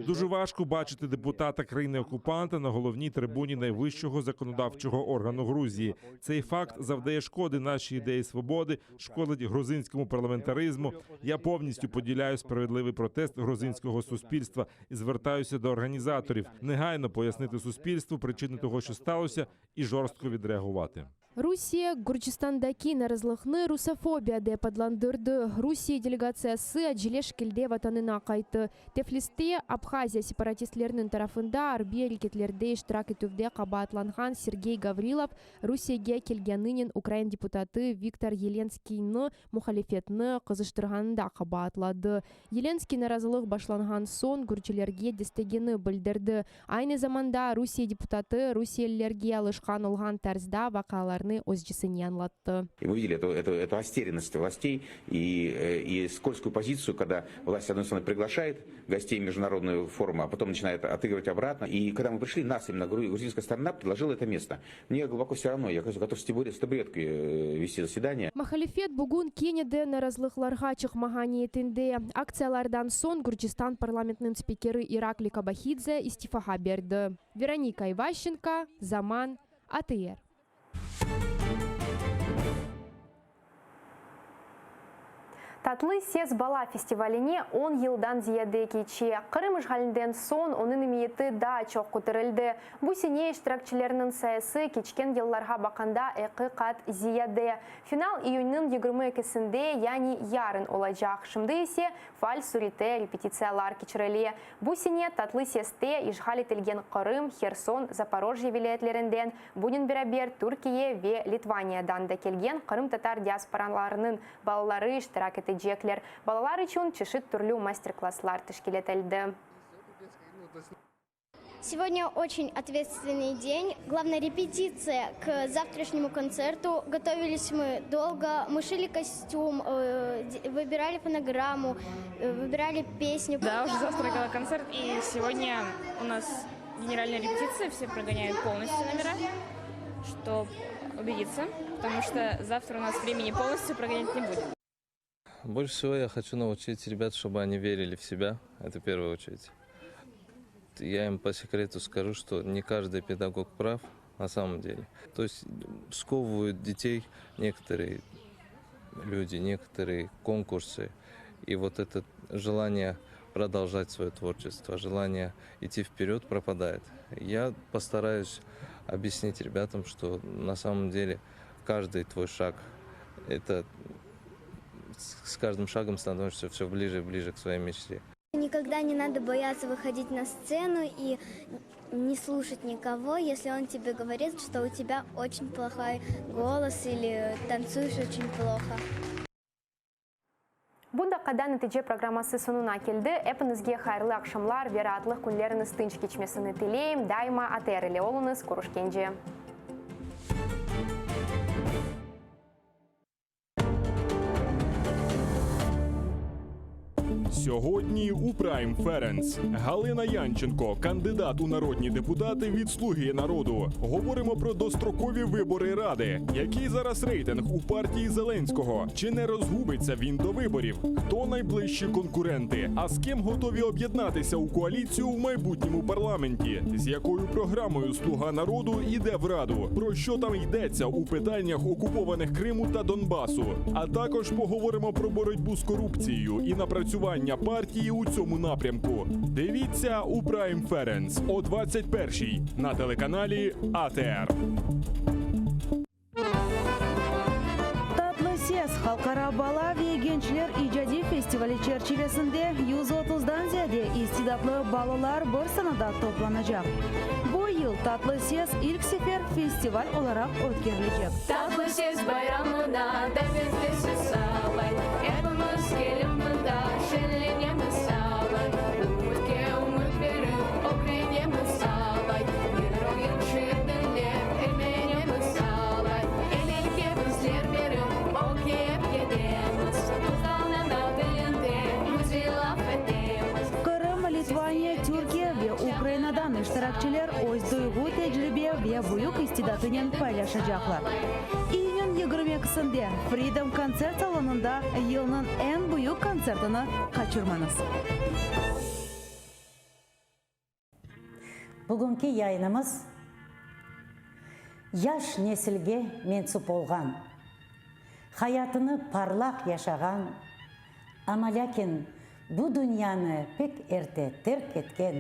Дуже важко бачити депутата країни-окупанта на головній трибуні найвищого законодавчого органу Грузії. Цей факт завдає шкоди нашій ідеї свободи, шкодить грузинському парламентаризму. Я повністю поділяю справедливий протест грузинського суспільства і звертаюся до організаторів негайно пояснити суспільству причини того, що сталося, і жорстко відреагувати. Русия Гүржистандаки наразылықны русофобия деп адландырды. Русия делегациясы әджелеш келде ватанына қайты. Тефлисте Абхазия сепаратистлерінің тарафында арби әрекетлерде иштирак етуде қабатланған Сергей Гаврилов Русияге келгенінен Украин депутаты Виктор Еленскийны мухалифетны қызыштырғанында қабатлады. Еленский наразылық башланған сон гүрчілерге дестегені білдірді. Айны заманда Русия депутаты Русиялерге алышқан олған тәрзда вақалар И мы видели эту растерянность властей и скользкую позицию, когда власть, с одной стороны, приглашает гостей международную форуму, а потом начинает отыгрывать обратно. И когда мы пришли, нас именно грузинская сторона предложила это место. Мне глубоко все равно, я готов с табуреткой вести заседание. Махалифет бугун Кенеде наразылыкларга чыкмага ниетинде. Акциялардан сон Гүржистан парламентнын спикери Ираклий Кобахидзе истифага берди. Вероника Иващенко, Заман, АТР. Татлы сез бала фестиваліне 10 елдан зияды кече. Қырым işгалінден сон оның имиеті да чоқ көтерілді. Бұ сене іштіракчілерінің саясы кечкен елларға бақанда әқі қат зияды. Финал июньнің 22-сінде, яғни ярын олайжақ. Шымды есе фаль сурите репетициялар кечірелі. Бұ сене татлы сезде işgal етілген Қырым, Херсон, Запорожье вилаятлерінден, бұнын бірабер Түркия ве Литваниядан да келген Қырым татар диаспораларының балалары іштірак еті Джеклер. Балалар үшін чешит түрлі мастер-класслар тышкелетелді. Сегодня очень ответственный день. Главная репетиция к завтрашнему концерту. Готовились мы долго. Мы шили костюм, выбирали фонограмму, выбирали песню. Да, уже завтра концерт. И сегодня у нас генеральная репетиция. Все прогоняют полностью номера, чтобы убедиться. Потому что завтра у нас времени полностью прогонять не будет. Больше всего я хочу научить ребят, чтобы они верили в себя. Это в первую очередь. Я им по секрету скажу, что не каждый педагог прав на самом деле. То есть сковывают детей некоторые люди, некоторые конкурсы. И вот это желание продолжать свое творчество, желание идти вперед пропадает. Я постараюсь объяснить ребятам, что на самом деле каждый твой шаг – это с каждым шагом становишься все ближе и ближе к своей мечте. Никогда не надо бояться выходить на сцену и не слушать никого, если он тебе говорит, что у тебя очень плохой голос или танцуешь очень плохо. Бунда қадан нәтиже программасы сонуна келді. Әпінізге қайырлы ақшамлар, вератлық күнлеріңіз тынч кечмесіні тілейм. Дайма АТР-ле олыңыз көрішкенже. Сьогодні у Prime Ференц Галина Янченко, кандидат у народні депутати від «Слуги народу». Говоримо про дострокові вибори Ради. Який зараз рейтинг у партії Зеленського? Чи не розгубиться він до виборів? Хто найближчі конкуренти? А з ким готові об'єднатися у коаліцію в майбутньому парламенті? З якою програмою «Слуга народу» йде в Раду? Про що там йдеться у питаннях окупованих Криму та Донбасу? А також поговоримо про боротьбу з корупцією і напрацювання партії у цьому напрямку. Дивіться у Prime Ференц о 21-й на телеканалі АТР. Tatlısiyas Halkara Bala ve Gençler İcadi Festivali çerçevesinde 130'dan ziyade istidatlı balalar bir sanada toplanacak. Bu yıl Tatlısiyas ilk sefer festival olarak ötkürülecek. Tatlısiyas bayramına da bizde süsavay. Hepimiz gelip burada şenlenemiz sağlay. Umutke umut verin, okrenemiz sağlay. Yürüyün şiirdenler, emeğimiz sağlay. Elelke bizler verin, okuyup gidemiz. Tuzağının adilinde güzel affedemiz. Kırım, Litvanya, Türkiye ve Ukrayna'dan iştirakçılar öz duygu, tecrübe ve büyük istidatını paylaşacaklar. İyunun 22'sinde Freedom Konser Salonu'nda yılın en büyük konsertini kaçırmanız. Bugünkü yayınımız yaş nesilge mensup olgan, hayatını parlak yaşagan, ama lakin bu dünyanı pek erte terk etken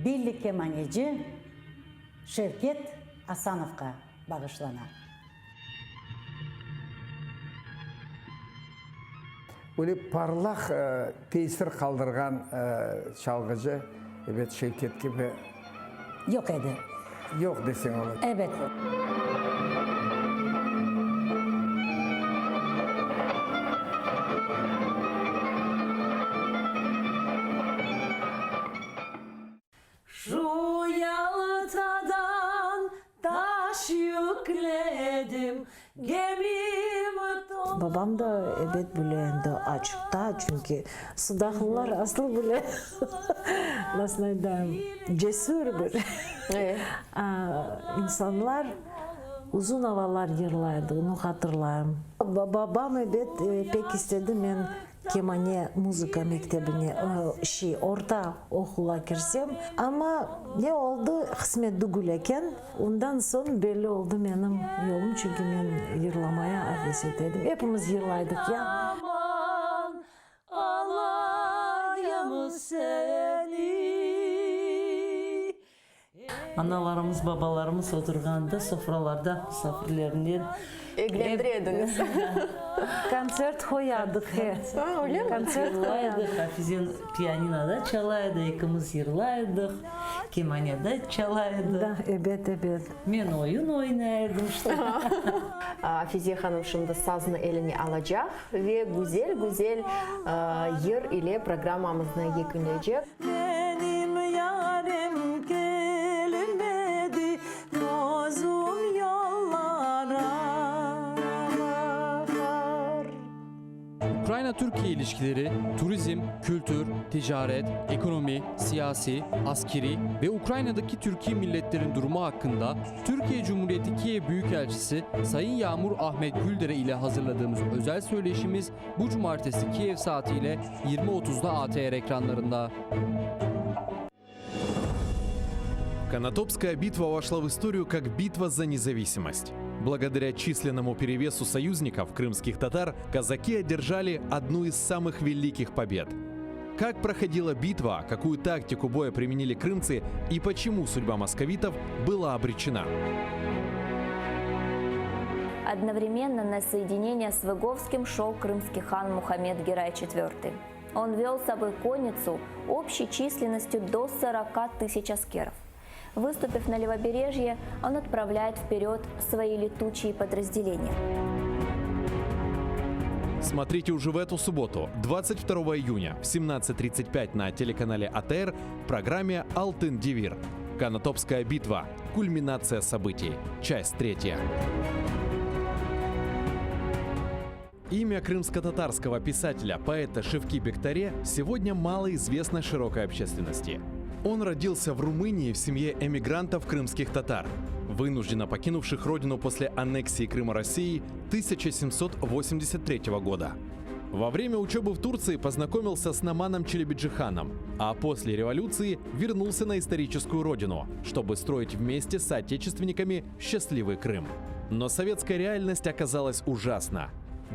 Birlik kemaneci Şevket Asanov'a bağışlanan. Öyle parlak tesir kaldırgan çalgıcı evet Şevket gibi Yok edi. yok desen olur. Evet. Şu Yalıta'dan taş yükledim gemimi Babam da evet bilendi açıkta çünkü Sudaklılar asıl bile nasıl diyeyim cesur bir insanlar uzun havalar yırlardı onu hatırlarım. Babam evet pek istedi ben kemane müzika mektebine orta okula girsem ama ne oldu kısmet dügüleken ondan sonra belli oldu benim yolum çünkü ben yırlamaya heves ettim. Hepimiz yırlaydık ya. Aman alayım seni. Analarımız, babalarımız oturganda sofralarda misafirlerinden ilgilendiriyordunuz. Konser koyardık. Öyle mi? Konser yırlaydık. Hafizin piyaninoda çalaydı, ikimiz yırlaydık. Kemanede çalaydı. Evet. Ben oyun oynardım işte. Hafize Hanım şimdi sazını eline alacak ve güzel yer ile programımızı yekünleyecek. Benim yarim gelmedi gözüm yollara. Ukrayna-Türkiye ilişkileri, turizm, kültür, ticaret, ekonomi, siyasi, askeri ve Ukrayna'daki Türkiye milletlerin durumu hakkında Türkiye Cumhuriyeti Kiev Büyükelçisi Sayın Yağmur Ahmet Güldere ile hazırladığımız özel söyleşimiz bu cumartesi Kiev saatiyle 20.30'da ATR ekranlarında. Конотопская битва вошла в историю как битва за независимость. Благодаря численному перевесу союзников, крымских татар, казаки одержали одну из самых великих побед. Как проходила битва, какую тактику боя применили крымцы и почему судьба московитов была обречена? Одновременно на соединение с Выговским шел крымский хан Мухаммед Герай IV. Он вел с собой конницу общей численностью до 40 тысяч аскеров. Выступив на левобережье, он отправляет вперед свои летучие подразделения. Смотрите уже в эту субботу, 22 июня в 17:35 на телеканале АТР в программе «Алтын Девир». Канатопская битва. Кульминация событий. Часть 3. Имя крымско-татарского писателя, поэта Шевки Бекторе сегодня мало известно широкой общественности. Он родился в Румынии в семье эмигрантов крымских татар, вынужденно покинувших родину после аннексии Крыма России 1783 года. Во время учебы в Турции познакомился с Наманом Челебиджиханом, а после революции вернулся на историческую родину, чтобы строить вместе с соотечественниками счастливый Крым. Но советская реальность оказалась ужасна.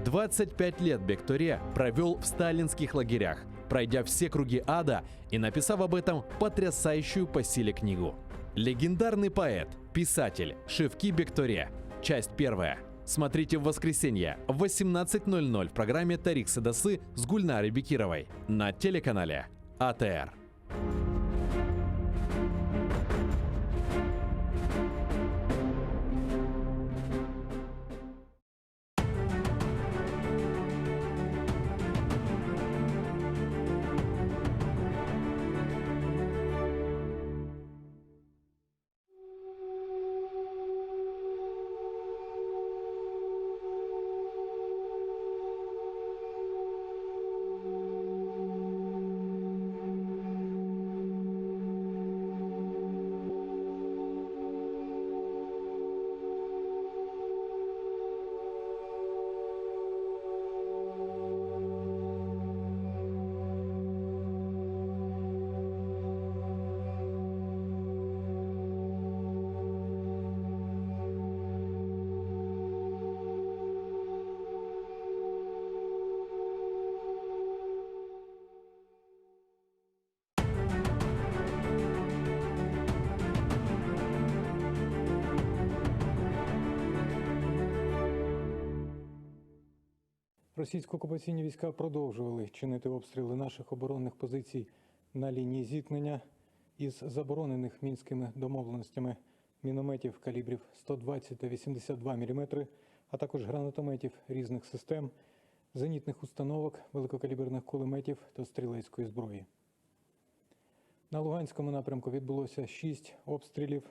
25 лет Бекторе провел в сталинских лагерях, пройдя все круги ада и написав об этом потрясающую по силе книгу. Легендарный поэт, писатель Шевки Бекторе. Часть 1. Смотрите в воскресенье в 18:00 в программе «Тарих Садасы» с Гульнарой Бекировой на телеканале АТР. Російсько-окупаційні війська продовжували чинити обстріли наших оборонних позицій на лінії зіткнення із заборонених мінськими домовленостями мінометів калібрів 120 та 82 мм, а також гранатометів різних систем, зенітних установок, великокаліберних кулеметів та стрілецької зброї. На Луганському напрямку відбулося 6 обстрілів.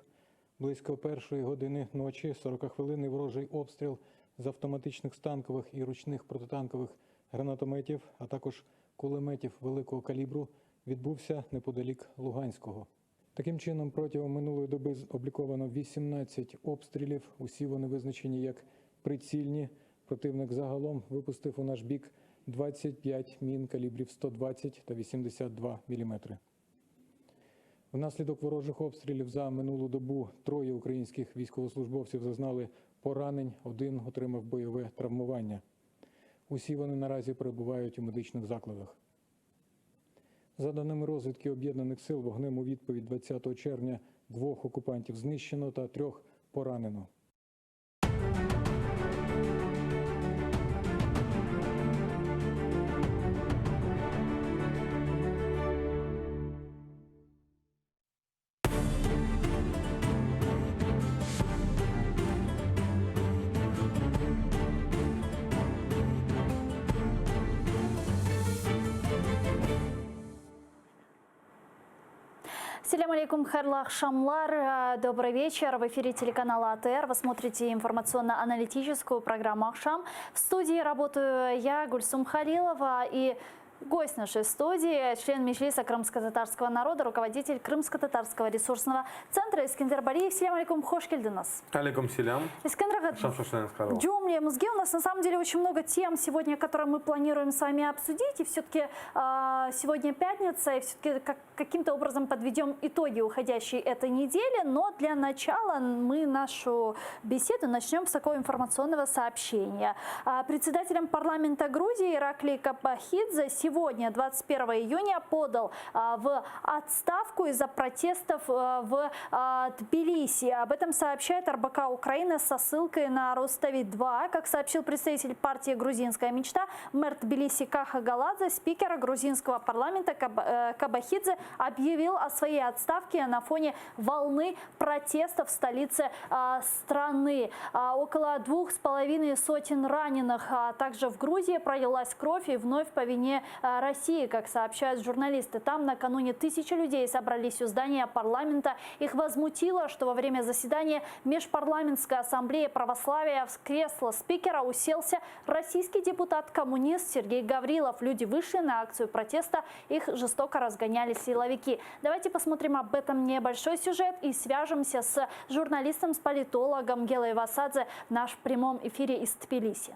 Близько 1-ї години ночі 40-хвилинний ворожий обстріл з автоматичних станкових і ручних протитанкових гранатометів, а також кулеметів великого калібру відбувся неподалік Луганського. Таким чином, протягом минулої доби обліковано 18 обстрілів. Усі вони визначені як прицільні. Противник загалом випустив у наш бік 25 мін калібрів 120 та 82 мм. Внаслідок ворожих обстрілів за минулу добу 3 українських військовослужбовців зазнали поранень, 1 отримав бойове травмування. Усі вони наразі перебувають у медичних закладах. За даними розвідки Об'єднаних сил, вогнем у відповідь 20 червня 2 окупантів знищено та 3 поранено. Ассаляму алейкум, хайрлы акшамлар. Добрый вечер. В эфире телеканала АТР. Вы смотрите информационно-аналитическую программу «Акшам». В студии работаю я, Гульсум Халилова, и гость нашей студии, член Меджлиса крымско-татарского народа, руководитель Крымско-татарского ресурсного центра Искендер Балиев. Ассаляму алейкум, хош келдинас. Алейкум селям. Искендер, Джумли, Музги, у нас на самом деле очень много тем сегодня, которые мы планируем с вами обсудить. И все-таки сегодня пятница, и все-таки каким-то образом подведем итоги уходящей этой недели. Но для начала мы нашу беседу начнем с такого информационного сообщения. Председателем парламента Грузии Ираклий Кабахидзе сегодня, 21 июня, подал в отставку из-за протестов в Тбилиси. Об этом сообщает РБК Украины со ссылкой на Рустави-2. Как сообщил представитель партии «Грузинская мечта» мэр Тбилиси Каха Галадзе, спикер грузинского парламента Кабахидзе объявил о своей отставке на фоне волны протестов в столице страны. Около 2,5 сотен раненых. Также в Грузии пролилась кровь, и вновь по вине России, как сообщают журналисты. Там накануне тысячи людей собрались у здания парламента. Их возмутило, что во время заседания Межпарламентской ассамблеи православия в кресло спикера уселся российский депутат-коммунист Сергей Гаврилов. Люди вышли на акцию протеста, их жестоко разгоняли силовики. Давайте посмотрим об этом небольшой сюжет и свяжемся с журналистом, с политологом Гелой Васадзе в нашем прямом эфире из Тбилиси.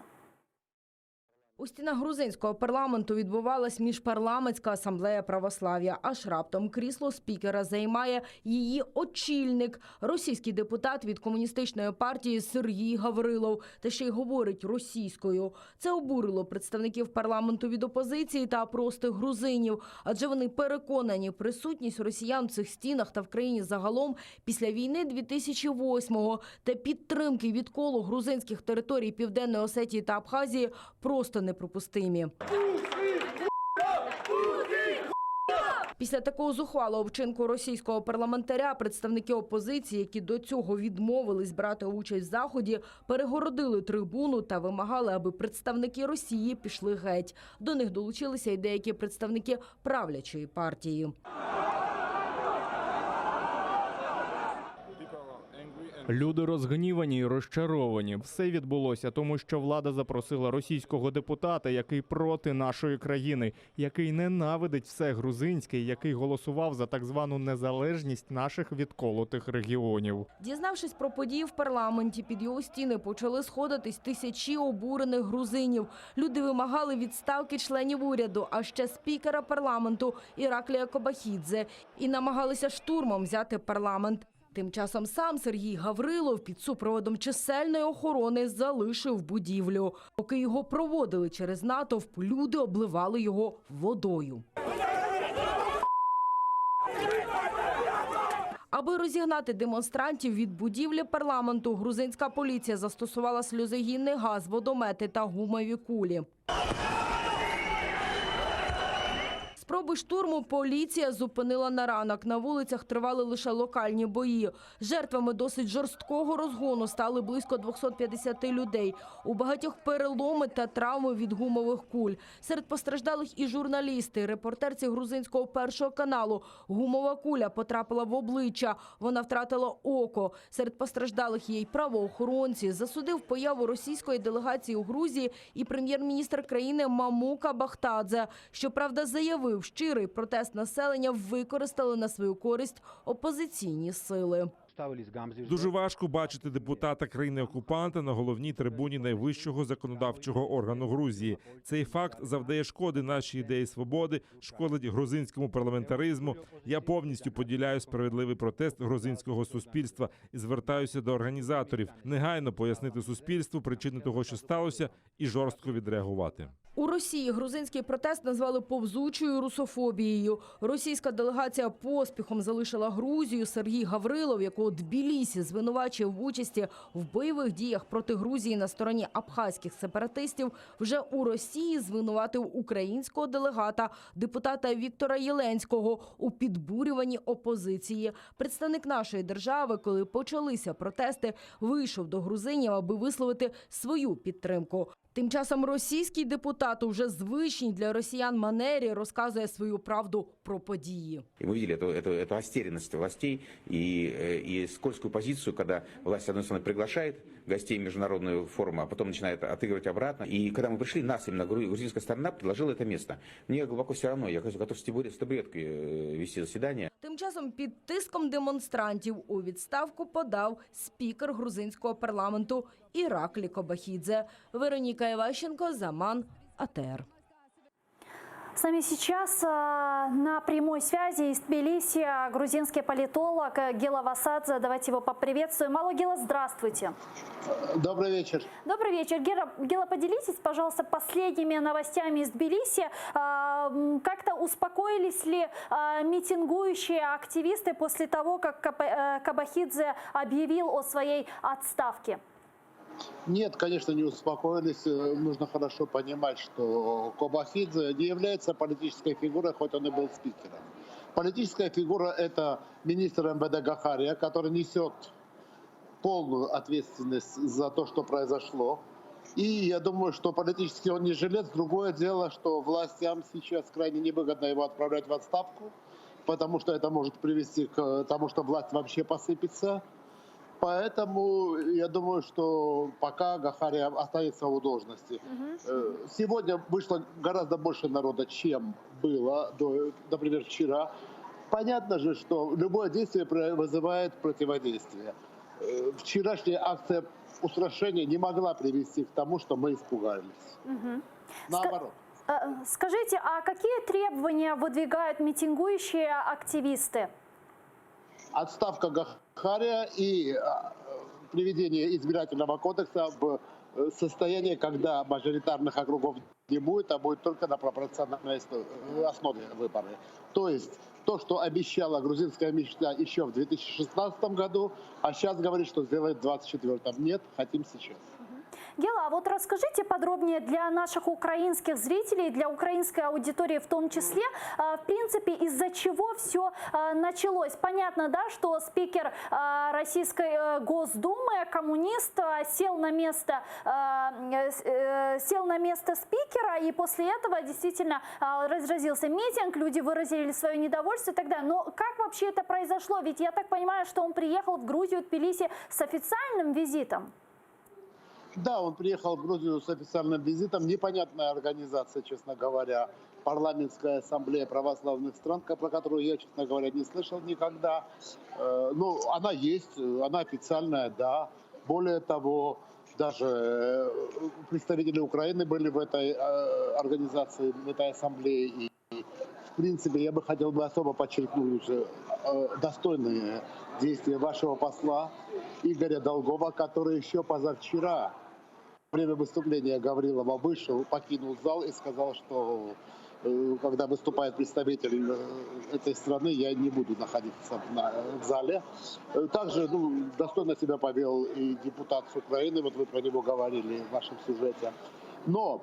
У стінах грузинського парламенту відбувалась міжпарламентська асамблея православ'я. Аж раптом крісло спікера займає її очільник – російський депутат від комуністичної партії Сергій Гаврилов. Та ще й говорить російською. Це обурило представників парламенту від опозиції та простих грузинів. Адже вони переконані, присутність росіян в цих стінах та в країні загалом після війни 2008-го та підтримки відколу грузинських територій Південної Осетії та Абхазії просто неприпустимі. Після такого зухвалого вчинку російського парламентаря представники опозиції, які до цього відмовились брати участь в заході, перегородили трибуну та вимагали, аби представники Росії пішли геть. До них долучилися й деякі представники правлячої партії. Люди розгнівані і розчаровані. Все відбулося, тому що влада запросила російського депутата, який проти нашої країни, який ненавидить все грузинське, який голосував за так звану незалежність наших відколотих регіонів. Дізнавшись про події в парламенті, під його стіни почали сходитись тисячі обурених грузинів. Люди вимагали відставки членів уряду, а ще спікера парламенту Іраклія Кобахідзе. І намагалися штурмом взяти парламент. Тим часом сам Сергій Гаврилов під супроводом чисельної охорони залишив будівлю. Поки його проводили через натовп, люди обливали його водою. Аби розігнати демонстрантів від будівлі парламенту, грузинська поліція застосувала сльозогінний газ, водомети та гумові кулі. Спроби штурму поліція зупинила на ранок. На вулицях тривали лише локальні бої. Жертвами досить жорсткого розгону стали близько 250 людей. У багатьох переломи та травми від гумових куль. Серед постраждалих і журналісти. Репортерці грузинського першого каналу. Гумова куля потрапила в обличчя. Вона втратила око. Серед постраждалих є й правоохоронці. Засудив появу російської делегації у Грузії і прем'єр-міністр країни Мамука Бахтадзе. Щоправда, заявив, щирий протест населення використали на свою користь опозиційні сили. Дуже важко бачити депутата країни-окупанта на головній трибуні найвищого законодавчого органу Грузії. Цей факт завдає шкоди нашій ідеї свободи, шкодить грузинському парламентаризму. Я повністю поділяю справедливий протест грузинського суспільства і звертаюся до організаторів негайно пояснити суспільству причини того, що сталося, і жорстко відреагувати. У Росії грузинський протест назвали повзучою русофобією. Російська делегація поспіхом залишила Грузію. Сергій Гаврилов, якого Тбілісі звинувачує в участі в бойових діях проти Грузії на стороні абхазьких сепаратистів, вже у Росії звинуватив українського делегата, депутата Віктора Єленського, у підбурюванні опозиції. Представник нашої держави, коли почалися протести, вийшов до грузинів, аби висловити свою підтримку. Тим часом російський депутат у вже звичній для росіян манері розказує свою правду про події. И мы видели эту растерянность властей и скользкую позицию, когда власть, с одной стороны, приглашает гостей международного форума, а потом начинает отыгрывать обратно. И когда мы пришли, нас именно грузинская сторона предложила это место. Мне глубоко все равно, я готов с табуреткой вести заседание. Тим часом під тиском демонстрантів у відставку подав спікер грузинського парламенту Іраклі Кобахідзе. Вероніка Іващенко, Заман, АТР. С нами сейчас на прямой связи из Тбилиси грузинский политолог Гела Васадзе. Давайте его поприветствуем. Алло, Гела, здравствуйте. Добрый вечер. Добрый вечер. Гела, поделитесь, пожалуйста, последними новостями из Тбилиси. Как-то успокоились ли митингующие активисты после того, как Кобахидзе объявил о своей отставке? Нет, конечно, не успокоились. Нужно хорошо понимать, что Кобахидзе не является политической фигурой, хоть он и был спикером. Политическая фигура – это министр МВД Гахария, который несет полную ответственность за то, что произошло. И я думаю, что политически он не жилец. Другое дело, что властям сейчас крайне невыгодно его отправлять в отставку, потому что это может привести к тому, что власть вообще посыпется. Поэтому я думаю, что пока Гахария останется у должности. Сегодня вышло гораздо больше народа, чем было, например, вчера. Понятно же, что любое действие вызывает противодействие. Вчерашняя акция устрашения не могла привести к тому, что мы испугались. Наоборот. Скажите, а какие требования выдвигают митингующие активисты? Отставка Гахария и приведение избирательного кодекса в состояние, когда мажоритарных округов не будет, а будет только на пропорциональной основе выборы. То есть то, что обещала грузинская мечта еще в 2016 году, а сейчас говорит, что сделает в 2024. Нет, хотим сейчас. Гела, а вот расскажите подробнее для наших украинских зрителей, для украинской аудитории в том числе, в принципе, из-за чего все началось. Понятно, да, что спикер Российской Госдумы, коммунист, сел на место спикера, и после этого действительно разразился митинг, люди выразили свое недовольство и так далее. Но как вообще это произошло? Ведь я так понимаю, что он приехал в Грузию, в Тбилиси с официальным визитом. Да, он приехал в Грузию с официальным визитом. Непонятная организация, честно говоря, парламентская ассамблея православных стран, про которую я, честно говоря, не слышал никогда. Ну, она есть, она официальная, да. Более того, даже представители Украины были в этой организации, в этой ассамблее. И, в принципе, я бы хотел особо подчеркнуть достойные действия вашего посла Игоря Долгова, который еще позавчера во время выступления Гаврилова вышел, покинул зал и сказал, что когда выступает представитель этой страны, я не буду находиться в зале. Также достойно себя повел и депутат с Украины, вот вы про него говорили в вашем сюжете. Но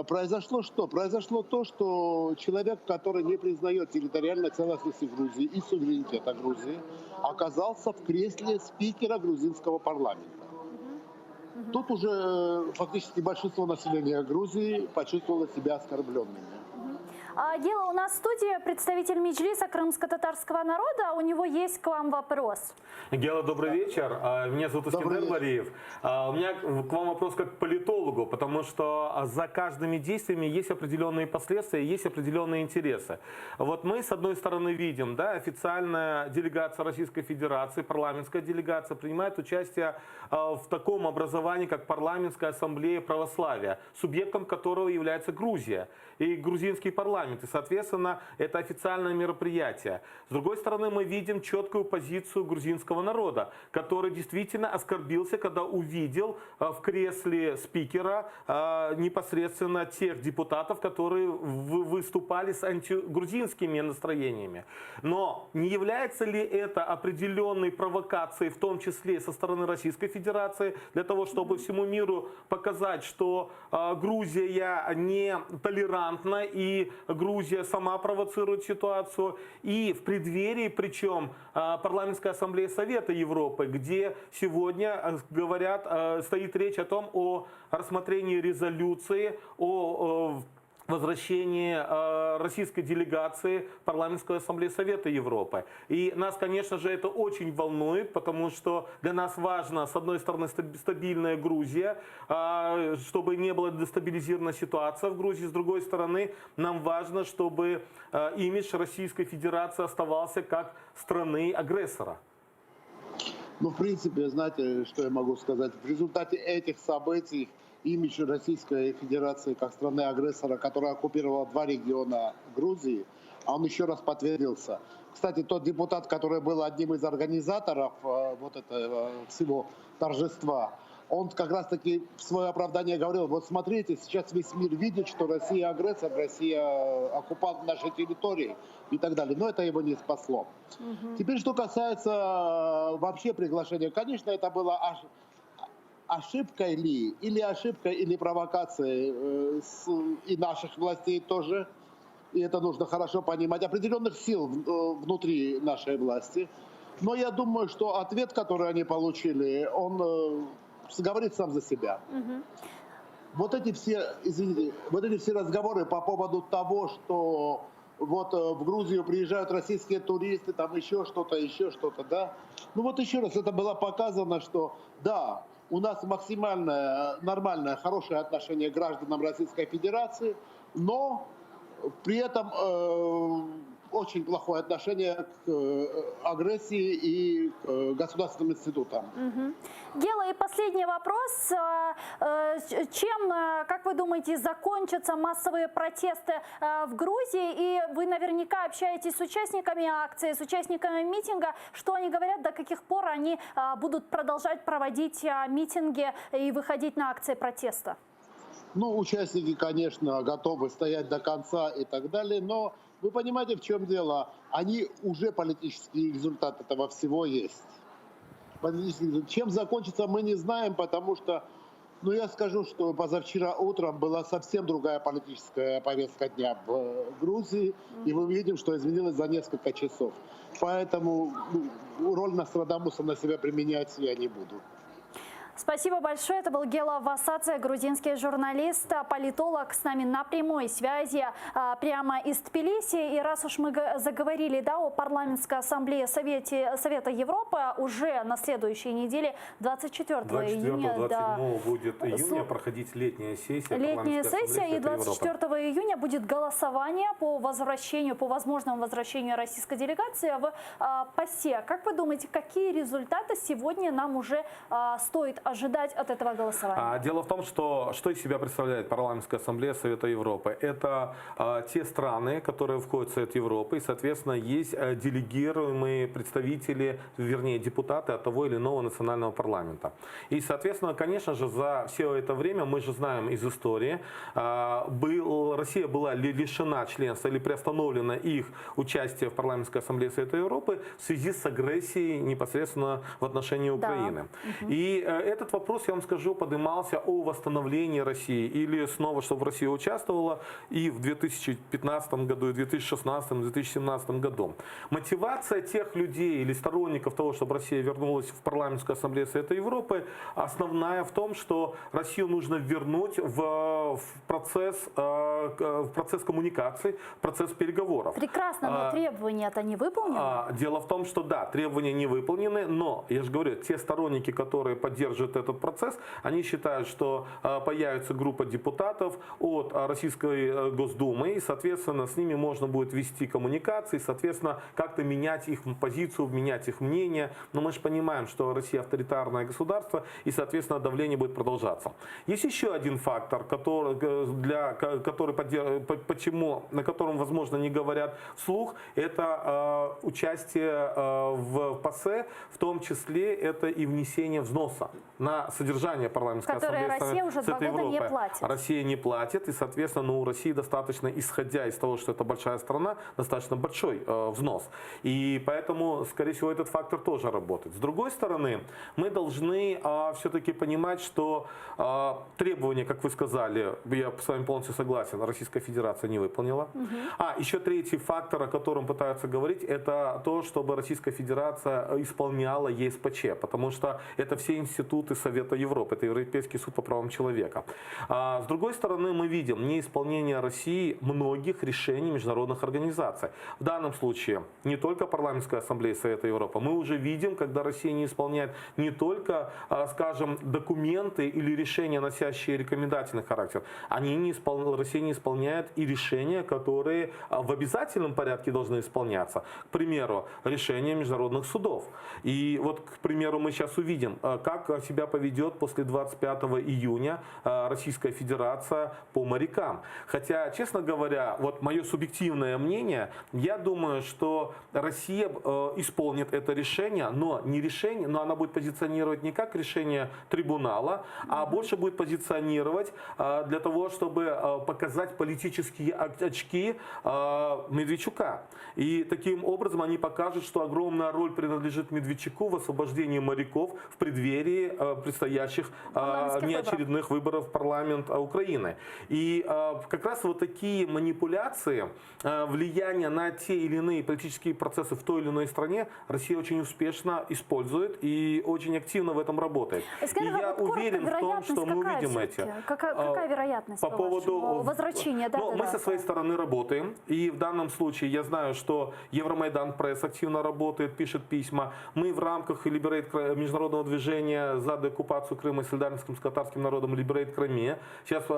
произошло что? Произошло то, что человек, который не признает территориальной целостности Грузии и суверенитета Грузии, оказался в кресле спикера грузинского парламента. Тут уже фактически большинство населения Грузии почувствовало себя оскорбленными. Гела, у нас в студии представитель Меджлиса крымско-татарского народа. У него есть к вам вопрос. Гела, добрый вечер. Меня зовут Искандер Валиев. У меня к вам вопрос как к политологу, потому что за каждыми действиями есть определенные последствия, есть определенные интересы. Вот мы, с одной стороны, видим, да, официальная делегация Российской Федерации, парламентская делегация принимает участие в таком образовании, как Парламентская ассамблея православия, субъектом которого является Грузия и грузинский парламент. И, соответственно, это официальное мероприятие. С другой стороны, мы видим четкую позицию грузинского народа, который действительно оскорбился, когда увидел в кресле спикера непосредственно тех депутатов, которые выступали с антигрузинскими настроениями. Но не является ли это определенной провокацией, в том числе со стороны Российской Федерации, для того, чтобы всему миру показать, что Грузия не толерантна и Грузия сама провоцирует ситуацию, и в преддверии, причем Парламентская ассамблея Совета Европы, где сегодня, говорят, стоит речь о том, о рассмотрении резолюции, о возвращении российской делегации в Парламентскую ассамблею Совета Европы. И нас, конечно же, это очень волнует, потому что для нас важно, с одной стороны, стабильная Грузия, чтобы не была дестабилизирована ситуация в Грузии, с другой стороны, нам важно, чтобы имидж Российской Федерации оставался как страны-агрессора. Ну, в принципе, знаете, что я могу сказать? В результате этих событий имидж Российской Федерации как страны-агрессора, которая оккупировала 2 региона Грузии, а он еще раз подтвердился. Кстати, тот депутат, который был одним из организаторов вот этого всего торжества, он как раз-таки в свое оправдание говорил: вот смотрите, сейчас весь мир видит, что Россия агрессор, Россия оккупант нашей территории и так далее. Но это его не спасло. Теперь, что касается вообще приглашения. Конечно, это было ошибкой ли, или провокацией и наших властей тоже, и это нужно хорошо понимать, определенных сил внутри нашей власти. Но я думаю, что ответ, который они получили, он говорит сам за себя. вот эти все, извините, вот эти все разговоры по поводу того, что вот в Грузию приезжают российские туристы, там еще что-то, да. Ну вот еще раз, это было показано, что да, у нас максимально нормальное, хорошее отношение к гражданам Российской Федерации, но при этом очень плохое отношение к агрессии и к государственным институтам. Гела, и последний вопрос. Чем, как вы думаете, закончатся массовые протесты в Грузии? И вы наверняка общаетесь с участниками акции, с участниками митинга. Что они говорят, до каких пор они будут продолжать проводить митинги и выходить на акции протеста? Ну, участники, конечно, готовы стоять до конца и так далее, но вы понимаете, в чем дело? Они уже политический результат этого всего есть. Чем закончится, мы не знаем, потому что, ну, я скажу, что позавчера утром была совсем другая политическая повестка дня в Грузии, и мы видим, что изменилось за несколько часов. Поэтому роль Нострадамуса на себя применять я не буду. Спасибо большое. Это был Гела Васадзе, грузинский журналист, политолог, с нами на прямой связи прямо из Тбилиси. И раз уж мы заговорили, да, о парламентской ассамблее Совета Европы, уже на следующей неделе, 24 июня, 27 будет июня проходить летняя сессия. Летняя сессия, и 24 Европы. июня будет голосование по возможному возвращению российской делегации в ПАСЕ. Как вы думаете, какие результаты сегодня нам уже стоит ожидать от этого голосования? Дело в том, что из себя представляет парламентская ассамблея Совета Европы. Это те страны, которые входят в Совет Европы, и, соответственно, есть делегируемые представители, вернее, депутаты от того или иного национального парламента. И, соответственно, конечно же, за все это время, мы же знаем из истории, Россия была лишена членства или приостановлено их участие в парламентской ассамблее Совета Европы в связи с агрессией непосредственно в отношении Украины. И этот вопрос, я вам скажу, поднимался о восстановлении России или снова, чтобы Россия участвовала и в 2015 году, и в 2016, и в 2017 году. Мотивация тех людей или сторонников того, чтобы Россия вернулась в парламентскую ассамблею Совета Европы, основная в том, что Россию нужно вернуть в процесс коммуникаций, в процесс переговоров. Прекрасно, но требования-то не выполнены? Дело в том, что да, требования не выполнены, но, я же говорю, те сторонники, которые поддерживают этот процесс, они считают, что появится группа депутатов от Российской Госдумы, и, соответственно, с ними можно будет вести коммуникации, соответственно, как-то менять их позицию, менять их мнение. Но мы же понимаем, что Россия авторитарное государство, и, соответственно, давление будет продолжаться. Есть еще один фактор, на котором, возможно, не говорят вслух, это участие в ПАСЕ, в том числе это и внесение взноса на содержание парламентской ассамблеи Россия уже 2 года не платит. Россия не платит, и, соответственно, у России достаточно, исходя из того, что это большая страна, достаточно большой взнос. И поэтому, скорее всего, этот фактор тоже работает. С другой стороны, мы должны все-таки понимать, что требования, как вы сказали, я с вами полностью согласен, Российская Федерация не выполнила. Еще третий фактор, о котором пытаются говорить, это то, чтобы Российская Федерация исполняла ЕСПЧ, потому что это все институты Совета Европы, это Европейский суд по правам человека. С другой стороны, мы видим неисполнение России многих решений международных организаций. В данном случае не только парламентская ассамблея Совета Европы, мы уже видим, когда Россия не исполняет не только, скажем, документы или решения, носящие рекомендательный характер, Россия не исполняет и решения, которые в обязательном порядке должны исполняться. К примеру, решения международных судов. И вот, к примеру, мы сейчас увидим, как себя поведет после 25 июня Российская Федерация по морякам. Хотя, честно говоря, вот мое субъективное мнение, я думаю, что Россия исполнит это решение, но она будет позиционировать не как решение трибунала, а больше будет позиционировать для того, чтобы показать политические очки Медведчука. И таким образом они покажут, что огромная роль принадлежит Медведчуку в освобождении моряков в преддверии предстоящих неочередных выборов в парламент Украины. И как раз вот такие манипуляции, влияние на те или иные политические процессы в той или иной стране Россия очень успешно использует и очень активно в этом работает. И я уверен в том, что мы увидим эти. Какая вероятность по поводу возвращения даты? Мы со своей стороны работаем. И в данном случае я знаю, что Евромайдан Пресс активно работает, пишет письма. Мы в рамках международного движения за деоккупацию Крыма и солидарность с татарским народом Liberate Крыме сейчас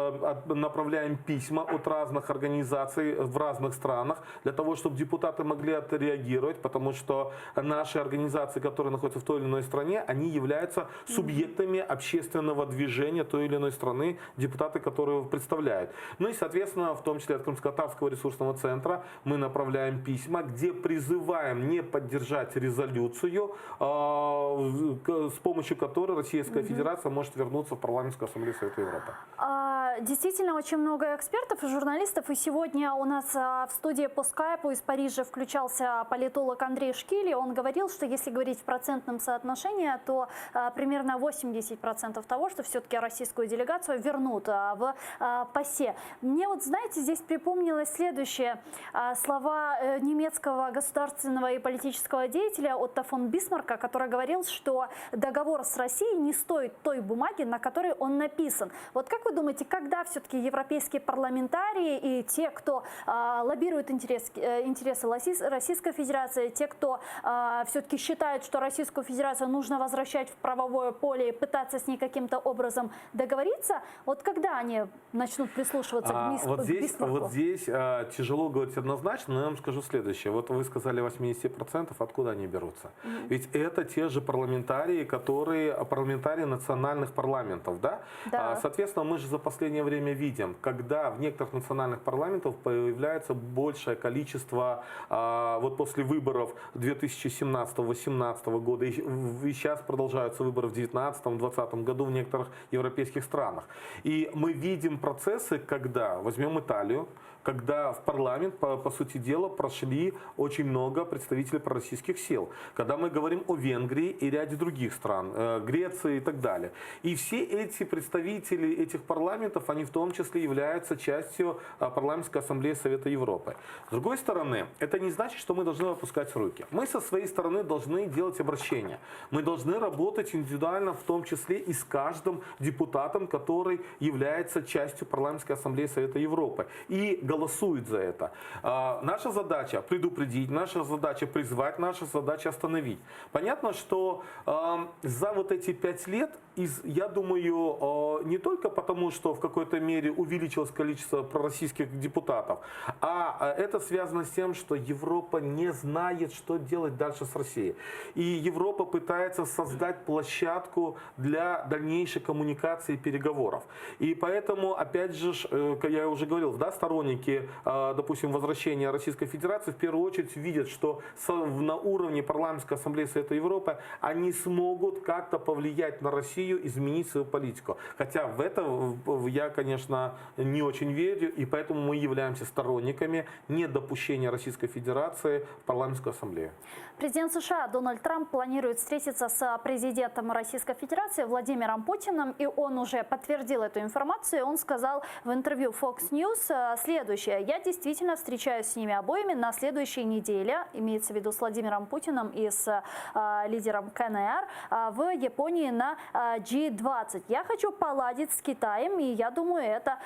направляем письма от разных организаций в разных странах для того, чтобы депутаты могли отреагировать, потому что наши организации, которые находятся в той или иной стране, они являются субъектами общественного движения той или иной страны, депутаты, которые представляют. Ну и, соответственно, в том числе от Крымско-Татарского ресурсного центра мы направляем письма, где призываем не поддержать резолюцию, с помощью которой Российская Федерация может вернуться в парламентскую ассамблею Совета Европы. Действительно, очень много экспертов и журналистов. И сегодня у нас в студии по скайпу из Парижа включался политолог Андрей Шкили. Он говорил, что если говорить в процентном соотношении, то примерно 80% того, что все-таки российскую делегацию вернут в ПАСЕ. Мне вот, знаете, здесь припомнилось следующее. Слова немецкого государственного и политического деятеля Отто фон Бисмарка, который говорил, что договор с Россией не стоит той бумаги, на которой он написан. Вот как вы думаете, когда все-таки европейские парламентарии и те, кто лоббирует интересы Российской Федерации, те, кто все-таки считают, что Российскую Федерацию нужно возвращать в правовое поле и пытаться с ней каким-то образом договориться, вот когда они начнут прислушиваться к Бисмарку? Вот здесь тяжело говорить однозначно, но я вам скажу следующее. Вот вы сказали 80%, откуда они берутся? Ведь это те же парламентарии, парламентарии национальных парламентов, да? Соответственно, мы же за последнее время видим, когда в некоторых национальных парламентах появляется большее количество, вот после выборов 2017-2018 года, и сейчас продолжаются выборы в 2019-2020 году в некоторых европейских странах. И мы видим процессы, когда, возьмем Италию, когда в парламент, по сути дела, прошли очень много представителей пророссийских сил. Когда мы говорим о Венгрии и ряде других стран, Греции и так далее. И все эти представители этих парламентов, они в том числе являются частью парламентской ассамблеи Совета Европы. С другой стороны, это не значит, что мы должны опускать руки. Мы со своей стороны должны делать обращения. Мы должны работать индивидуально, в том числе и с каждым депутатом, который является частью парламентской ассамблеи Совета Европы. И голосует за это. Наша задача предупредить, наша задача призвать, наша задача остановить. Понятно, что за вот эти 5 лет, я думаю, не только потому, что в какой-то мере увеличилось количество пророссийских депутатов, а это связано с тем, что Европа не знает, что делать дальше с Россией. И Европа пытается создать площадку для дальнейшей коммуникации и переговоров. И поэтому, опять же, как я уже говорил, да, сторонники, допустим, возвращения Российской Федерации в первую очередь видят, что на уровне парламентской ассамблеи Совета Европы они смогут как-то повлиять на Россию, изменить свою политику. Хотя в это я, конечно, не очень верю, и поэтому мы являемся сторонниками недопущения Российской Федерации в парламентскую ассамблею. Президент США Дональд Трамп планирует встретиться с президентом Российской Федерации Владимиром Путиным, и он уже подтвердил эту информацию. Он сказал в интервью Fox News следующее. «Я действительно встречаюсь с ними обоими на следующей неделе», имеется в виду с Владимиром Путиным и с лидером КНР, в Японии на G20. «Я хочу поладить с Китаем, и я думаю, это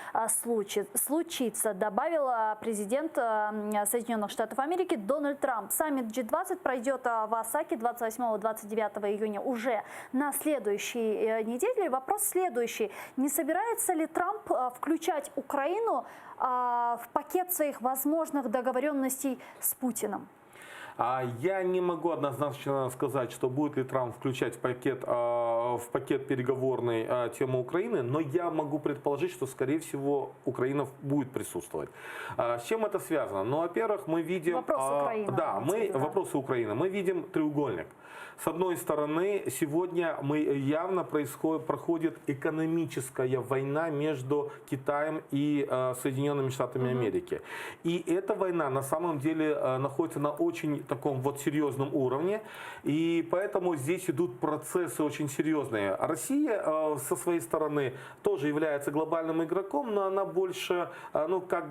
случится», добавил президент Соединенных Штатов Америки Дональд Трамп. Саммит G20 пройдет в Осаке 28-29 июня уже на следующей неделе. Вопрос следующий. Не собирается ли Трамп включать Украину в пакет своих возможных договоренностей с Путиным? Я не могу однозначно сказать, что будет ли Трамп включать в пакет переговорный тему Украины, но я могу предположить, что, скорее всего, Украина будет присутствовать. С чем это связано? Ну, во-первых, мы видим... Вопросы Украины. Да, вопросы Украины. Мы видим треугольник. С одной стороны, сегодня явно проходит экономическая война между Китаем и Соединенными Штатами Америки. И эта война на самом деле находится на очень таком вот серьезном уровне. И поэтому здесь идут процессы очень серьезные серьезные. Россия со своей стороны тоже является глобальным игроком, но она больше, ну, как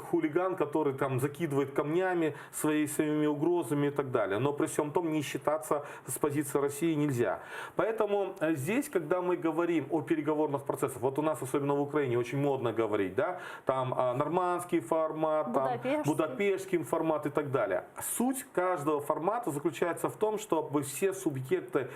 хулиган, который там закидывает камнями своими угрозами и так далее. Но при всем том не считаться с позиции России нельзя. Поэтому здесь, когда мы говорим о переговорных процессах, вот у нас особенно в Украине очень модно говорить, да, там нормандский формат, там, будапештский формат и так далее. Суть каждого формата заключается в том, чтобы все субъекты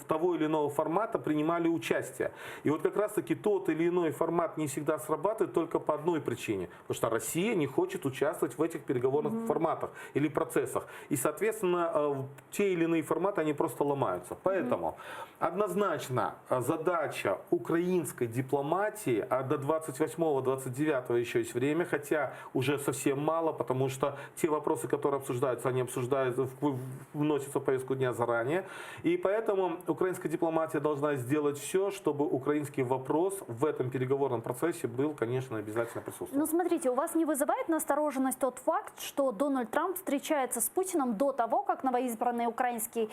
того или иного формата принимали участие. И вот как раз таки тот или иной формат не всегда срабатывает только по одной причине. Потому что Россия не хочет участвовать в этих переговорных форматах или процессах. И, соответственно, те или иные форматы, они просто ломаются. Поэтому однозначно задача украинской дипломатии, а до 28-29 еще есть время, хотя уже совсем мало, потому что те вопросы, которые обсуждаются, они вносятся в повестку дня заранее. И поэтому украинская дипломатия должна сделать все, чтобы украинский вопрос в этом переговорном процессе был, конечно, обязательно присутствовал. Ну, смотрите, у вас не вызывает настороженность тот факт, что Дональд Трамп встречается с Путиным до того, как новоизбранный украинский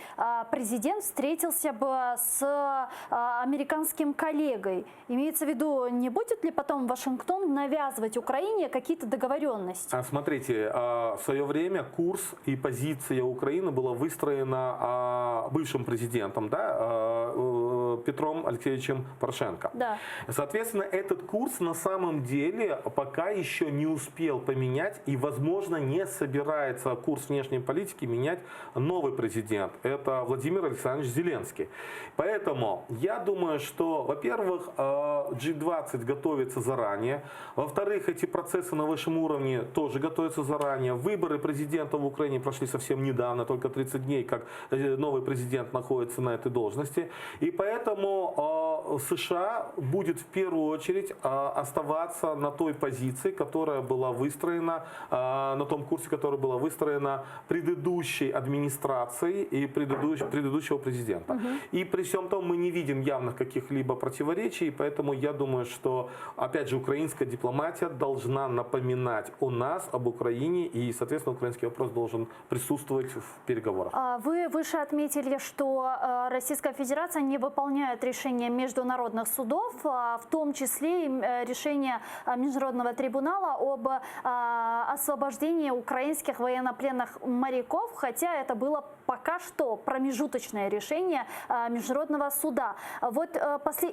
президент встретился бы с американским коллегой? Имеется в виду, не будет ли потом Вашингтон навязывать Украине какие-то договоренности? Смотрите, в свое время курс и позиция Украины была выстроена бывшим президентом, да, Петром Алексеевичем Порошенко. Да. Соответственно, этот курс на самом деле пока еще не успел поменять и, возможно, не собирается курс внешней политики менять новый президент. Это Владимир Александрович Зеленский. Поэтому я думаю, что, во-первых, G20 готовится заранее. Во-вторых, эти процессы на высшем уровне тоже готовятся заранее. Выборы президента в Украине прошли совсем недавно, только 30 дней, как новый президент находится на этой должности. И поэтому США будет в первую очередь оставаться на той позиции, которая была выстроена, на том курсе, который была выстроена предыдущей администрацией и предыдущего президента. И при всем том мы не видим явных каких-либо противоречий, поэтому я думаю, что, опять же, украинская дипломатия должна напоминать о нас, об Украине, и, соответственно, украинский вопрос должен присутствовать в переговорах. Вы выше отметили, что Российская Федерация не выполняет решения международных судов, в том числе и решение Международного трибунала об освобождении украинских военнопленных моряков, хотя это было пока что промежуточное решение Международного суда. Вот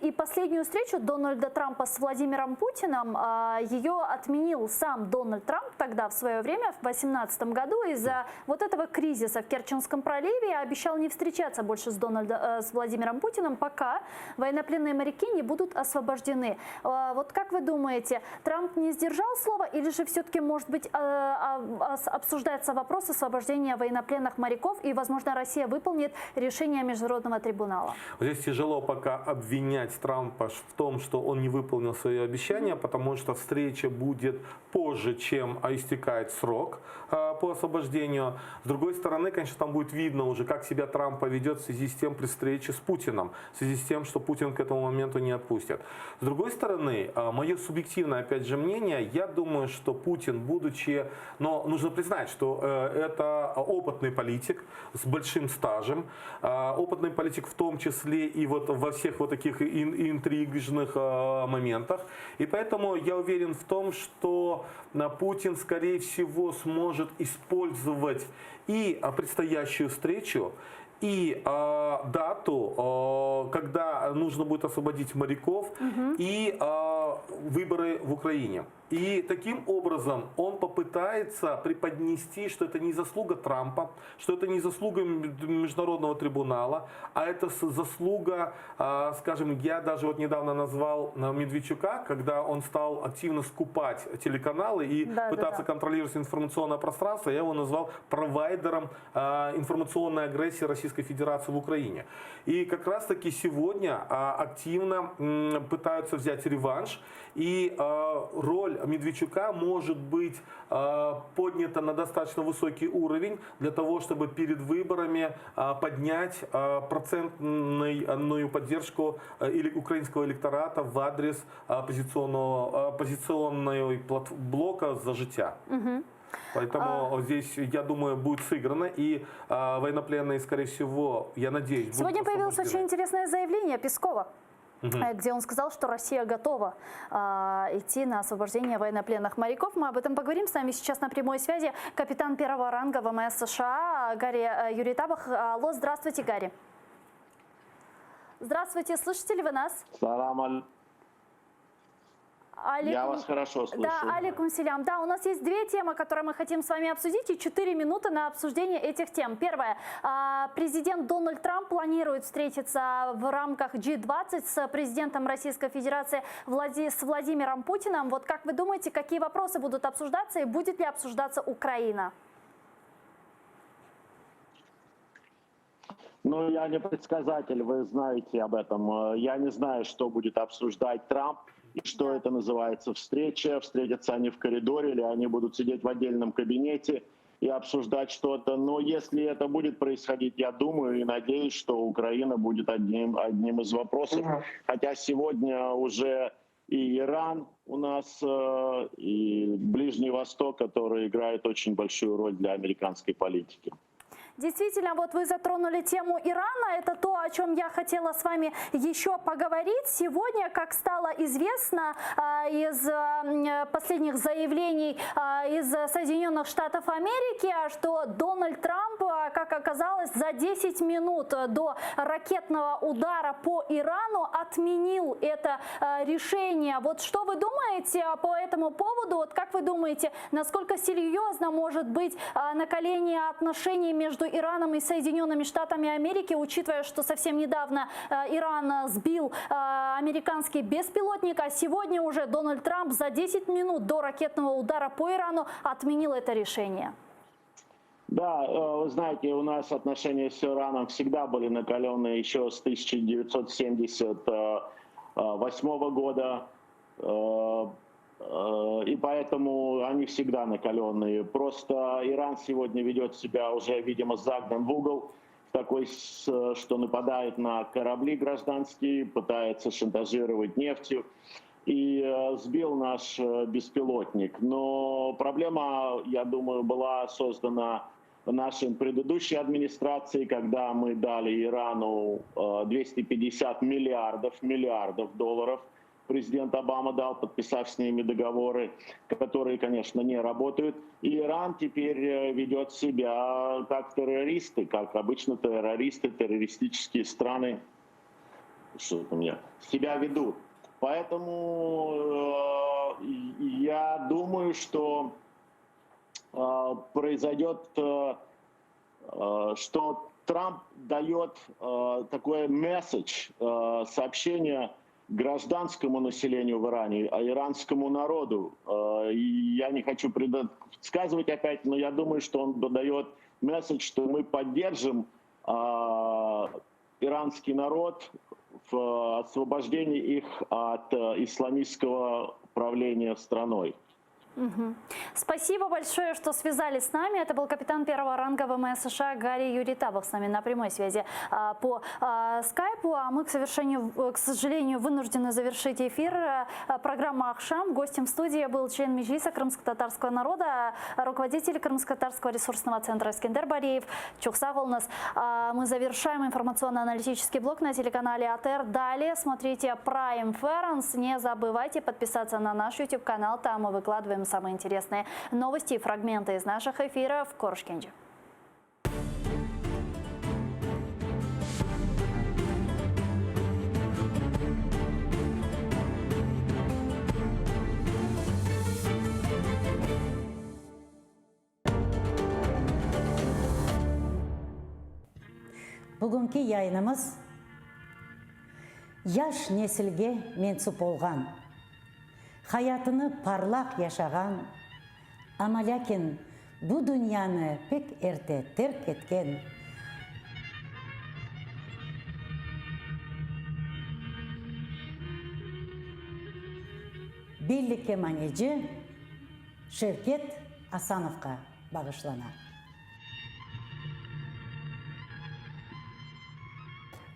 и последнюю встречу Дональда Трампа с Владимиром Путиным, ее отменил сам Дональд Трамп тогда в свое время, в 2018 году, из-за вот этого кризиса в Керченском проливе, обещал не встречаться больше с Владимиром Путиным, пока военнопленные моряки не будут освобождены. Вот как вы думаете, Трамп не сдержал слова, или же все-таки, может быть, обсуждается вопрос освобождения военнопленных моряков, и, возможно, Россия выполнит решение Международного трибунала? Здесь тяжело пока обвинять Трампа в том, что он не выполнил свои обещания, потому что встреча будет позже, чем истекает срок по освобождению. С другой стороны, конечно, там будет видно уже, как себя Трамп поведет в связи с тем при встрече с Путиным, в связи с тем, что Путин к этому моменту не отпустит. С другой стороны, мое субъективное, опять же, мнение, я думаю, что Путин, будучи, но нужно признать, что это опытный политик с большим стажем, опытный политик в том числе и вот во всех вот таких интрижных моментах. И поэтому я уверен в том, что Путин, скорее всего, сможет использовать и предстоящую встречу, и дату, когда нужно будет освободить моряков, и выборы в Украине. И таким образом он попытается преподнести, что это не заслуга Трампа, что это не заслуга Международного трибунала, а это заслуга, скажем, я даже вот недавно назвал Медведчука, когда он стал активно скупать телеканалы и пытаться контролировать информационное пространство, я его назвал провайдером информационной агрессии Российской Федерации в Украине. И как раз таки сегодня активно пытаются взять реванш И роль Медведчука может быть поднята на достаточно высокий уровень для того, чтобы перед выборами поднять процентную поддержку украинского электората в адрес оппозиционного блока «За життя». Поэтому здесь, я думаю, будет сыграно, и военнопленные, скорее всего, я надеюсь, Сегодня будут появилось освобождены. очень интересное заявление Пескова, где он сказал, что Россия готова идти на освобождение военнопленных моряков. Мы об этом поговорим. С нами сейчас на прямой связи капитан первого ранга ВМС США Гарри Юритабов. Алло, здравствуйте, Гарри. Здравствуйте, слышите ли вы нас? Салам Я вас хорошо слышу. Да, алейкум селям. Да, у нас есть две темы, которые мы хотим с вами обсудить, и 4 минуты на обсуждение этих тем. Первое. Президент Дональд Трамп планирует встретиться в рамках G20 с президентом Российской Федерации с Владимиром Путиным. Вот как вы думаете, какие вопросы будут обсуждаться и будет ли обсуждаться Украина? Ну, я не предсказатель, вы знаете об этом. Я не знаю, что будет обсуждать Трамп. И что это называется встреча, встретятся они в коридоре или они будут сидеть в отдельном кабинете и обсуждать что-то. Но если это будет происходить, я думаю и надеюсь, что Украина будет одним из вопросов. Хотя сегодня уже и Иран у нас, и Ближний Восток, который играет очень большую роль для американской политики. Действительно, вот вы затронули тему Ирана. Это то, о чем я хотела с вами еще поговорить. Сегодня, как стало известно из последних заявлений из Соединенных Штатов Америки, что Дональд Трамп, как оказалось, за 10 минут до ракетного удара по Ирану отменил это решение. Вот что вы думаете по этому поводу? Вот как вы думаете, насколько серьезно может быть накаление отношений между Ираном и Соединенными Штатами Америки, учитывая, что совсем недавно Иран сбил американский беспилотник, а сегодня уже Дональд Трамп за 10 минут до ракетного удара по Ирану отменил это решение? Да, вы знаете, у нас отношения с Ираном всегда были накаленные еще с 1978 года. И поэтому они всегда накаленные. Просто Иран сегодня ведет себя уже, видимо, загнан в угол, такой, что нападает на корабли гражданские, пытается шантажировать нефтью и сбил наш беспилотник. Но проблема, я думаю, была создана нашей предыдущей администрацией, когда мы дали Ирану 250 миллиардов долларов. Президент Обама дал, подписав с ними договоры, которые, конечно, не работают. И Иран теперь ведет себя как террористы, как обычно террористы, террористические страны себя ведут. Поэтому я думаю, что произойдет, что Трамп дает такой месседж, сообщение гражданскому населению в Иране, а иранскому народу. Я не хочу предсказывать опять, но я думаю, что он дает месседж, что мы поддержим иранский народ в освобождении их от исламистского правления страной. Спасибо большое, что связались с нами. Это был капитан первого ранга ВМС США Гарри Юритабов с нами на прямой связи по скайпу. А мы, к сожалению, вынуждены завершить эфир. Программа «Ахшам». Гостем студии был член Меджлиса крымско-татарского народа, руководитель Крымско-татарского ресурсного центра Искендер Бариев. Чухсагол нас. Мы завершаем информационно-аналитический блок на телеканале АТР. Далее смотрите Prime Ference. Не забывайте подписаться на наш YouTube-канал. Там мы выкладываем самые интересные новости и фрагменты из наших эфиров. Коршкенджи. Бүгінгі yayınımız яш неsilге менсуп болған, hayatını parlak yaşagan, ama lakin bu dünyanı pek erте terk etken Билли кеманежи Шевкет Асановқа бағышлана.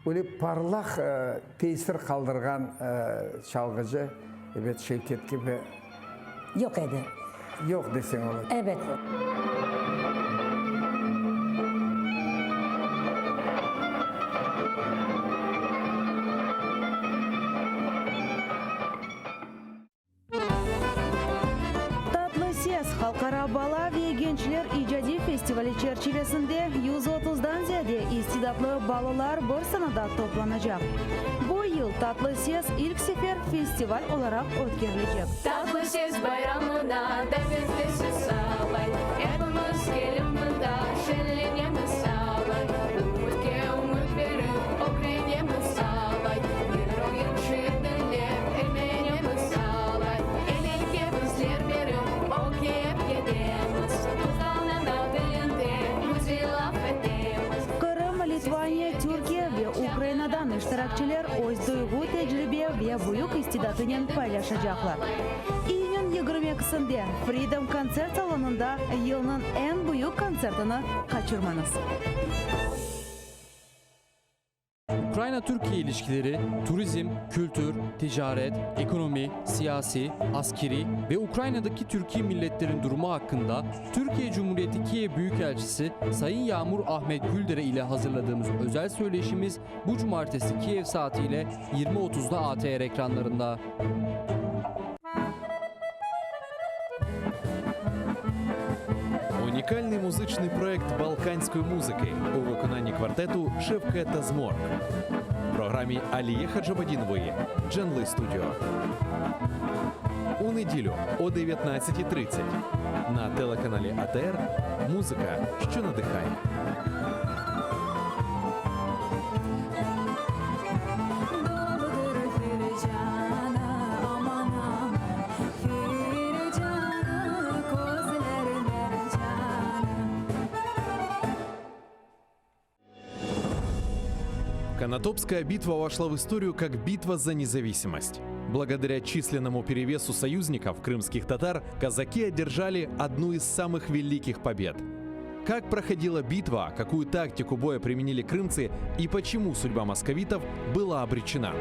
Өлі парлақ тесір қалдырған шалғыжы evet Şevket gibi Yok edi. Yok desen olur. Evet. Tatlı Ses Halkara Bala ve Gençler İcadi Festivali çerçevesinde 130'dan ziyade istidatlı balalar bir sanada toplanacak. Bu yıl Tatlı Ses ilk sefer festival olarak ötkerilecek. Tatlı ses bayramına devletli süsalay. Hepimiz gelip burada şenlenemiz sağlay. Umutke umut verin, okrenemiz sağlay. Yürüyün şiirdenlep, emeğimiz sağlay. Elinke bizler verin, okuyup gidemiz. Tuzağına dilinde, müziği laf edemiz. Kırım, Litvanya, Türkiye ve Ukrayna'dan iştirakçılar öz duygu, tecrübe ve büyük istidatını paylaşacaklar. İyunun 22'sinde Freedom Konser Salonu'nda yılın en büyük konsertini kaçırmanız. Ukrayna-Türkiye ilişkileri, turizm, kültür, ticaret, ekonomi, siyasi, askeri ve Ukrayna'daki Türkiye milletlerin durumu hakkında Türkiye Cumhuriyeti Kiev Büyükelçisi Sayın Yağmur Ahmet Güldere ile hazırladığımız özel söyleşimiz bu cumartesi Kiev saatiyle 20.30'da ATR ekranlarında. Уникальный музычный проект «Балканской музыкой» у виконанні квартету «Шевкета Зморк». В програмі Аліє Хаджабадінової «Дженли Студіо». У неділю о 19:30 на телеканалі АТР «Музика, що надихає». Конотопская битва вошла в историю как битва за независимость. Благодаря численному перевесу союзников, крымских татар, казаки одержали одну из самых великих побед. Как проходила битва, какую тактику боя применили крымцы и почему судьба московитов была обречена?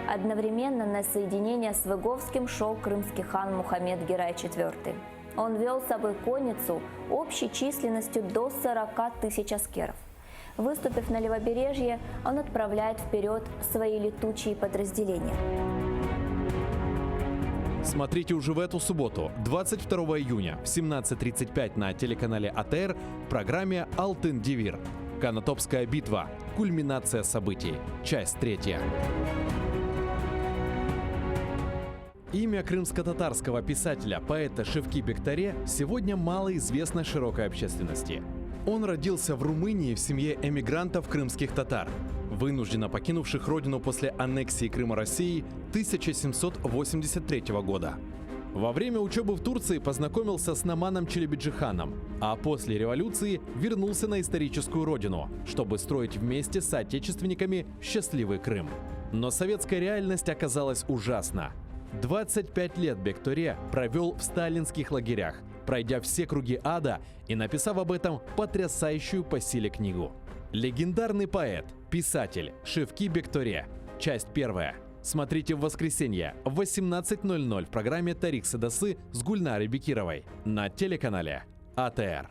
Одновременно на соединение с Выговским шел крымский хан Мухаммед Герай IV. Он вел с собой конницу общей численностью до 40 тысяч аскеров. Выступив на левобережье, он отправляет вперед свои летучие подразделения. Смотрите уже в эту субботу, 22 июня в 17:35 на телеканале АТР в программе «Алтын Девир». Конотопская битва. Кульминация событий. Часть 3. Имя крымско-татарского писателя, поэта Шевки Бекторе сегодня мало известно широкой общественности. Он родился в Румынии в семье эмигрантов крымских татар, вынужденно покинувших родину после аннексии Крыма России 1783 года. Во время учебы в Турции познакомился с Наманом Челебиджиханом, а после революции вернулся на историческую родину, чтобы строить вместе с соотечественниками счастливый Крым. Но советская реальность оказалась ужасна. 25 лет Бекторе провел в сталинских лагерях, пройдя все круги ада и написав об этом потрясающую по силе книгу. Легендарный поэт, писатель Шевки Бекторе. Часть 1. Смотрите в воскресенье в 18:00 в программе «Тарик Садасы» с Гульнарой Бекировой на телеканале АТР.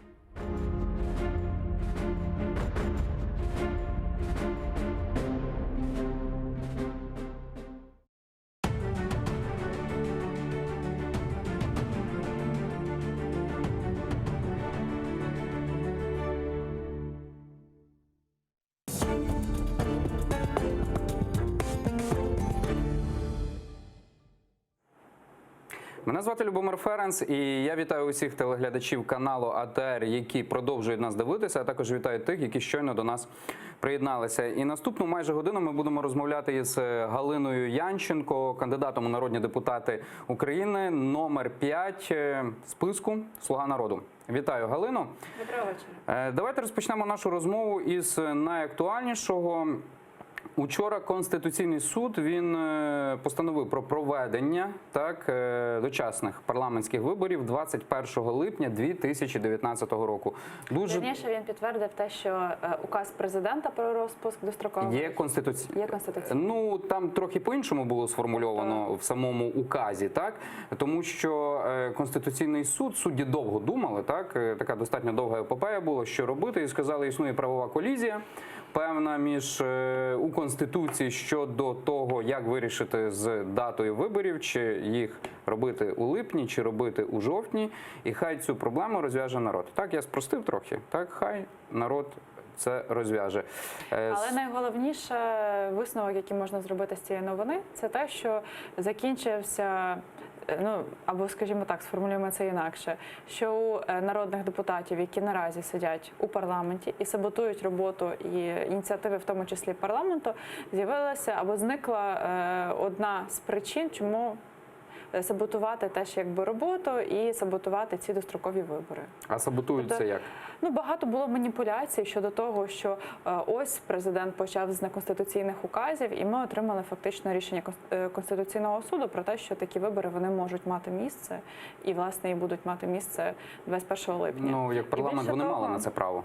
Мене звати Любомир Ференц, і я вітаю усіх телеглядачів каналу АТР, які продовжують нас дивитися, а також вітаю тих, які щойно до нас приєдналися. І наступну майже годину ми будемо розмовляти із Галиною Янченко, кандидатом у народні депутати України, номер 5 списку «Слуга народу». Вітаю, Галино. Доброго вечора. Давайте розпочнемо нашу розмову із найактуальнішого. Учора Конституційний суд він постановив про проведення дочасних парламентських виборів 21 липня 2019 року. Вірніше, він підтвердив те, що указ президента про розпуск дострокового Є конституційний. Ну, там трохи по-іншому було сформульовано в самому указі, так? Тому що Конституційний суд, судді довго думали, так? Така достатньо довга епопея була, що робити, і сказали, існує правова колізія певна між у Конституції щодо того, як вирішити з датою виборів, чи їх робити у липні, чи робити у жовтні, і хай цю проблему розв'яже народ. Так, я спростив трохи, так, хай народ це розв'яже. Але найголовніше висновок, який можна зробити з цієї новини, це те, що закінчився, ну, або, скажімо так, сформулюємо це інакше, що у народних депутатів, які наразі сидять у парламенті і саботують роботу і ініціативи, в тому числі парламенту, з'явилася або зникла одна з причин, чому саботувати теж якби роботу і саботувати ці дострокові вибори. А саботують це як? Ну, багато було маніпуляцій щодо того, що ось президент почав з неконституційних указів, і ми отримали фактично рішення Конституційного суду про те, що такі вибори вони можуть мати місце, і, власне, і будуть мати місце 21 липня. Ну, як парламент вони мали на це право.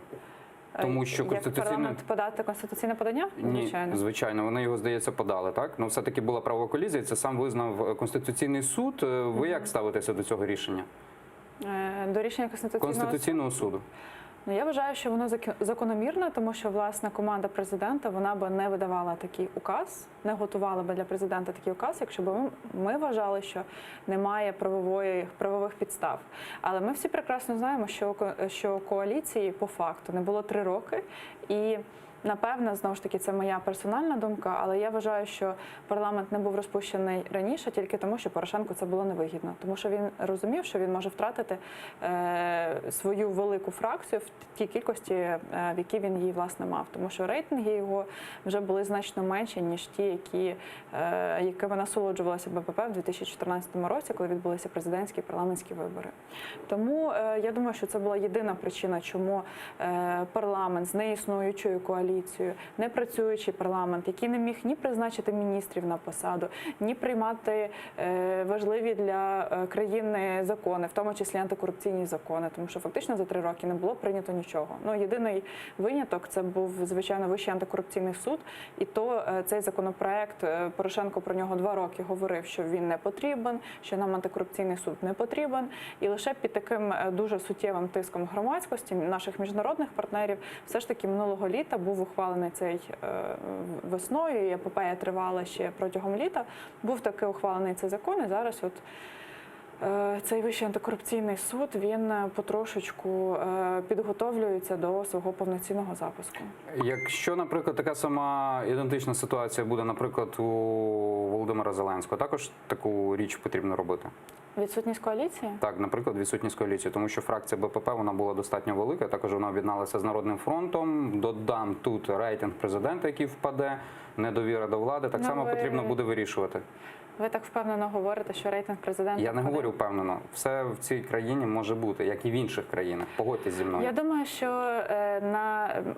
Тому що Як парламент подати конституційне подання? Звичайно. Ні, звичайно, вони його, здається, подали, так? Ну, все-таки була правова колізія, це сам визнав Конституційний суд. Ви як ставитеся до цього рішення? До рішення Конституційного суду? Ну, я вважаю, що воно закономірне, тому що, власне, команда президента, вона би не видавала такий указ, не готувала би для президента такий указ, якщо б ми вважали, що немає правових підстав. Але ми всі прекрасно знаємо, що коаліції по факту не було 3 роки, і напевно, знову ж таки, це моя персональна думка, але я вважаю, що парламент не був розпущений раніше тільки тому, що Порошенку це було невигідно. Тому що він розумів, що він може втратити свою велику фракцію в тій кількості, в якій він її, власне, мав. Тому що рейтинги його вже були значно менші, ніж ті, якими насолоджувалося БПП в 2014 році, коли відбулися президентські і парламентські вибори. Тому я думаю, що це була єдина причина, чому парламент з неіснуючою коаліцією, не працюючий парламент, який не міг ні призначити міністрів на посаду, ні приймати важливі для країни закони, в тому числі антикорупційні закони, тому що фактично за 3 роки не було прийнято нічого. Ну, єдиний виняток – це був, звичайно, Вищий антикорупційний суд, і то цей законопроект, Порошенко про нього 2 роки говорив, що він не потрібен, що нам антикорупційний суд не потрібен, і лише під таким дуже суттєвим тиском громадськості, наших міжнародних партнерів, все ж таки минулого літа був ухвалений цей весною, і епопея тривала ще протягом літа, був таки ухвалений цей закон, і зараз от цей Вищий антикорупційний суд, він потрошечку підготовлюється до свого повноцінного запуску. Якщо, наприклад, така сама ідентична ситуація буде, наприклад, у Володимира Зеленського, також таку річ потрібно робити? Відсутність коаліції? Так, наприклад, відсутність коаліції, тому що фракція БПП, вона була достатньо велика, також вона об'єдналася з Народним фронтом, додам тут рейтинг президента, який впаде, недовіра до влади, так само потрібно буде вирішувати. Ви так впевнено говорите, що рейтинг президента... Я не говорю впевнено. Все в цій країні може бути, як і в інших країнах. Погодьтесь зі мною. Я думаю, що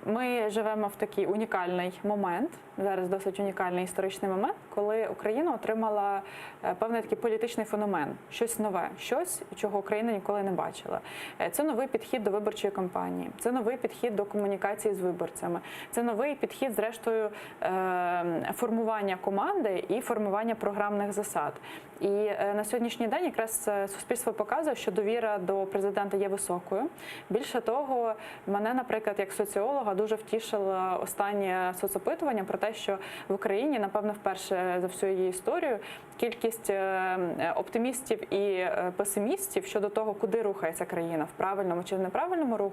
ми живемо в такий унікальний момент, зараз досить унікальний історичний момент, коли Україна отримала певний такий політичний феномен. Щось нове, щось, чого Україна ніколи не бачила. Це новий підхід до виборчої кампанії, це новий підхід до комунікації з виборцями, це новий підхід, зрештою, формування команди і формування програмних засад. І на сьогоднішній день якраз суспільство показує, що довіра до президента є високою. Більше того, мене, наприклад, як соціолога, дуже втішило останнє соцопитування про те, що в Україні, напевно, вперше за всю її історію, кількість оптимістів і песимістів щодо того, куди рухається країна, в правильному чи в неправильному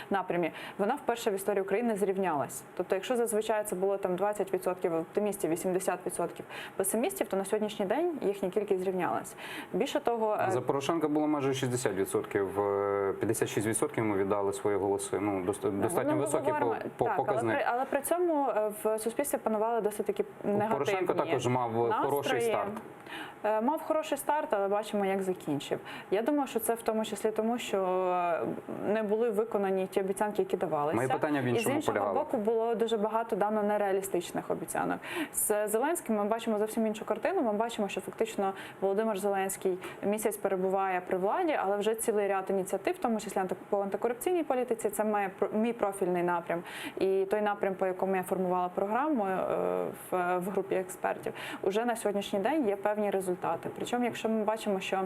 напрямі, вона вперше в історії України зрівнялась. Тобто, якщо зазвичай це було там 20% оптимістів, 80% песимістів, то на сьогоднішній день їхня кількість зрівнялась. Більше того... За Порошенка було майже 60%, 56% йому віддали свої голоси. Ну, достатньо високий показник. Але при цьому в суспільстві панували досить таки негативні Порошенко також мав хороший старт. Мав хороший старт, але бачимо, як закінчив. Я думаю, що це в тому числі тому, що не були виконані ті обіцянки, які давалися. Моє питання в іншому І з іншого полягало. боку було дуже багато дано нереалістичних обіцянок. З Зеленським ми бачимо зовсім іншу картину. Ми бачимо, що фактично Володимир Зеленський місяць перебуває при владі, але вже цілий ряд ініціатив, в тому числі по антикорупційній політиці, це мій профільний напрям. І той напрям, по якому я формувала програму в групі експертів, уже на сьогоднішній день є певні результати. Причому, якщо ми бачимо, що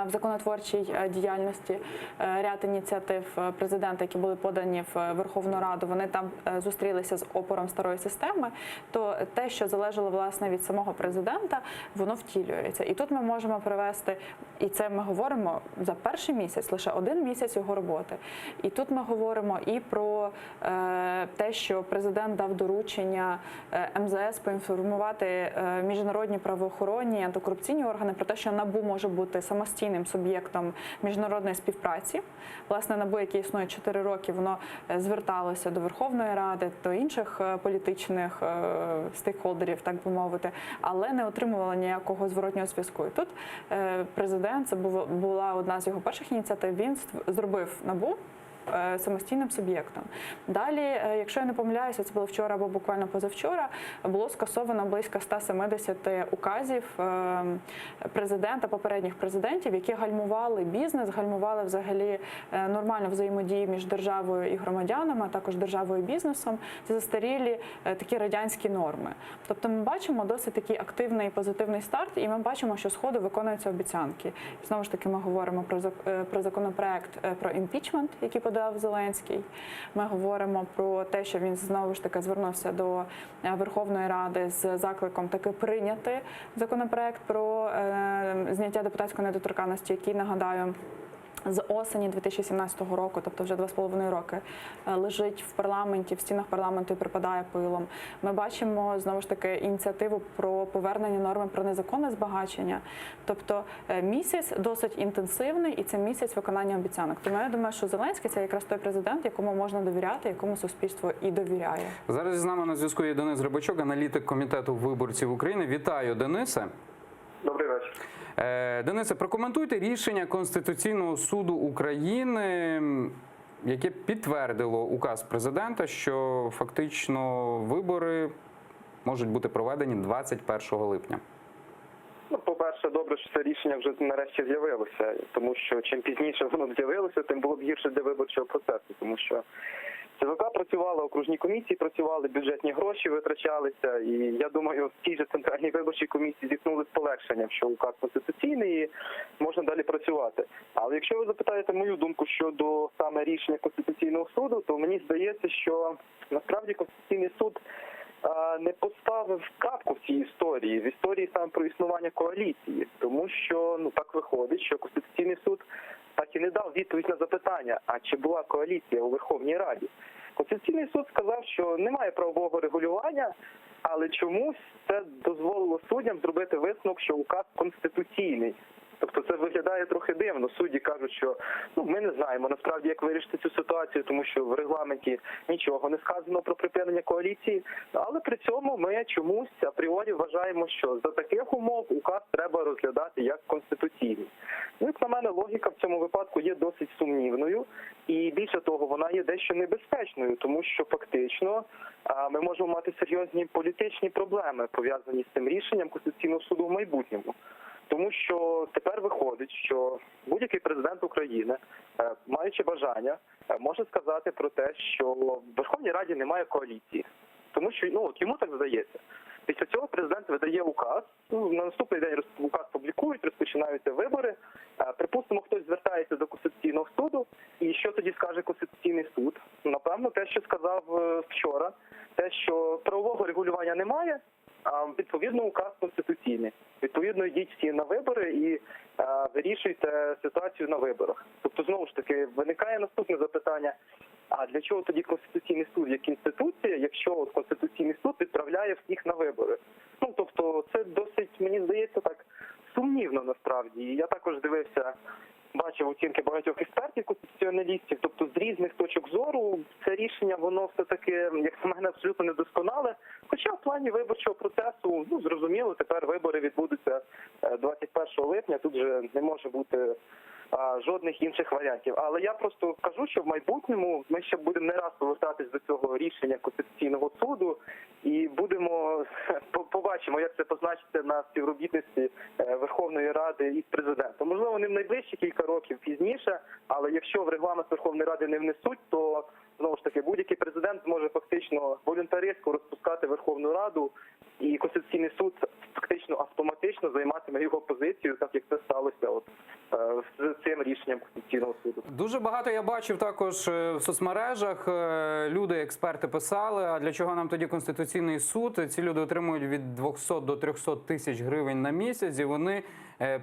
в законотворчій діяльності ряд ініціатив президента, які були подані в Верховну Раду, вони там зустрілися з опором старої системи, то те, що залежало власне від самого президента, воно втілюється. І тут ми можемо привести, і це ми говоримо за перший місяць, лише 1 місяць його роботи. І тут ми говоримо і про те, що президент дав доручення МЗС поінформувати міжнародні правоохоронні, антикорупційні органи про те, що НАБУ може бути самостійним суб'єктом міжнародної співпраці. Власне, НАБУ, яке існує 4 роки, воно зверталося до Верховної Ради, до інших політичних стейкхолдерів, так би мовити, але не отримувало ніякого зворотнього зв'язку. І тут президент, це була одна з його перших ініціатив, він зробив НАБУ самостійним суб'єктом. Далі, якщо я не помиляюся, це було вчора або буквально позавчора, було скасовано близько 170 указів президента, попередніх президентів, які гальмували бізнес, гальмували взагалі нормальну взаємодію між державою і громадянами, а також державою і бізнесом. Це застарілі такі радянські норми. Тобто ми бачимо досить такий активний і позитивний старт, і ми бачимо, що з ходу виконуються обіцянки. Знову ж таки, ми говоримо про законопроект про імпічмент, який подав Зеленський. Ми говоримо про те, що він знову ж таки звернувся до Верховної Ради з закликом таки прийняти законопроект про зняття депутатської недоторканності, який, нагадаю, з осені 2017 року, тобто вже 2,5 роки, лежить в парламенті, в стінах парламенту і припадає пилом. Ми бачимо, знову ж таки, ініціативу про повернення норми про незаконне збагачення. Тобто місяць досить інтенсивний, і це місяць виконання обіцянок. Тому я думаю, що Зеленський – це якраз той президент, якому можна довіряти, якому суспільство і довіряє. Зараз з нами на зв'язку є Денис Рибачок, аналітик Комітету виборців України. Вітаю, Денисе. Добрий вечір. Денисе, прокоментуйте рішення Конституційного суду України, яке підтвердило указ президента, що фактично вибори можуть бути проведені 21 липня. Ну, по-перше, добре, що це рішення вже нарешті з'явилося, тому що чим пізніше воно б з'явилося, тим було б гірше для виборчого процесу, тому що ЦВК працювала, окружні комісії працювали, бюджетні гроші витрачалися, і я думаю, в тій же Центральній виборчій комісії зіткнули з полегшенням, що указ конституційний і можна далі працювати. Але якщо ви запитаєте мою думку щодо саме рішення Конституційного суду, то мені здається, що насправді Конституційний суд не поставив крапку в цій історії, в історії саме про існування коаліції, тому що так виходить, що Конституційний суд так і не дав відповідь на запитання, а чи була коаліція у Верховній Раді. Конституційний суд сказав, що немає правового регулювання, але чомусь це дозволило суддям зробити висновок, що указ конституційний. Тобто це виглядає трохи дивно. Судді кажуть, що ми не знаємо насправді, як вирішити цю ситуацію, тому що в регламенті нічого не сказано про припинення коаліції, але при цьому ми чомусь апріорі вважаємо, що за таких умов указ треба розглядати як конституційний. Як на мене, логіка в цьому випадку є досить сумнівною, і більше того, вона є дещо небезпечною, тому що фактично ми можемо мати серйозні політичні проблеми, пов'язані з цим рішенням Конституційного суду в майбутньому. Тому що тепер виходить, що будь-який президент України, маючи бажання, може сказати про те, що в Верховній Раді немає коаліції. Тому що йому так здається. Після цього президент видає указ, на наступний день указ публікують, розпочинаються вибори. Припустимо, хтось звертається до Конституційного суду, і що тоді скаже Конституційний суд? Напевно, те, що сказав вчора, те, що правового регулювання немає, а відповідно указ конституційний. Відповідно, йдіть всі на вибори і вирішуйте ситуацію на виборах. Тобто, знову ж таки, виникає наступне запитання, а для чого тоді Конституційний суд як інституція, якщо Конституційний суд відправляє всіх на вибори? Тобто, це досить, мені здається, так сумнівно насправді. І я також дивився, бачив оцінки багатьох експертів, конституціоналістів, тобто з різних точок зору це рішення, воно все-таки, як на мене, абсолютно недосконале. Хоча плані виборчого процесу, ну, зрозуміло, тепер вибори відбудуться 21 липня, тут вже не може бути жодних інших варіантів. Але я просто кажу, що в майбутньому ми ще будемо не раз повертатись до цього рішення Конституційного суду і побачимо, як це позначиться на співробітності Верховної Ради із президентом. Можливо, не в найближчі кілька років пізніше, але якщо в регламент Верховної Ради не внесуть, то знову ж таки будь-який президент зможе фактично волюнтаристсько розпускати Верховну Раду, і Конституційний суд фактично автоматично займатиме його позицію, так як це сталося з цим рішенням Конституційного суду. Дуже багато я бачив також в соцмережах. Люди, експерти писали, а для чого нам тоді Конституційний суд? Ці люди отримують від 200 до 300 тисяч гривень на місяць, і вони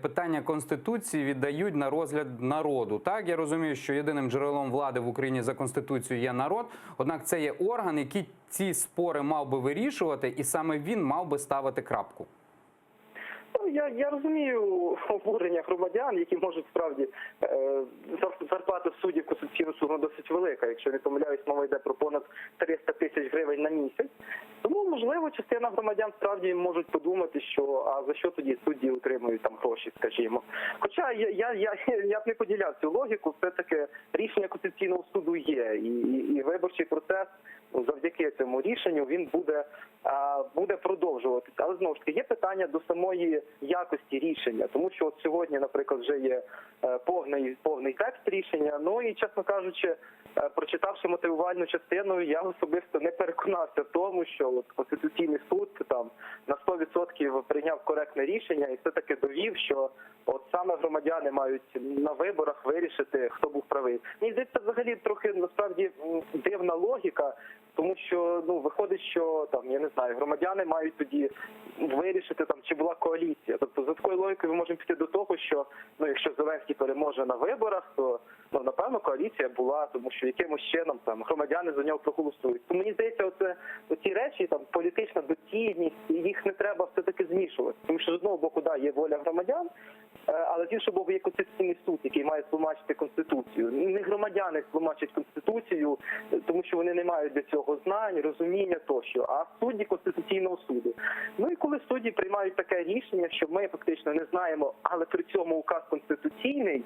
питання Конституції віддають на розгляд народу. Так, я розумію, що єдиним джерелом влади в Україні за Конституцією є народ, однак це є орган, який ці спори мав би вирішувати, і саме він мав би ставити крапку. Я розумію обурення громадян, які можуть справді зарплата суддів Конституційного суду досить велика. Якщо не помиляюсь, мова йде про понад 300 тисяч гривень на місяць. Тому, можливо, частина громадян справді можуть подумати, що а за що тоді судді отримують там гроші, скажімо. Хоча я б не поділяв цю логіку, все-таки рішення Конституційного суду є, і виборчий процес завдяки цьому рішенню він буде продовжуватися. Але знову ж таки є питання до самої якості рішення, тому що от сьогодні, наприклад, вже є повний текст рішення. Ну і, чесно кажучи, прочитавши мотивувальну частину, я особисто не переконався в тому, що от Конституційний суд там на 100% прийняв коректне рішення і все-таки довів, що от саме громадяни мають на виборах вирішити, хто був правий. Мені здається, взагалі трохи насправді дивна логіка, тому що виходить, що там я не знаю, громадяни мають тоді вирішити там, чи була коаліція. Тобто за такою логікою ми можемо піти до того, що якщо Зеленський переможе на виборах, то напевно коаліція була, тому що якимось чином там громадяни за нього проголосують. Тому мені здається, оці речі там політична доцільність, їх не треба все таки змішувати, тому що з одного боку є воля громадян. Але з іншого боку є Конституційний суд, який має тлумачити Конституцію. Не громадяни тлумачать Конституцію, тому що вони не мають для цього знань, розуміння тощо, а судді Конституційного суду. Ну і коли судді приймають таке рішення, що ми фактично не знаємо, але при цьому указ конституційний,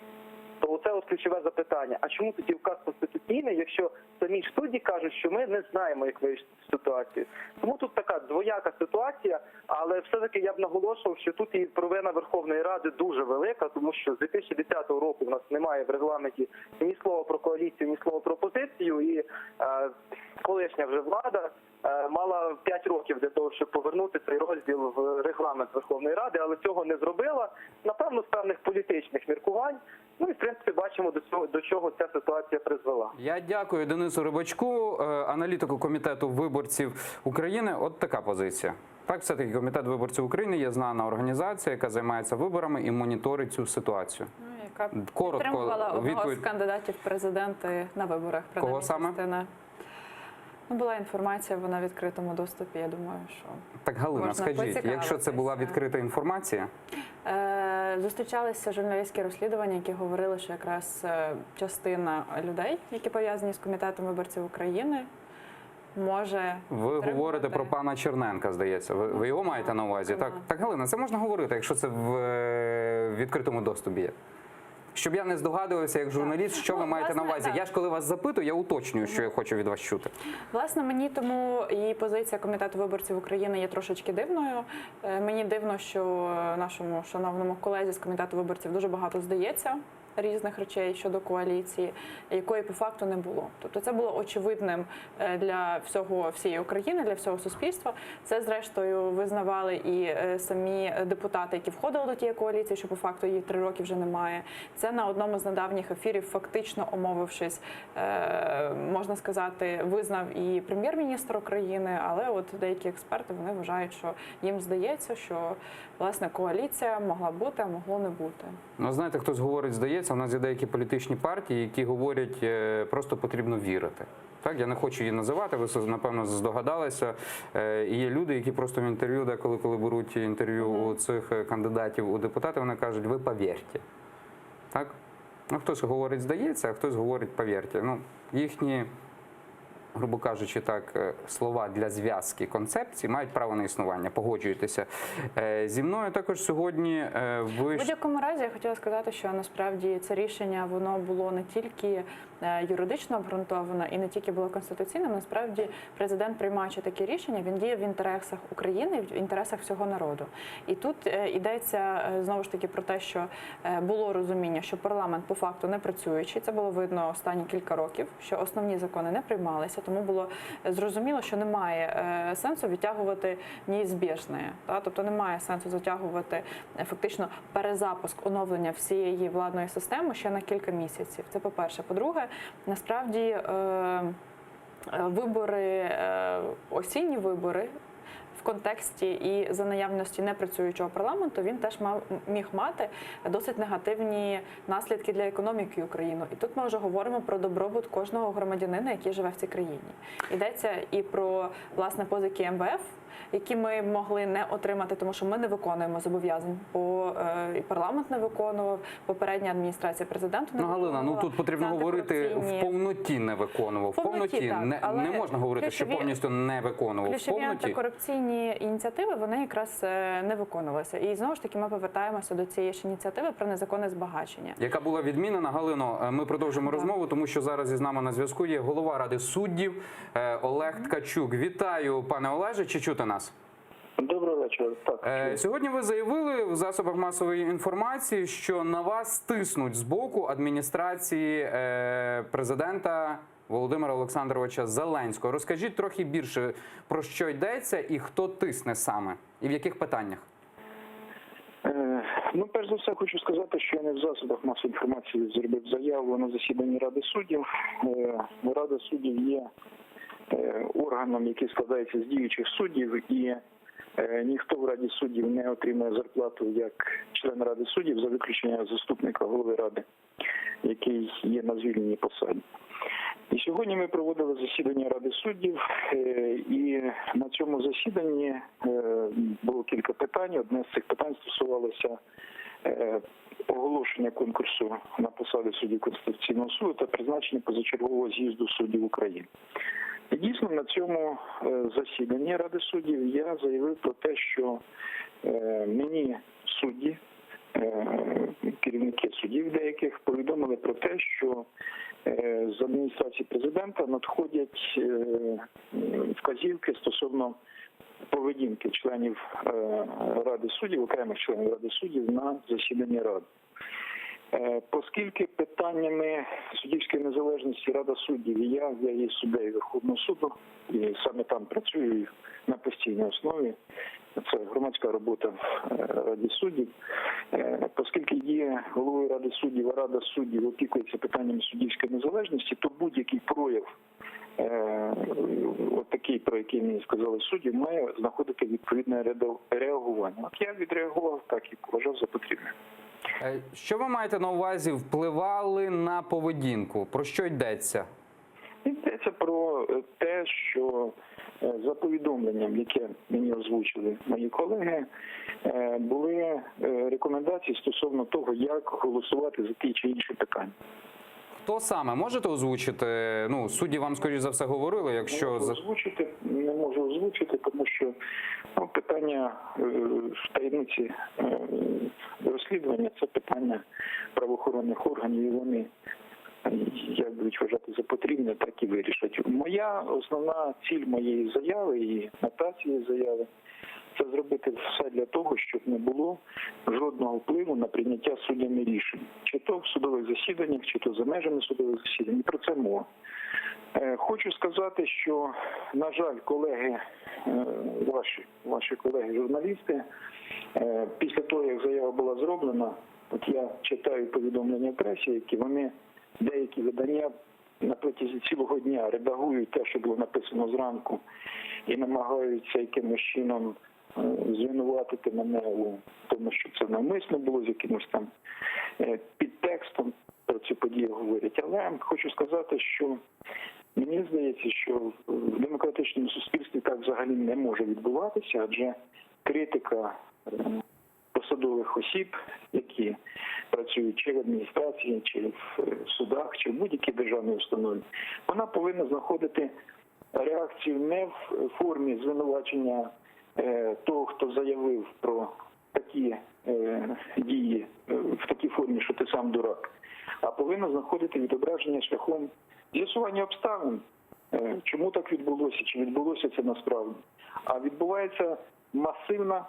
то це ключове запитання. А чому тоді указ конституційний, якщо самі ж судді кажуть, що ми не знаємо, як вирішити ситуацію? Тому тут така двояка ситуація, але все-таки я б наголошував, що тут і провина Верховної Ради дуже велика, тому що з 2010 року в нас немає в регламенті ні слова про коаліцію, ні слова про опозицію, і колишня вже влада мала 5 років для того, щоб повернути цей розділ в регламент Верховної Ради, але цього не зробила, напевно, з певних політичних міркувань. Ну і, в принципі, бачимо, до чого ця ситуація призвела. Я дякую Денису Рибачку, аналітику Комітету виборців України. От така позиція. Так, все-таки Комітет виборців України є знана організація, яка займається виборами і моніторить цю ситуацію. Яка підтримувала одного з кандидатів в президенти на виборах. Кого саме? Була інформація, вона в відкритому доступі, я думаю, що так, Галина, скажіть, якщо це була відкрита інформація? Зустрічалися журналістські розслідування, які говорили, що якраз частина людей, які пов'язані з Комітетом виборців України, може... Ви говорите про пана Черненка, здається. Ви його маєте на увазі? Так, Галина, це можна говорити, якщо це в відкритому доступі є. Щоб я не здогадувався як журналіст, що ви маєте на увазі. Я ж коли вас запитую, я уточнюю, що я хочу від вас чути. Власне, мені тому і позиція Комітету виборців України є трошечки дивною. Мені дивно, що нашому шановному колезі з Комітету виборців дуже багато здається різних речей щодо коаліції, якої по факту не було. Тобто це було очевидним для всієї України, для всього суспільства. Це, зрештою, визнавали і самі депутати, які входили до тієї коаліції, що по факту її 3 роки вже немає. Це на одному з недавніх ефірів, фактично омовившись, можна сказати, визнав і прем'єр-міністр України, але от деякі експерти, вони вважають, що їм здається, що, власне, коаліція могла бути, а могло не бути. Ну, знаєте, хтось говорить, здається, у нас є деякі політичні партії, які говорять, просто потрібно вірити. Так, я не хочу її називати, ви, напевно, здогадалися. І є люди, які просто в інтерв'ю, деколи, коли беруть інтерв'ю у цих кандидатів у депутати, вони кажуть, ви повірте. Так? Ну, хтось говорить, здається, а хтось говорить, повірте. Ну, їхні грубо кажучи, так, слова для зв'язки концепцій мають право на існування. Погоджуєтеся зі мною. Також сьогодні ви... В будь-якому разі я хотіла сказати, що насправді це рішення, воно було не тільки юридично обґрунтовано і не тільки було конституційним. Насправді президент, приймаючи такі рішення, він діє в інтересах України, в інтересах всього народу. І тут йдеться знову ж таки про те, що було розуміння, що парламент по факту не працюючий. Це було видно останні кілька років, що основні закони не приймалися, тому було зрозуміло, що немає сенсу відтягувати неізбіжне. Тобто немає сенсу затягувати фактично перезапуск, оновлення всієї владної системи ще на кілька місяців. Це по-перше. По-друге, насправді вибори, осінні вибори, в контексті і за наявності непрацюючого парламенту він теж міг мати досить негативні наслідки для економіки України. І тут ми вже говоримо про добробут кожного громадянина, який живе в цій країні. Йдеться і про, власне, позики МВФ, які ми могли не отримати, тому що ми не виконуємо зобов'язань, бо і парламент не виконував, попередня адміністрація президента не виконувала. Галина, тут потрібно говорити в повноті не виконував. В повноті не можна говорити, що повністю не виконував. Ключові антикорупційні ініціативи, вони якраз не виконувалися. І знову ж таки ми повертаємося до цієї ж ініціативи про незаконне збагачення. Яка була відмінена. Галино, ми продовжимо розмову, тому що зараз із нами на зв'язку є голова Ради суддів Олег Ткачук. Вітаю, пане Олеже, чи чути нас? Доброго вечора. Так. Сьогодні ви заявили в засобах масової інформації, що на вас тиснуть з боку адміністрації президента Володимира Олександровича Зеленського. Розкажіть трохи більше, про що йдеться і хто тисне саме, і в яких питаннях? Ну, перш за все, хочу сказати, що я не в засобах масової інформації зробив заяву на засіданні Ради суддів. Рада суддів є органом, який складається з діючих суддів, і ніхто в Раді суддів не отримує зарплату як член Ради суддів, за виключенням заступника голови Ради, який є на звільненій посаді. І сьогодні ми проводили засідання Ради суддів, і на цьому засіданні було кілька питань. Одне з цих питань стосувалося оголошення конкурсу на посади суддів Конституційного суду та призначення позачергового з'їзду суддів України. І дійсно на цьому засіданні Ради суддів я заявив про те, що мені судді, керівники судів деяких повідомили про те, що з адміністрації президента надходять вказівки стосовно поведінки членів Ради суддів, окремих членів Ради суддів на засіданні Ради. Оскільки питаннями суддівської незалежності Рада суддів і я є суддею Верховного суду, і саме там працюю на постійній основі, це громадська робота в Раді суддів, оскільки є головою Ради суддів, а Рада суддів опікується питаннями суддівської незалежності, то будь-який прояв, такий, про який мені сказали судді, має знаходити відповідне реагування. От я відреагував так і вважав за потрібне. Що ви маєте на увазі впливали на поведінку? Про що йдеться? Йдеться про те, що за повідомленням, яке мені озвучили мої колеги, були рекомендації стосовно того, як голосувати за ті чи інші питання. Хто саме? Можете озвучити? Ну, судді вам, скоріш за все, говорили, якщо... Не можу озвучити, тому що питання в таємниці розслідування – це питання правоохоронних органів, і вони, як будуть вважати за потрібне, так і вирішать. Моя основна ціль моєї заяви і мета цієї заяви – це зробити все для того, щоб не було жодного впливу на прийняття суддями рішень. Чи то в судових засіданнях, чи то за межами судових засідань. І про це мова. Хочу сказати, що, на жаль, колеги, ваші колеги-журналісти, після того, як заява була зроблена, от я читаю повідомлення в пресі, які вони, деякі видання на протязі цілого дня редагують те, що було написано зранку, і намагаються якимось чином звинуватити мене у тому, що це навмисно було, з якимось там підтекстом про цю подію говорять. Але хочу сказати, що мені здається, що в демократичному суспільстві так взагалі не може відбуватися, адже критика посадових осіб, які працюють чи в адміністрації, чи в судах, чи в будь-якій державній установі, вона повинна знаходити реакцію не в формі звинувачення того, хто заявив про такі дії в такій формі, що ти сам дурак, а повинна знаходити відображення шляхом з'ясування обставин, чому так відбулося, чи відбулося це насправді. А відбувається масивна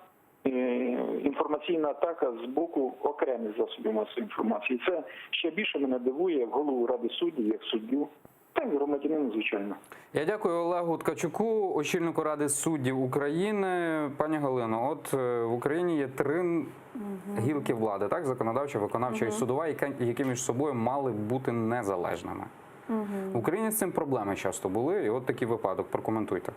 інформаційна атака з боку окремих засобів масової інформації. Це ще більше мене дивує як голову Ради суддів, як суддю, та й громадянину, звичайно. Я дякую Олегу Ткачуку, очільнику Ради суддів України. Пані Галино, от в Україні є 3 гілки влади, так? Законодавча, виконавча і судова, які між собою мали бути незалежними. В Україні з цим проблеми часто були, і от такий випадок. Прокоментуйте.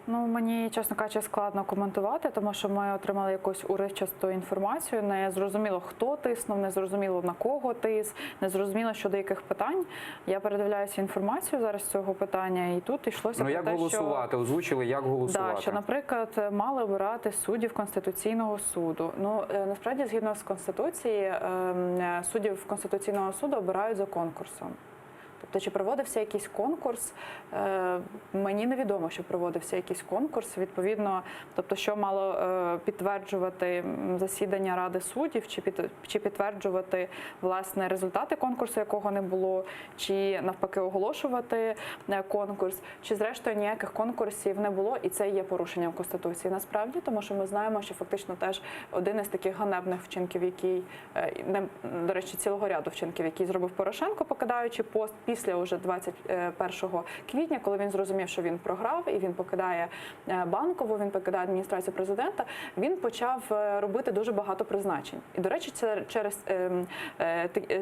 Ну, мені, чесно кажучи, складно коментувати, тому що ми отримали якусь уривчасту інформацію, не зрозуміло, хто тиснув, не зрозуміло, на кого тис, не зрозуміло щодо яких питань. Я передивляюся інформацію зараз з цього питання, і тут йшлося про як те, голосувати? що... Озвучили, як голосувати? Да, що, наприклад, мали обирати суддів Конституційного суду. Ну, насправді, згідно з Конституцією, суддів Конституційного суду обирають за конкурсом. Тобто, чи проводився якийсь конкурс, мені невідомо, що проводився якийсь конкурс. Відповідно, тобто, що мало підтверджувати засідання Ради суддів, чи підтверджувати, власне, результати конкурсу, якого не було, чи навпаки оголошувати конкурс, чи зрештою ніяких конкурсів не було, і це є порушенням Конституції насправді, тому що ми знаємо, що фактично теж один із таких ганебних вчинків, який, до речі, цілого ряду вчинків, який зробив Порошенко, покидаючи пост після уже 21 квітня, коли він зрозумів, що він програв, і він покидає Банкову, він покидає адміністрацію президента, він почав робити дуже багато призначень. І, до речі,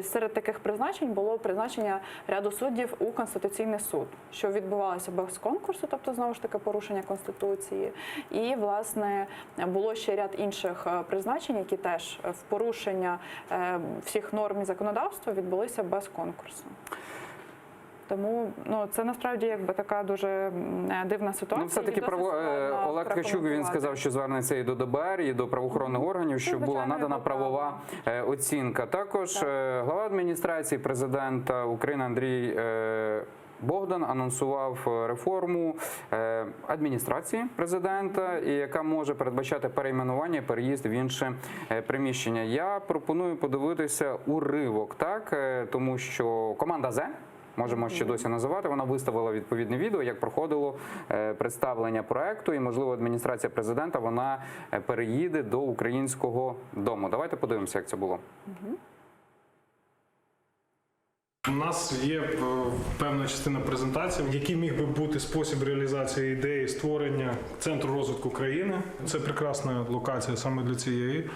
серед таких призначень було призначення ряду суддів у Конституційний суд, що відбувалося без конкурсу, тобто, знову ж таки, порушення Конституції. І, власне, було ще ряд інших призначень, які теж в порушення всіх норм і законодавства відбулися без конкурсу. Тому це насправді якби така дуже дивна ситуація. Ну, все-таки Олег Ткачук, він сказав, що звернеться і до ДБР, і до правоохоронних органів, щоб була надана правова оцінка. Також глава адміністрації президента України Андрій Богдан анонсував реформу адміністрації президента, яка може передбачати перейменування і переїзд в інше приміщення. Я пропоную подивитися уривок, так, тому що команда «Зе», можемо ще досі називати, вона виставила відповідне відео, як проходило представлення проекту, і, можливо, адміністрація президента, вона переїде до Українського дому. Давайте подивимося, як це було. У нас є певна частина презентації, який міг би бути спосіб реалізації ідеї створення Центру розвитку країни. Це прекрасна локація саме для цієї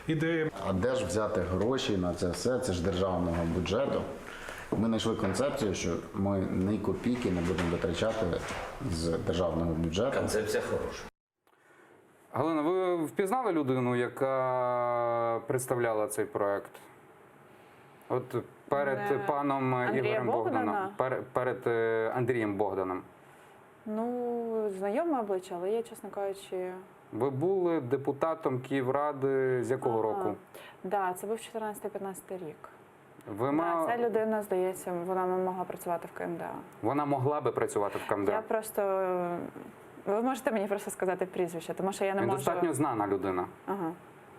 ідеї. А де ж взяти гроші на це все? Це ж державного бюджету. Ми знайшли концепцію, що ми ні копійки не будемо витрачати з державного бюджету. Концепція хороша. Галина, ви впізнали людину, яка представляла цей проект? От перед паном Ігорем Богданом, перед Андрієм Богданом. Ну, знайоме обличчя, але я, чесно кажучи... Ви були депутатом Київради з якого року? Так, це був 14-15 рік. Ця людина, здається, вона могла працювати в КМДА. Вона могла би працювати в КМДА? Я просто... Ви можете мені просто сказати прізвище, тому що я не можу... Він достатньо знана людина. Ага.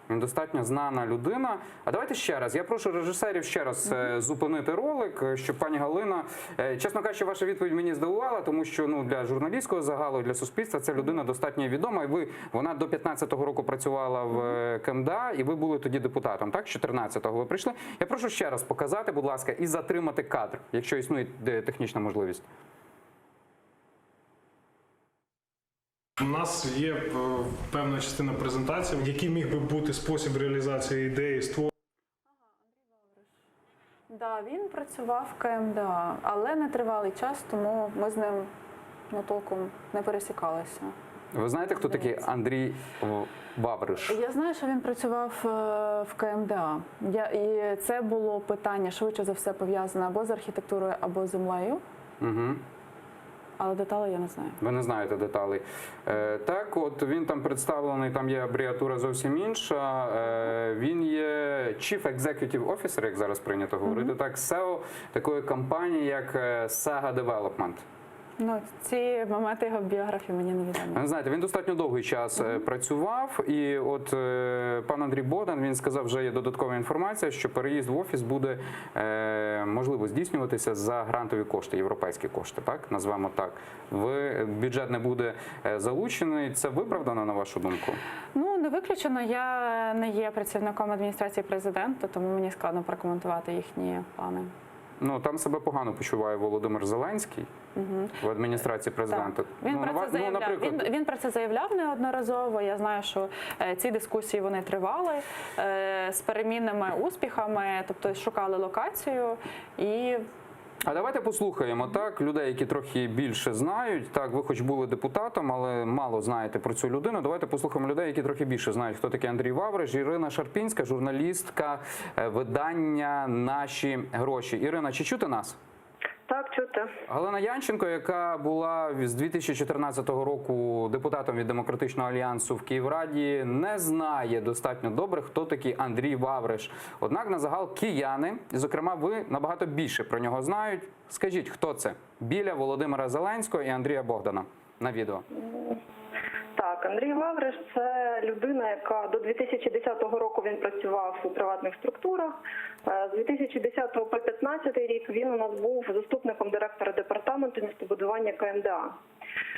Він достатньо знана людина. А давайте ще раз. Я прошу режисерів ще раз зупинити ролик, щоб пані Галина... Чесно кажучи, ваша відповідь мені здивувала, тому що для журналістського загалу, для суспільства ця людина достатньо відома. І вона до 15-го року працювала в КМДА, і ви були тоді депутатом, так? З 14-го ви прийшли. Я прошу ще раз показати, будь ласка, і затримати кадр, якщо існує технічна можливість. У нас є певна частина презентації, який міг би бути спосіб реалізації ідеї створення. Так, він працював в КМДА, але не тривалий час, тому ми з ним толком не пересікалися. Ви знаєте, хто такий Андрій Вавриш? Я знаю, що він працював в КМДА. І це було питання, швидше за все, пов'язане або з архітектурою, або з землею. Угу. Але деталі я не знаю. Ви не знаєте деталей. Так, от він там представлений, там є абревіатура зовсім інша. Він є Chief Executive Officer, як зараз прийнято говорити, так, SEO такої компанії, як Saga Development. Ну, ці моменти його біографії мені невідомі. Знаєте, він достатньо довгий час працював, і от пан Андрій Богдан, він сказав, вже є додаткова інформація, що переїзд в офіс буде можливо здійснюватися за грантові кошти, європейські кошти, так, назвемо так. Бюджет не буде залучений. Це виправдано, на вашу думку? Ну, не виключено. Я не є працівником адміністрації президента, тому мені складно прокоментувати їхні плани. Ну, там себе погано почуває Володимир Зеленський в адміністрації президента. Він про це заявляв неодноразово. Я знаю, що ці дискусії вони тривали з перемінними успіхами, тобто шукали локацію і... А давайте послухаємо так людей, які трохи більше знають. Так, ви хоч були депутатом, але мало знаєте про цю людину. Давайте послухаємо людей, які трохи більше знають, хто такий Андрій Вавриш. Ірина Шарпінська, журналістка видання «Наші гроші». Ірина, чи чути нас? Так, чути. Галина Янченко, яка була з 2014 року депутатом від Демократичного альянсу в Київраді, не знає достатньо добре, хто такий Андрій Вавриш. Однак на загал кияни, і зокрема ви, набагато більше про нього знають. Скажіть, хто це? Біля Володимира Зеленського і Андрія Богдана на відео. Так, Андрій Вавриш – це людина, яка до 2010 року він працював у приватних структурах. З 2010 по 2015 рік він у нас був заступником директора департаменту містобудування КМДА.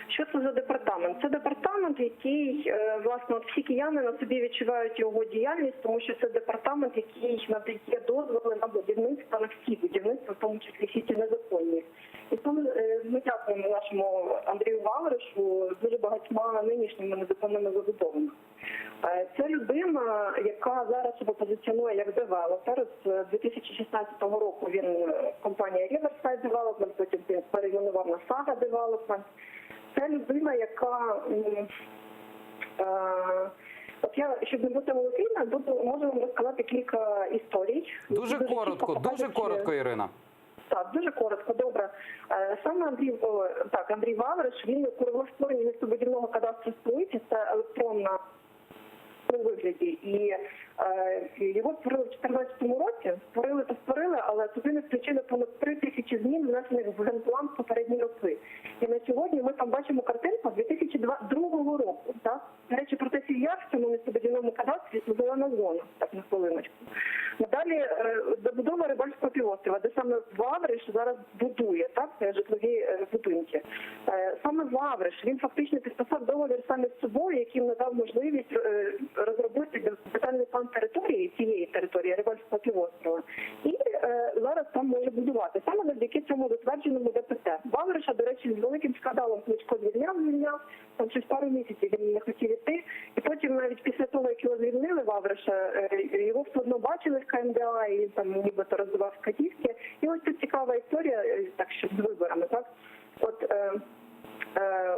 Що це за департамент? Це департамент, який, власне, от всі кияни на собі відчувають його діяльність, тому що це департамент, який надає дозволи на будівництво, на всі будівництва, в тому числі всі ці незаконні. І тому ми дякуємо нашому Андрію Вавришу дуже багатьма нинішніми незаконними забудовами. Це людина, яка зараз себе позиціонує як девелопер. З 2016 року він компанія Riverside Development, потім він перейменував на Saga Development. Це людина, яка, от я, щоб не бути волокільна, можу вам розказати кілька історій. Дуже коротко, Ірина. Так, дуже коротко, добре. Саме Андрій Вавриш, він керував створення містобудівного кадастру столиці, це електронна у вигляді. І його створили в 2014 році, створили, але туди не включили понад 3000 змін, внесених в генплан в попередні роки. І на сьогодні ми там бачимо картинку 2002 року. Так? До речі, про те, як в цьому містобудівному кадастрі це зелена зона, так на хвилиночку. Надалі забудова Рибальського півострова, де саме Вавриш зараз будує, так, житлові будинки. Саме Вавриш, він фактично підписав договір саме з собою, який надав можливість розробити детальний план території, цієї території Рибальського півострова. І зараз там може будувати. Саме завдяки цьому затвердженому ДПТ. Вавриша, до речі, з великим скандалом Кличко звільняв, там щось пару місяців він не хотів іти. І потім навіть після того, як його звільнили, Вавриша, його все одно бачили в КМДА і там нібито роздавав вказівки. І ось тут цікава історія, так що з виборами, так? От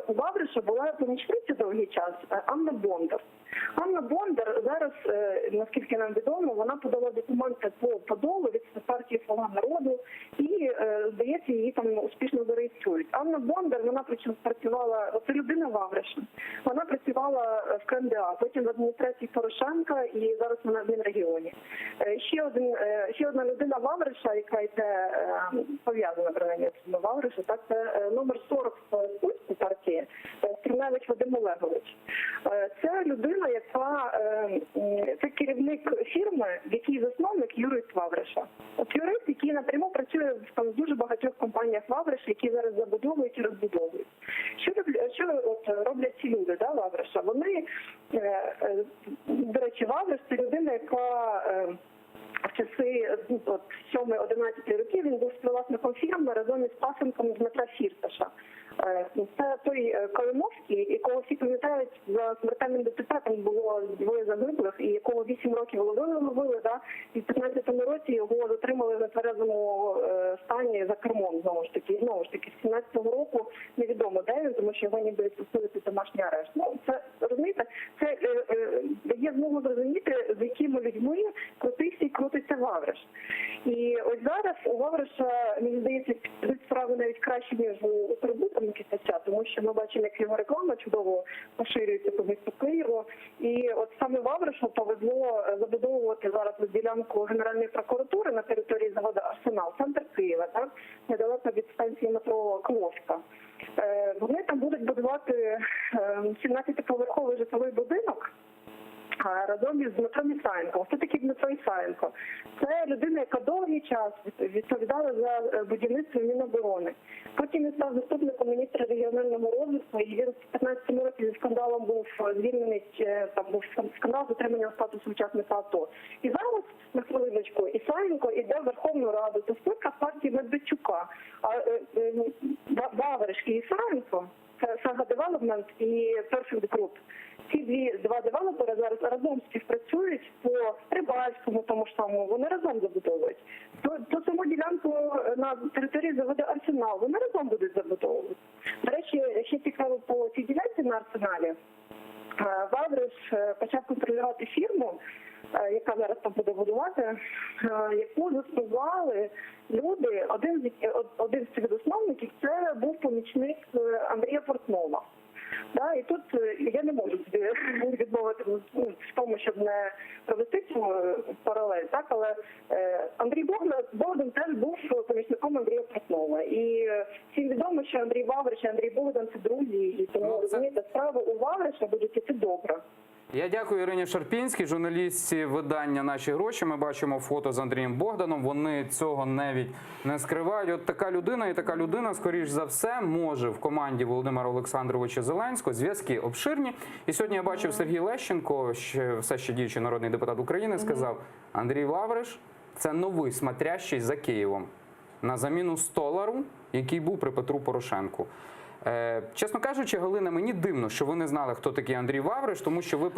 у Вавриша була помічниця довгий час Анна Бондар. Анна Бондар зараз, наскільки нам відомо, вона подала документи по Подолу від партії «Слуга народу» і, здається, її там успішно зареєструють. Анна Бондар, вона працювала, це людина Вавриша, вона працювала в КМДА, потім в адміністрації Порошенка і зараз вона в Мінрегіоні. Ще одна людина Вавриша, яка йде пов'язана, принаймні, з Вавриша, так, це номер 40 в списку партії, Струневич Вадим Олегович. Це людина, яка це керівник фірми, в якій засновник юрист Вавриша. От юрист, який напряму працює в дуже багатьох компаніях Вавриша, які зараз забудовують і розбудовують. Що роблять ці люди, да, Вавриша? Вони, до речі, Вавриш – це людина, яка в часи 7-11 років він був співвласником фірми разом із пасенком Дмитра Фірташа. Це той Калиновський, якого всі пам'ятають, за смертельним ДТП, там було 2 загиблих, і якого 8 років ловили, да? І в 15-му році його затримали в нетверезому стані за кермом, знову ж таки, з 17-го року невідомо де він, тому що його ніби відпустили під домашній арешт. Ну, це, розумієте, це дає змогу зрозуміти, з якими людьми крутиться Вавриш. І ось зараз у Вавриша, мені здається, справи навіть краще, ніж у Трибутам Кисача, тому що ми бачимо, як його реклама чудово поширюється по місту Києву. І от саме Вавришу повезло забудовувати зараз ділянку Генеральної прокуратури на території заводу «Арсенал», центр Києва, так, недалеко від станції метро Кловська. Вони там будуть будувати 17-поверховий житловий будинок разом із Дмитром Ісаєнком. Хто такий Дмитро Ісаєнко? Це людина, яка довгий час відповідала за будівництво Міноборони. Потім він став заступником міністра регіонального розвитку, і він в 15 році зі скандалом був звільнений, там був скандал затримання статусу учасника АТО. І зараз, на хвилиночку, Ісаєнко йде в Верховну Раду, це спілка партії Медведчука. А Вавриш і Ісаєнко, це Сага Девелопмент і Perfect Group. Ці два девелопери зараз разом співпрацюють по Рибальському, тому ж самому, вони разом забудовують. Ту саму ділянку на території заводу Арсенал, вони разом будуть забудовувати. До речі, ще цікаво по цій ділянці на Арсеналі. Вавриш почав контролювати фірму, яка зараз там буде будувати, яку заснували люди. Один з цих засновників – це був помічник Андрія Портнова. Да, і тут я не можу собі відмовити в тому, щоб не провести цю паралель, так, але Андрій Богдан теж був помічником Андрія Портнова. І всім відомо, що Андрій Вавриш і Андрій Богдан – це друзі, і тому, розумієте, справи у Вавриша будуть іти добре. Я дякую Ірині Шарпінській, журналістці видання «Наші гроші». Ми бачимо фото з Андрієм Богданом. Вони цього навіть не скривають. От така людина і така людина, скоріш за все, може в команді Володимира Олександровича Зеленського. Зв'язки обширні. І сьогодні я бачив Сергій Лещенко, все ще діючий народний депутат України, сказав: Андрій Вавриш – це новий смотрящий за Києвом на заміну Столару, який був при Петру Порошенку. Чесно кажучи, Галина, мені дивно, що ви не знали, хто такий Андрій Вавриш, тому що ви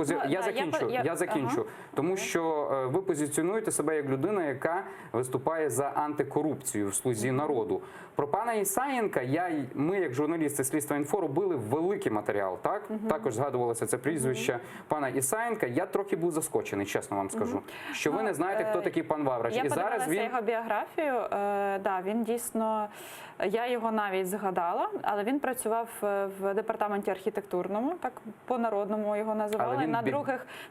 я закінчу. Тому що ви позиціонуєте себе як людина, яка виступає за антикорупцію в «Слузі народу». Про пана Ісаєнка ми, як журналісти Слідства Інфо, робили великий матеріал. Також згадувалося це прізвище пана Ісаєнка. Я трохи був заскочений, чесно вам скажу, що ви не знаєте, хто такий пан Вавриш. Я подивилася його біографію. Він дійсно, я його навіть згадала, але він працював в департаменті архітектурному, так по-народному його називали,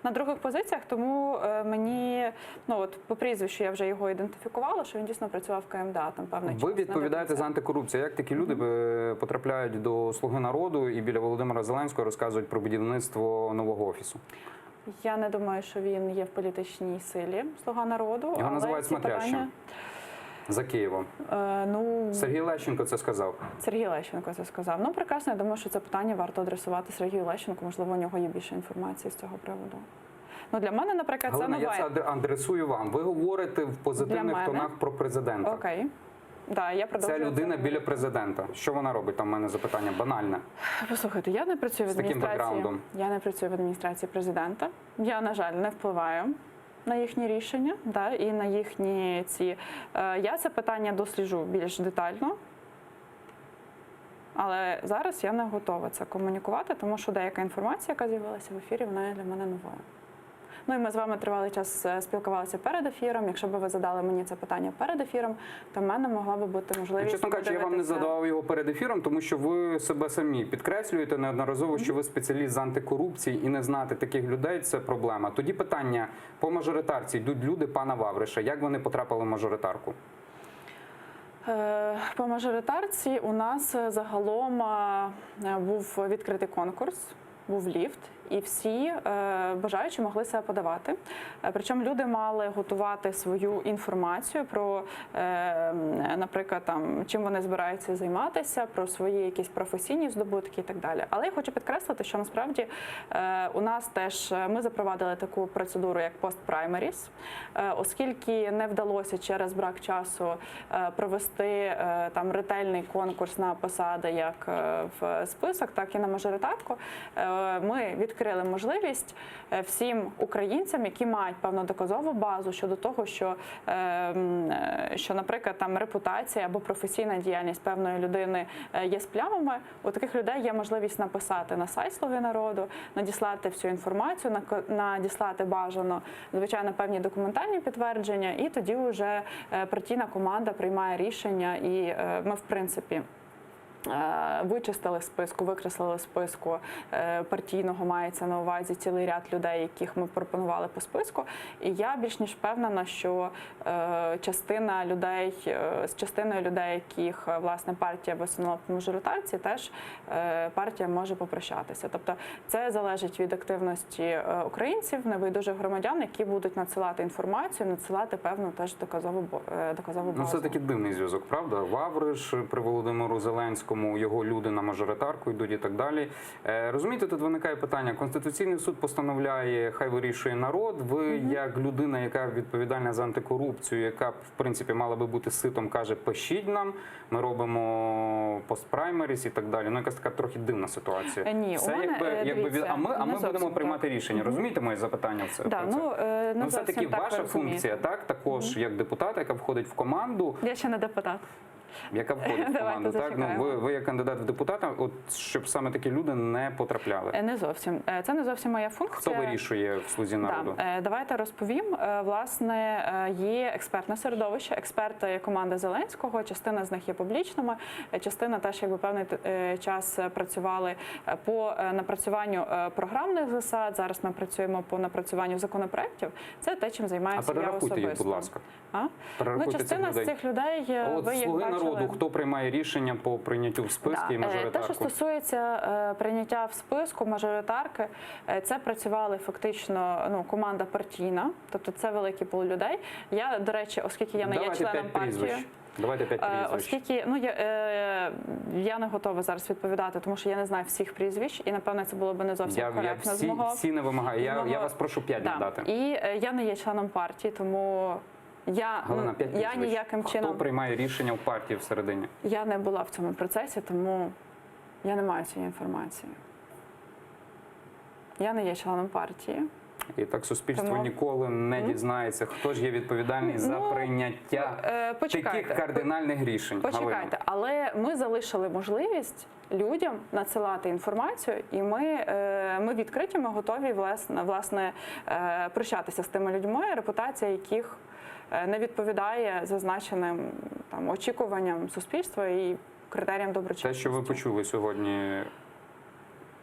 на других позиціях, тому мені, по прізвищу я вже його ідентифікувала, що він дійсно працював в КМДА там певний час. Ви відповідаєте за антикорупцію. Як такі люди потрапляють до «Слуги народу» і біля Володимира Зеленського розказують про будівництво нового офісу? Я не думаю, що він є в політичній силі «Слуга народу». Його називають смотрящим. За Києвом. Сергій Лещенко це сказав. Сергій Лещенко це сказав. Прекрасно, я думаю, що це питання варто адресувати Сергію Лещенку. Можливо, у нього є більше інформації з цього приводу. Для мене, наприклад, це Галина, я це адресую вам. Ви говорите в позитивних тонах про президента. Окей. Я це людина біля президента. Що вона робить? Там в мене запитання банальне. Послухайте, я не працюю в адміністрації. Я не працюю в адміністрації президента. Я, на жаль, не впливаю на їхні рішення, і на їхні ці. Я це питання досліджу більш детально, але зараз я не готова це комунікувати, тому що деяка інформація, яка з'явилася в ефірі, вона є для мене новою. І ми з вами тривалий час спілкувалися перед ефіром. Якщо б ви задали мені це питання перед ефіром, то в мене могла б бути можливість. Чесно кажучи, я вам не задавав його перед ефіром, тому що ви себе самі підкреслюєте неодноразово, що ви спеціаліст з антикорупції, і не знати таких людей – це проблема. Тоді питання: по мажоритарці йдуть люди пана Вавриша. Як вони потрапили в мажоритарку? По мажоритарці у нас загалом був відкритий конкурс, був ліфт. І всі бажаючі могли себе подавати. Причому люди мали готувати свою інформацію про, наприклад, чим вони збираються займатися, про свої якісь професійні здобутки і так далі. Але я хочу підкреслити, що насправді у нас теж ми запровадили таку процедуру, як пост-праймеріс, оскільки не вдалося через брак часу провести ретельний конкурс на посади як в список, так і на мажоритарку. Ми відкрили можливість всім українцям, які мають певну доказову базу щодо того, що, наприклад, репутація або професійна діяльність певної людини є з плямами. У таких людей є можливість написати на сайт «Слуги народу», надіслати всю інформацію, надіслати бажано, звичайно, певні документальні підтвердження, і тоді вже партійна команда приймає рішення, і ми, в принципі, вичистили списку, викреслили списку партійного, мається на увазі цілий ряд людей, яких ми пропонували по списку. І я більш ніж впевнена, що з частиною людей, яких власне партія висунула по мажоритарці, теж партія може попрощатися. Тобто це залежить від активності українців, небайдужих громадян, які будуть надсилати інформацію, надсилати певну теж доказову базу. Ну, це такий дивний зв'язок, правда? Вавриш при Володимиру Зеленському, його люди на мажоритарку йдуть і так далі. Розумієте, тут виникає питання. Конституційний суд постановляє, хай вирішує народ. Ви, як людина, яка відповідальна за антикорупцію, яка, в принципі, мала би бути ситом, каже, пишіть нам, ми робимо постпраймеріс і так далі. Ну, якась така трохи дивна ситуація. Ні, це у мене, дивіться, а ми будемо приймати рішення. Розумієте моє запитання в це? Да, ну, все-таки ваша функція, так, також як депутата, яка входить в команду. Я ще не депутат. Яка входить в команду, так? Ну, ви як кандидат в депутата, от щоб саме такі люди не потрапляли? Не зовсім. Це не зовсім моя функція. Хто вирішує в «Слузі народу»? Давайте розповім. Власне, є експертне середовище, експерти команди Зеленського, частина з них є публічними, частина теж якби певний час працювали по напрацюванню програмних засад, зараз ми працюємо по напрацюванню законопроєктів. Це те, чим займається я особисто. Перерахуйте їх, будь ласка. Ну, частина з цих людей, ви як бачили... Хто приймає рішення по прийняттю в списки і мажоритарку? Те, що стосується прийняття в списку, мажоритарки, це працювали фактично команда партійна, тобто це великий пул людей. Я, до речі, оскільки я не є членом партії, Давайте 5 прізвищ. Оскільки я не готова зараз відповідати, тому що я не знаю всіх прізвищ, і напевно це було б не зовсім коректно з мого. Всі не вимагаю. Я вас прошу 5 надати. І я не є членом партії, тому Галина, 5 прізвищ. я ніяким чином. Хто приймає рішення в партії всередині? Я не була в цьому процесі, тому я не маю цієї інформації. Я не є членом партії. І так суспільство ніколи не дізнається, хто ж є відповідальний за прийняття таких кардинальних рішень. Почекайте, але ми залишили можливість людям надсилати інформацію, і ми відкриті, ми готові власне прощатися з тими людьми, репутація яких не відповідає зазначеним очікуванням суспільства і критеріям доброчесності. Те, що ви почули сьогодні,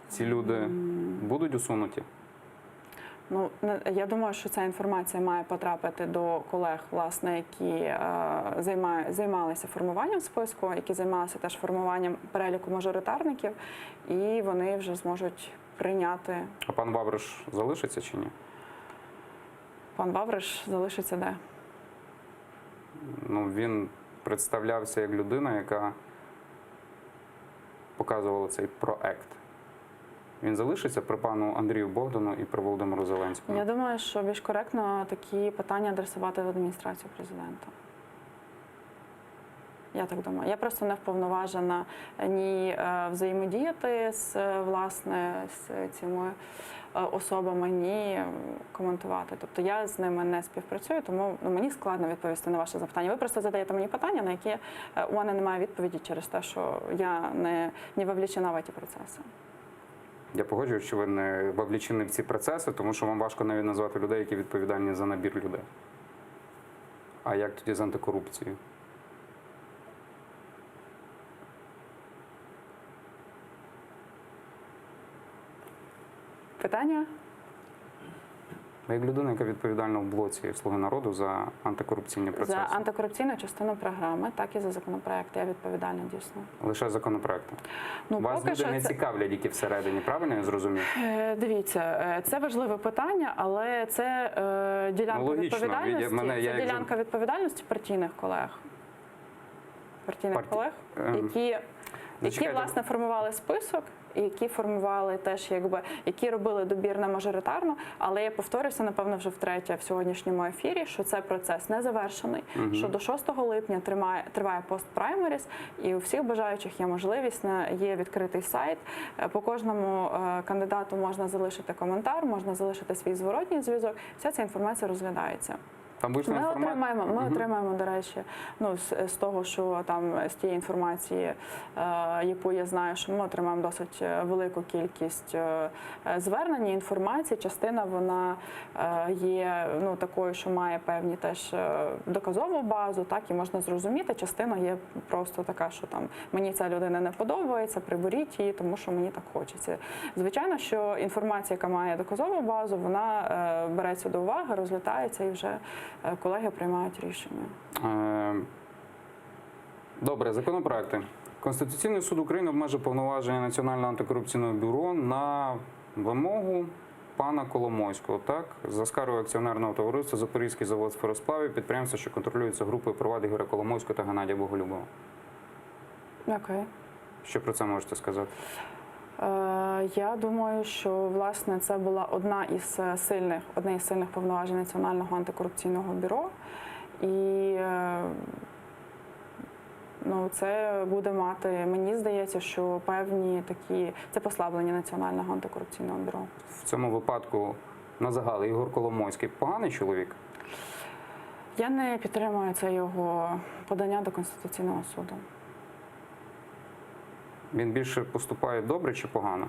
ці люди будуть усунуті? Ну, я думаю, що ця інформація має потрапити до колег, власне, які займалися формуванням списку, які займалися теж формуванням переліку мажоритарників, і вони вже зможуть прийняти. А пан Вавриш залишиться чи ні? Пан Вавриш залишиться де? Ну, він представлявся як людина, яка показувала цей проект. Він залишиться при пану Андрію Богдану і при Володимиру Зеленському? Я думаю, що більш коректно такі питання адресувати в адміністрацію президента. Я так думаю. Я просто не вповноважена ні взаємодіяти з цими особами, ні коментувати. Тобто я з ними не співпрацюю, тому мені складно відповісти на ваше запитання. Ви просто задаєте мені питання, на які у мене немає відповіді через те, що я не вовлечена в ці процеси. Я погоджуюсь, що ви не вовлечені в ці процеси, тому що вам важко навіть назвати людей, які відповідальні за набір людей. А як тоді з антикорупцією? Питання? Ви як людина, яка відповідальна в блоці «Слуги народу» за антикорупційні процеси? За антикорупційну частину програми, так і за законопроект. Я відповідальна дійсно. Лише законопроекти? Ну, вас люди не цікавлять, які всередині, правильно я зрозумів? Дивіться, це важливе питання, але це ділянка відповідальності. Це ділянка відповідальності партійних колег. Які власне формували список, які формували теж, які робили добір на мажоритарну, але я повторюся, напевно, вже втретє в сьогоднішньому ефірі, що цей процес не завершений, що до 6 липня триває постпраймеріс, і у всіх бажаючих є можливість, є відкритий сайт, по кожному кандидату можна залишити коментар, можна залишити свій зворотній зв'язок, вся ця інформація розглядається. Там вийшла інформація? Ми отримаємо, до речі, ну, з того, що там, з тієї інформації, яку я знаю, що ми отримаємо досить велику кількість звернень, інформації. Частина, вона є, ну, такою, що має певні теж доказову базу, так, і можна зрозуміти. Частина є просто така, що там мені ця людина не подобається, приберіть її, тому що мені так хочеться. Звичайно, що інформація, яка має доказову базу, вона береться до уваги, розлітається і вже колеги приймають рішення. Добре, законопроекти. Конституційний суд України обмежив повноваження Національного антикорупційного бюро на вимогу пана Коломойського, так? За скаргою акціонерного товариства «Запорізький завод феросплавів», підприємства, що контролюється групою «Приват» Ігоря Коломойського та Геннадія Боголюбова. Окей. Що про це можете сказати? Я думаю, що, власне, це була одне із сильних повноважень Національного антикорупційного бюро. І ну, це буде мати, мені здається, що певні такі, це послаблення Національного антикорупційного бюро. В цьому випадку, на загал, Ігор Коломойський поганий чоловік? Я не підтримую це його подання до Конституційного суду. Він більше поступає добре чи погано?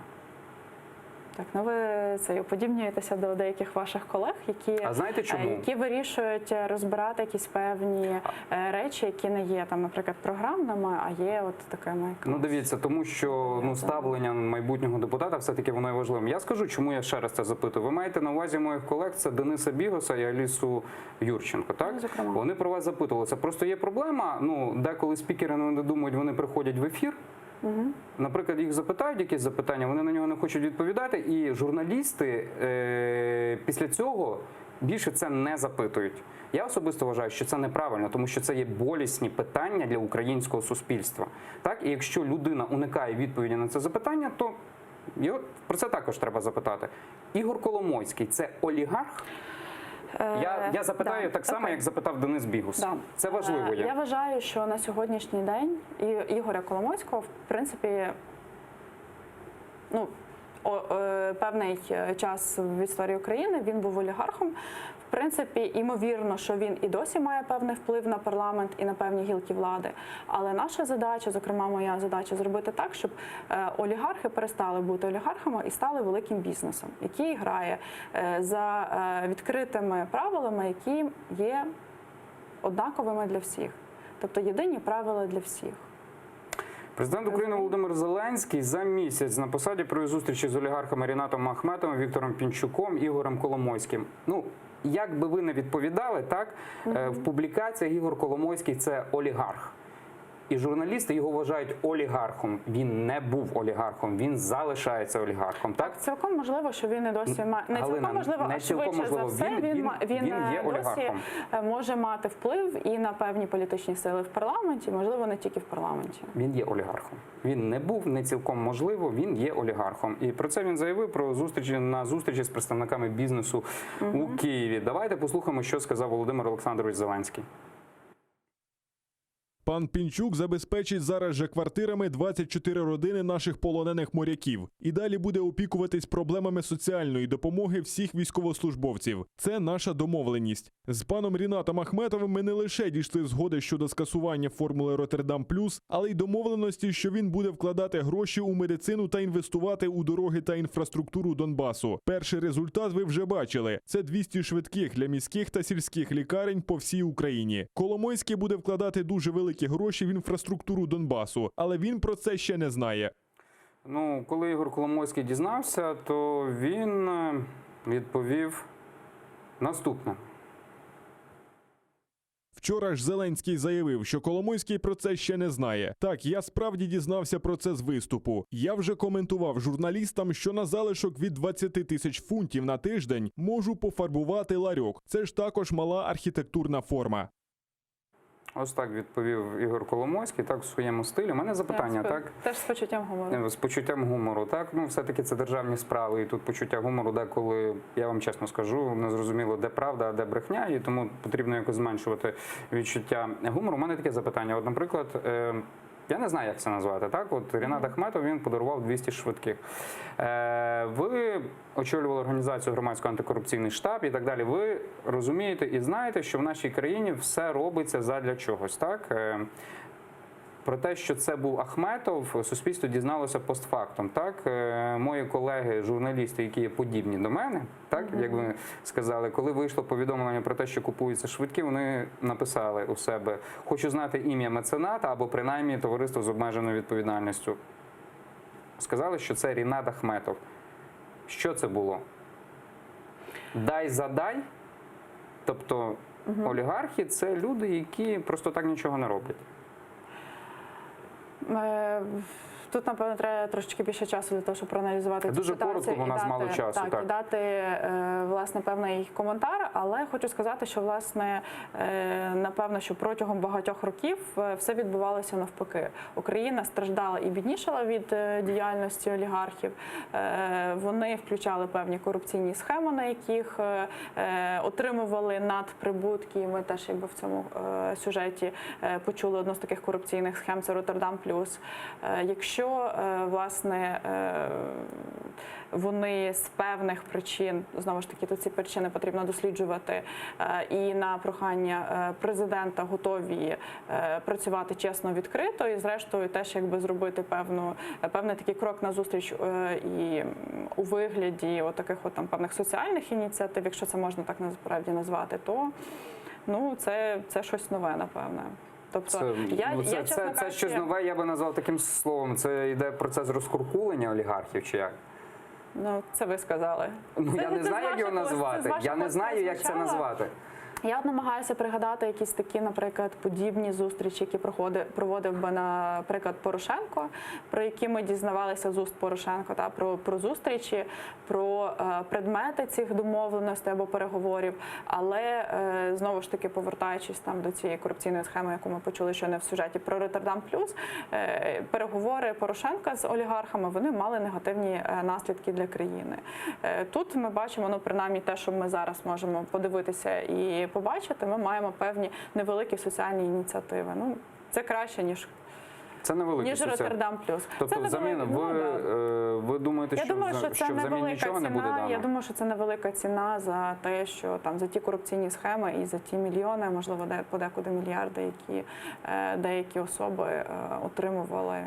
Так, ну ви це уподібнюєтеся до деяких ваших колег, які вирішують розбирати якісь певні речі, які не є там, наприклад, програмними, а є от такими. Ну, дивіться, тому що ставлення майбутнього депутата все-таки воно є важливим. Я скажу, чому я ще раз це запитую. Ви маєте на увазі моїх колег, це Дениса Бігоса і Алісу Юрченко, так? Зокрема. Вони про вас запитувалися. Просто є проблема, ну, деколи спікери не думають, вони приходять в ефір. Наприклад, їх запитають якісь запитання, вони на нього не хочуть відповідати, і журналісти після цього більше це не запитують. Я особисто вважаю, що це неправильно, тому що це є болісні питання для українського суспільства. Так? І якщо людина уникає відповіді на це запитання, то про це також треба запитати. Ігор Коломойський – це олігарх? Я запитаю так само, як запитав Денис Бігус. Це важливо. Я вважаю, що на сьогоднішній день Ігоря Коломойського, в принципі, ну, певний час в історії України він був олігархом. В принципі, ймовірно, що він і досі має певний вплив на парламент і на певні гілки влади. Але наша задача, зокрема моя задача, зробити так, щоб олігархи перестали бути олігархами і стали великим бізнесом, який грає за відкритими правилами, які є однаковими для всіх. Тобто єдині правила для всіх. Президент України Володимир Зеленський за місяць на посаді провів зустрічі з олігархами Рінатом Ахметовим, Віктором Пінчуком, Ігорем Коломойським. Ну, як би ви не відповідали, так, в публікаціях Ігор Коломойський – це олігарх. І журналісти його вважають олігархом. Він не був олігархом, він залишається олігархом. Так, цілком можливо, що він і досі має. Не цілком можливо, а швидше за все, він є досі може мати вплив і на певні політичні сили в парламенті, можливо, не тільки в парламенті. Він є олігархом. Він не був, не цілком можливо, він є олігархом. І про це він заявив на зустрічі з представниками бізнесу у Києві. Давайте послухаємо, що сказав Володимир Олександрович Зеленський. Пан Пінчук забезпечить зараз же квартирами 24 родини наших полонених моряків і далі буде опікуватись проблемами соціальної допомоги всіх військовослужбовців. Це наша домовленість. З паном Рінатом Ахметовим ми не лише дійшли згоди щодо скасування формули Роттердам плюс, але й домовленості, що він буде вкладати гроші у медицину та інвестувати у дороги та інфраструктуру Донбасу. Перший результат ви вже бачили. Це 200 швидких для міських та сільських лікарень по всій Україні. Коломойський буде вкладати дуже великі гроші в інфраструктуру Донбасу, але він про це ще не знає. Ну, коли Ігор Коломойський дізнався, то він відповів наступне. Вчора ж Зеленський заявив, що Коломойський про це ще не знає. Так, я справді дізнався про це з виступу. Я вже коментував журналістам, що на залишок від 20 тисяч фунтів на тиждень можу пофарбувати ларьок. Це ж також мала архітектурна форма. Ось так відповів Ігор Коломойський, так, в своєму стилі. У мене запитання, так? Теж з почуттям гумору. З почуттям гумору, так. Ну, все-таки це державні справи, і тут почуття гумору деколи, я вам чесно скажу, не зрозуміло, де правда, а де брехня, і тому потрібно якось зменшувати відчуття гумору. У мене таке запитання. От, наприклад, Я не знаю, як це назвати. Так, от Рінат Ахметов, він подарував 200 швидких. Ви очолювали організацію громадський антикорупційний штаб і так далі. Ви розумієте і знаєте, що в нашій країні все робиться задля чогось, так? Про те, що це був Ахметов, суспільство дізналося постфактум. Так, мої колеги, журналісти, які є подібні до мене, так як ви сказали, коли вийшло повідомлення про те, що купуються швидкі, вони написали у себе: хочу знати ім'я мецената або принаймні товариство з обмеженою відповідальністю. Сказали, що це Рінат Ахметов. Що це було? Дай задай. Тобто олігархи – це люди, які просто так нічого не роблять. Тут, напевно, треба трошечки більше часу для того, щоб проаналізувати цю ситуацію. Дуже коротко, бо у нас мало часу. І дати, власне, певний коментар. Але хочу сказати, що, власне, напевно, що протягом багатьох років все відбувалося навпаки. Україна страждала і біднішала від діяльності олігархів. Вони включали певні корупційні схеми, на яких отримували надприбутки. Ми теж якби в цьому сюжеті почули одну з таких корупційних схем – це Роттердам Плюс. Якщо, власне, вони з певних причин, знову ж таки, тут ці причини потрібно досліджувати, і на прохання президента готові працювати чесно, відкрито, і зрештою теж якби зробити певний такий крок назустріч і у вигляді таких там певних соціальних ініціатив, якщо це можна так насправді назвати, то це щось нове, напевне. Тобто, це щось нове, я би назвав таким словом. Це йде процес розкуркулення олігархів, чи як? Ну, це ви сказали. Я не знаю, як його назвати. Я не знаю, як це назвати. Я намагаюся пригадати якісь такі, наприклад, подібні зустрічі, які проводив би, наприклад, Порошенко, про які ми дізнавалися з уст Порошенка, про зустрічі, про предмети цих домовленостей або переговорів. Але, знову ж таки, повертаючись до цієї корупційної схеми, яку ми почули щойно в сюжеті про Роттердам Плюс, переговори Порошенка з олігархами, вони мали негативні наслідки для країни. Тут ми бачимо, принаймні те, що ми зараз можемо подивитися і побачити, ми маємо певні невеликі соціальні ініціативи. Це краще, ніж Роттердам Плюс. Тобто, ви думаєте, що взамін нічого не буде дано? Я думаю, що це невелика ціна за те, що за ті корупційні схеми і за ті мільйони, можливо, подекуди мільярди, які деякі особи отримували,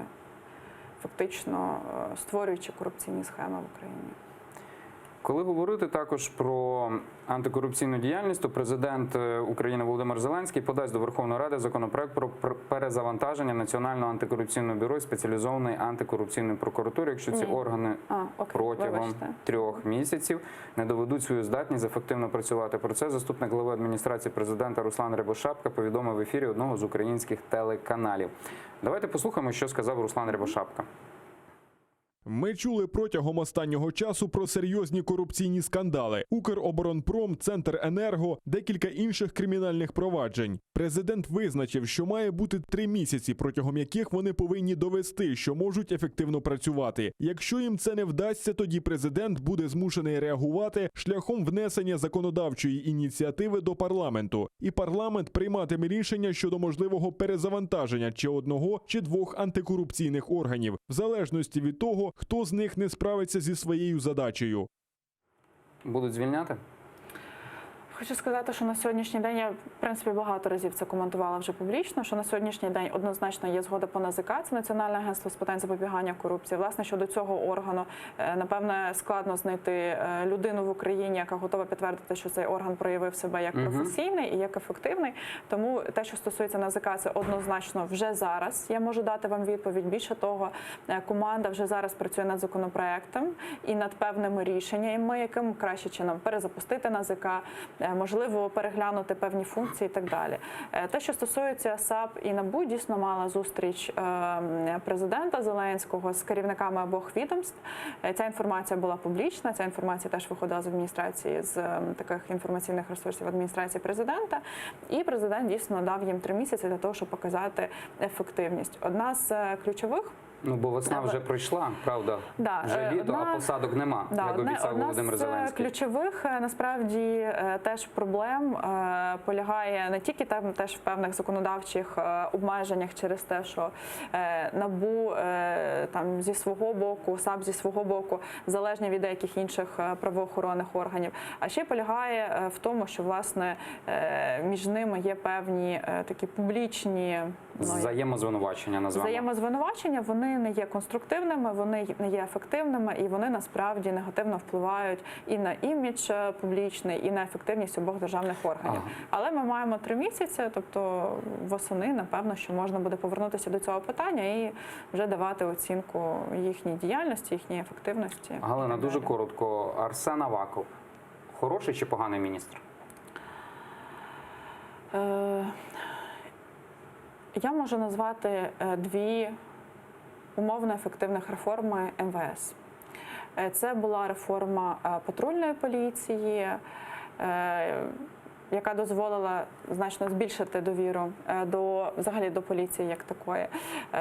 фактично створюючи корупційні схеми в Україні. Коли говорити також про антикорупційну діяльність, то президент України Володимир Зеленський подасть до Верховної Ради законопроект про перезавантаження Національного антикорупційного бюро і спеціалізованої антикорупційної прокуратури, якщо ці органи протягом 3 місяців не доведуть свою здатність ефективно працювати. Про це заступник глави адміністрації президента Руслан Рябошапка повідомив в ефірі одного з українських телеканалів. Давайте послухаємо, що сказав Руслан Рябошапка. Ми чули протягом останнього часу про серйозні корупційні скандали. Укроборонпром, Центренерго, декілька інших кримінальних проваджень. Президент визначив, що має бути 3 місяці, протягом яких вони повинні довести, що можуть ефективно працювати. Якщо їм це не вдасться, тоді президент буде змушений реагувати шляхом внесення законодавчої ініціативи до парламенту. І парламент прийматиме рішення щодо можливого перезавантаження чи одного, чи 2 антикорупційних органів, в залежності від того, хто з них не справиться зі своєю задачею. Будуть звільняти? Хочу сказати, що на сьогоднішній день, я, в принципі, багато разів це коментувала вже публічно, що на сьогоднішній день однозначно є згода по НАЗК, це Національне агентство з питань запобігання корупції. Власне, щодо цього органу, напевне, складно знайти людину в Україні, яка готова підтвердити, що цей орган проявив себе як професійний і як ефективний. Тому те, що стосується НАЗК, це однозначно вже зараз. Я можу дати вам відповідь. Більше того, команда вже зараз працює над законопроектом і над певними рішеннями, яким краще чином перезапустити НАЗК, можливо, переглянути певні функції і так далі. Те, що стосується САП і НАБУ, дійсно мала зустріч президента Зеленського з керівниками обох відомств. Ця інформація була публічна, ця інформація теж виходила з адміністрації, з таких інформаційних ресурсів адміністрації президента. І президент дійсно дав їм 3 місяці для того, щоб показати ефективність. Одна з ключових Ну, бо весна вже пройшла, правда? Да, вже літо, а посадок нема, як обіцяв Володимир Зеленський. Одна з ключових, насправді, теж проблем полягає не тільки там теж в певних законодавчих обмеженнях через те, що НАБУ там зі свого боку, САП зі свого боку, залежні від деяких інших правоохоронних органів, а ще полягає в тому, що, власне, між ними є певні такі публічні взаємозвинувачення, назвемо. Взаємозвинувачення, вони не є конструктивними, вони не є ефективними, і вони насправді негативно впливають і на імідж публічний, і на ефективність обох державних органів. Але ми маємо 3 місяці, тобто восени, напевно, що можна буде повернутися до цього питання і вже давати оцінку їхній діяльності, їхній ефективності. Галина, дуже коротко. Арсен Аваков – хороший чи поганий міністр? Я можу назвати 2 умовно ефективних реформи МВС. Це була реформа патрульної поліції, яка дозволила значно збільшити довіру взагалі до поліції як такої.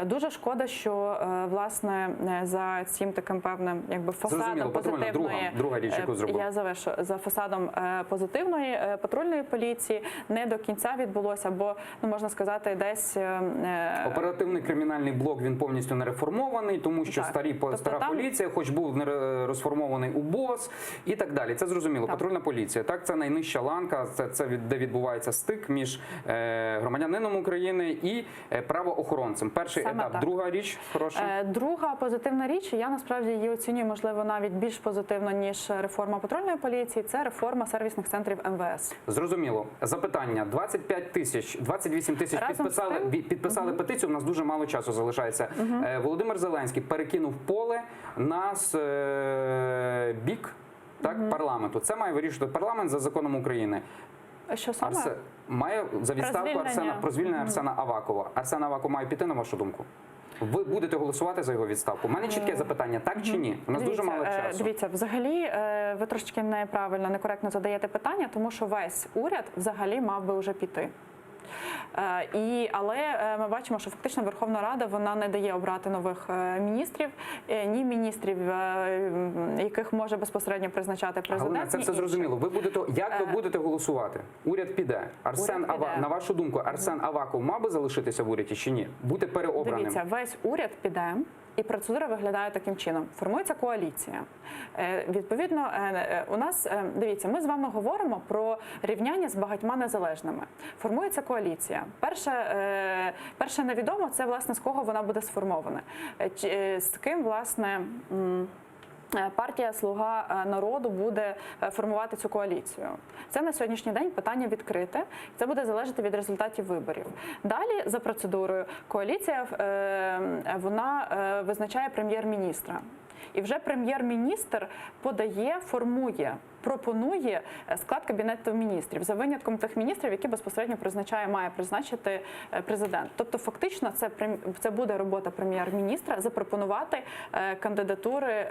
Дуже шкода, що, власне, за цим таким певним фасадом позитивної... Друга річ, яку зробив. Я завершу. За фасадом позитивної патрульної поліції не до кінця відбулося, бо, можна сказати, десь... Оперативний кримінальний блок, він повністю не реформований, тому що стара поліція, хоч був не розформований УБОС і так далі. Це зрозуміло. Патрульна поліція, так, це найнижча ланка, це де відбувається стик між громадянином України і правоохоронцем. Перший етап. Друга річ хороша? Друга позитивна річ, я насправді її оцінюю, можливо, навіть більш позитивно, ніж реформа патрульної поліції, це реформа сервісних центрів МВС. Зрозуміло. Запитання. 25 тисяч, 28 тисяч підписали петицію, у нас дуже мало часу залишається. Володимир Зеленський перекинув поле на бік парламенту. Це має вирішувати парламент за законом України. Що саме? Має за відставку про звільнення Арсена Авакова. Арсен Аваков має піти, на вашу думку? Ви будете голосувати за його відставку? У мене чітке запитання, так чи ні? У нас дуже мало часу. Дивіться, взагалі, ви трошки неправильно, некоректно задаєте питання, тому що весь уряд взагалі мав би вже піти. Але ми бачимо, що фактично Верховна Рада вона не дає обрати нових міністрів, ні міністрів, яких може безпосередньо призначати президент. Галина, це все зрозуміло. Як ви будете голосувати? Уряд піде. На вашу думку, Арсен Аваков мав би залишитися в уряді чи ні? Бути переобраним? Дивіться, весь уряд піде. І процедура виглядає таким чином. Формується коаліція. Відповідно, у нас, дивіться, ми з вами говоримо про рівняння з багатьма незалежними. Формується коаліція. Перше невідомо, це, власне, з кого вона буде сформована. З ким, власне, партія «Слуга народу» буде формувати цю коаліцію. Це на сьогоднішній день питання відкрите. Це буде залежати від результатів виборів. Далі, за процедурою, коаліція вона визначає прем'єр-міністра. І вже прем'єр-міністр формує, пропонує склад Кабінету міністрів, за винятком тих міністрів, які безпосередньо має призначити президент. Тобто фактично це буде робота прем'єр-міністра запропонувати кандидатури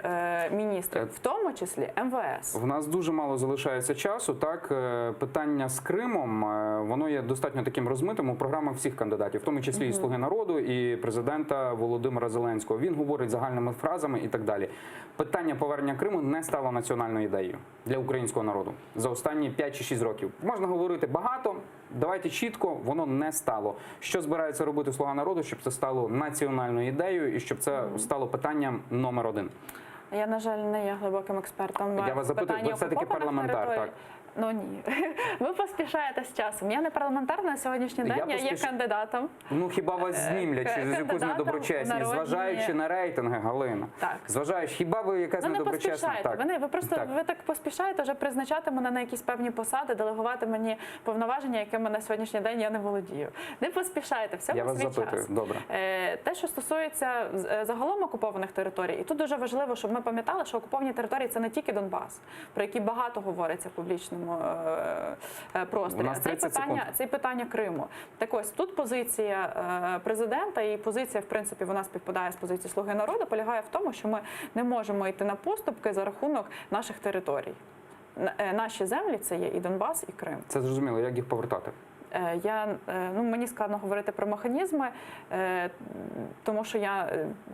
міністрів, в тому числі МВС. В нас дуже мало залишається часу. Так, питання з Кримом, воно є достатньо таким розмитим у програмах всіх кандидатів, в тому числі і «Слуги народу», і президента Володимира Зеленського. Він говорить загальними фразами і так далі. Питання повернення Криму не стало національною ідеєю для українського народу за останні 5 чи 6 років. Можна говорити багато, давайте чітко, воно не стало. Що збирається робити «Слуга народу», щоб це стало національною ідеєю і щоб це стало питанням номер 1? Я, на жаль, не є глибоким експертом. Я вас запитую, ви все-таки парламентар, так? Ну ні. Ви поспішаєте з часом. Я не парламентар на сьогоднішній день, я є кандидатом. Ну хіба вас знімлять через якусь недоброчесність, зважаючи на рейтинги, Галина? Так. Зважаючи, хіба ви якась недоброчесна? Ви так поспішаєте вже призначати мене на якісь певні посади, делегувати мені повноваження, якими на сьогоднішній день я не володію. Не поспішайте, все в свій час. Добре. Те, що стосується загалом окупованих територій, і тут дуже важливо, щоб ми пам'ятали, що окуповані території – це не тільки Донбас, про які багато говориться в публічному просторі. Це питання Криму. Так ось, тут позиція президента і позиція, в принципі, вона співпадає з позицією «Слуги народу», полягає в тому, що ми не можемо йти на поступки за рахунок наших територій. Наші землі – це є і Донбас, і Крим. Це зрозуміло, як їх повертати? Мені складно говорити про механізми, тому що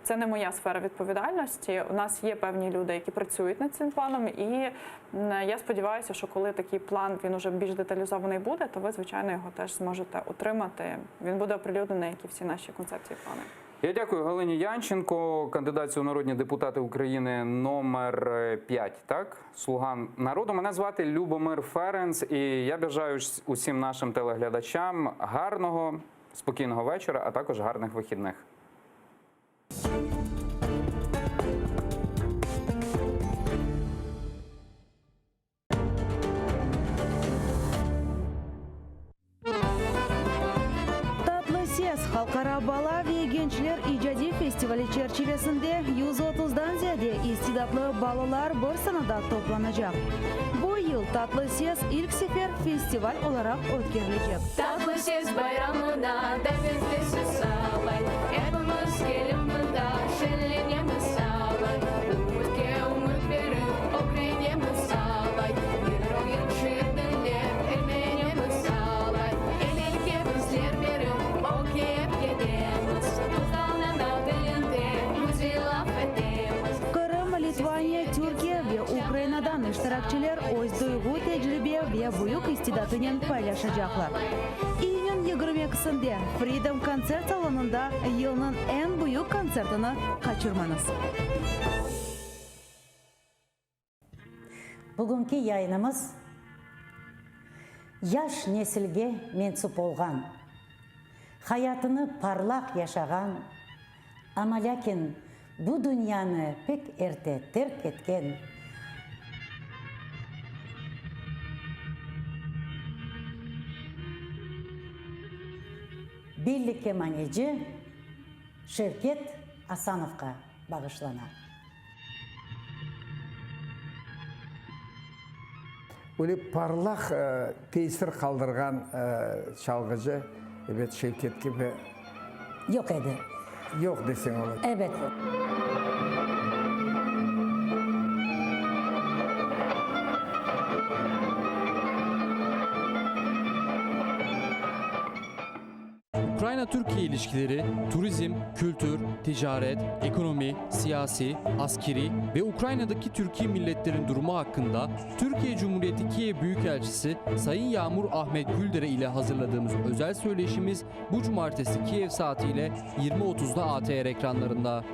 це не моя сфера відповідальності. У нас є певні люди, які працюють над цим планом, і я сподіваюся, що коли такий план, він уже більш деталізований буде, то ви, звичайно, його теж зможете отримати. Він буде оприлюднений, як і всі наші концепції і плани. Я дякую Галині Янченко, кандидатці у народні депутати України номер 5, так? Слуга народу. Мене звати Любомир Ференц, і я бажаю усім нашим телеглядачам гарного, спокійного вечора, а також гарних вихідних. Халкара бала ve gençler ijadi festivali çerçevesinde 130'dan ziyade istidatlı balalar bir sanada toplanacak. Bu yıl Tatlı Ses ilk sefer festival olarak ötkürülecek. Tatlı ses bayramına da bizde süsalay. Hepimiz gelin bunda şenlenemiz sağlay. Umutke umut verip okrenemiz sağlay. Yürüyün şiirdenler elmenemiz sağlay. Elelke bizler verip okuyup gidemiz. Tuzalın adilinde güzel affedemiz. Kırım, Litvanya, Türkiye ve Ukrayna'dan iştirakçılar öz duygu, tecrübe ve büyük istidatını paylaşacaklar. İyunun 22'sinde Freedom konser salonunda yılın en büyük konsertini kaçırmanız. Bugünkü yayınımız yaş nesilge mensup olgan, hayatını parlak yaşagan, ama lakin bu dünyanı pek erte terk etken birlik kemaneci Şevket Asanov'a bağışlanan. Öyle parlak tesir kaldırgan çalgıcı evet Şevket gibi yok edi. Yok desen olur. Evet. Ukrayna-Türkiye ilişkileri, turizm, kültür, ticaret, ekonomi, siyasi, askeri ve Ukrayna'daki Türkiye milletlerin durumu hakkında Türkiye Cumhuriyeti Kiev Büyükelçisi Sayın Yağmur Ahmet Güldere ile hazırladığımız özel söyleşimiz bu cumartesi Kiev saatiyle 20.30'da ATR ekranlarında.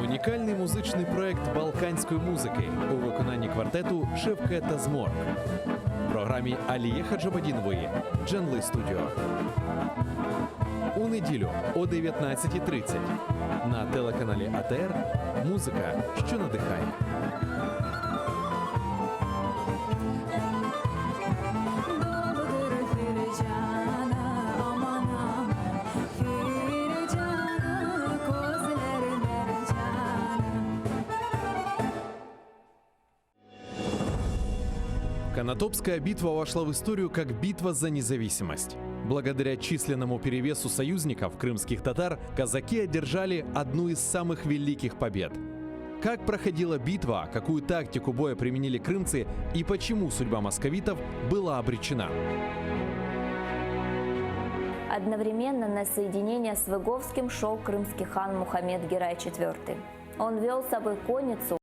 Унікальний музичний проект балканської музики у виконанні квартету «Шевкета Зморк». В програмі Алії Хаджабадінової «Дженли Студіо». У неділю о 19:30 на телеканалі АТР «Музика, що надихає». Конотопская битва вошла в историю как битва за независимость. Благодаря численному перевесу союзников, крымских татар, казаки одержали одну из самых великих побед. Как проходила битва, какую тактику боя применили крымцы и почему судьба московитов была обречена? Одновременно на соединение с Выговским шел крымский хан Мухаммед Герай IV. Он вел с собой конницу,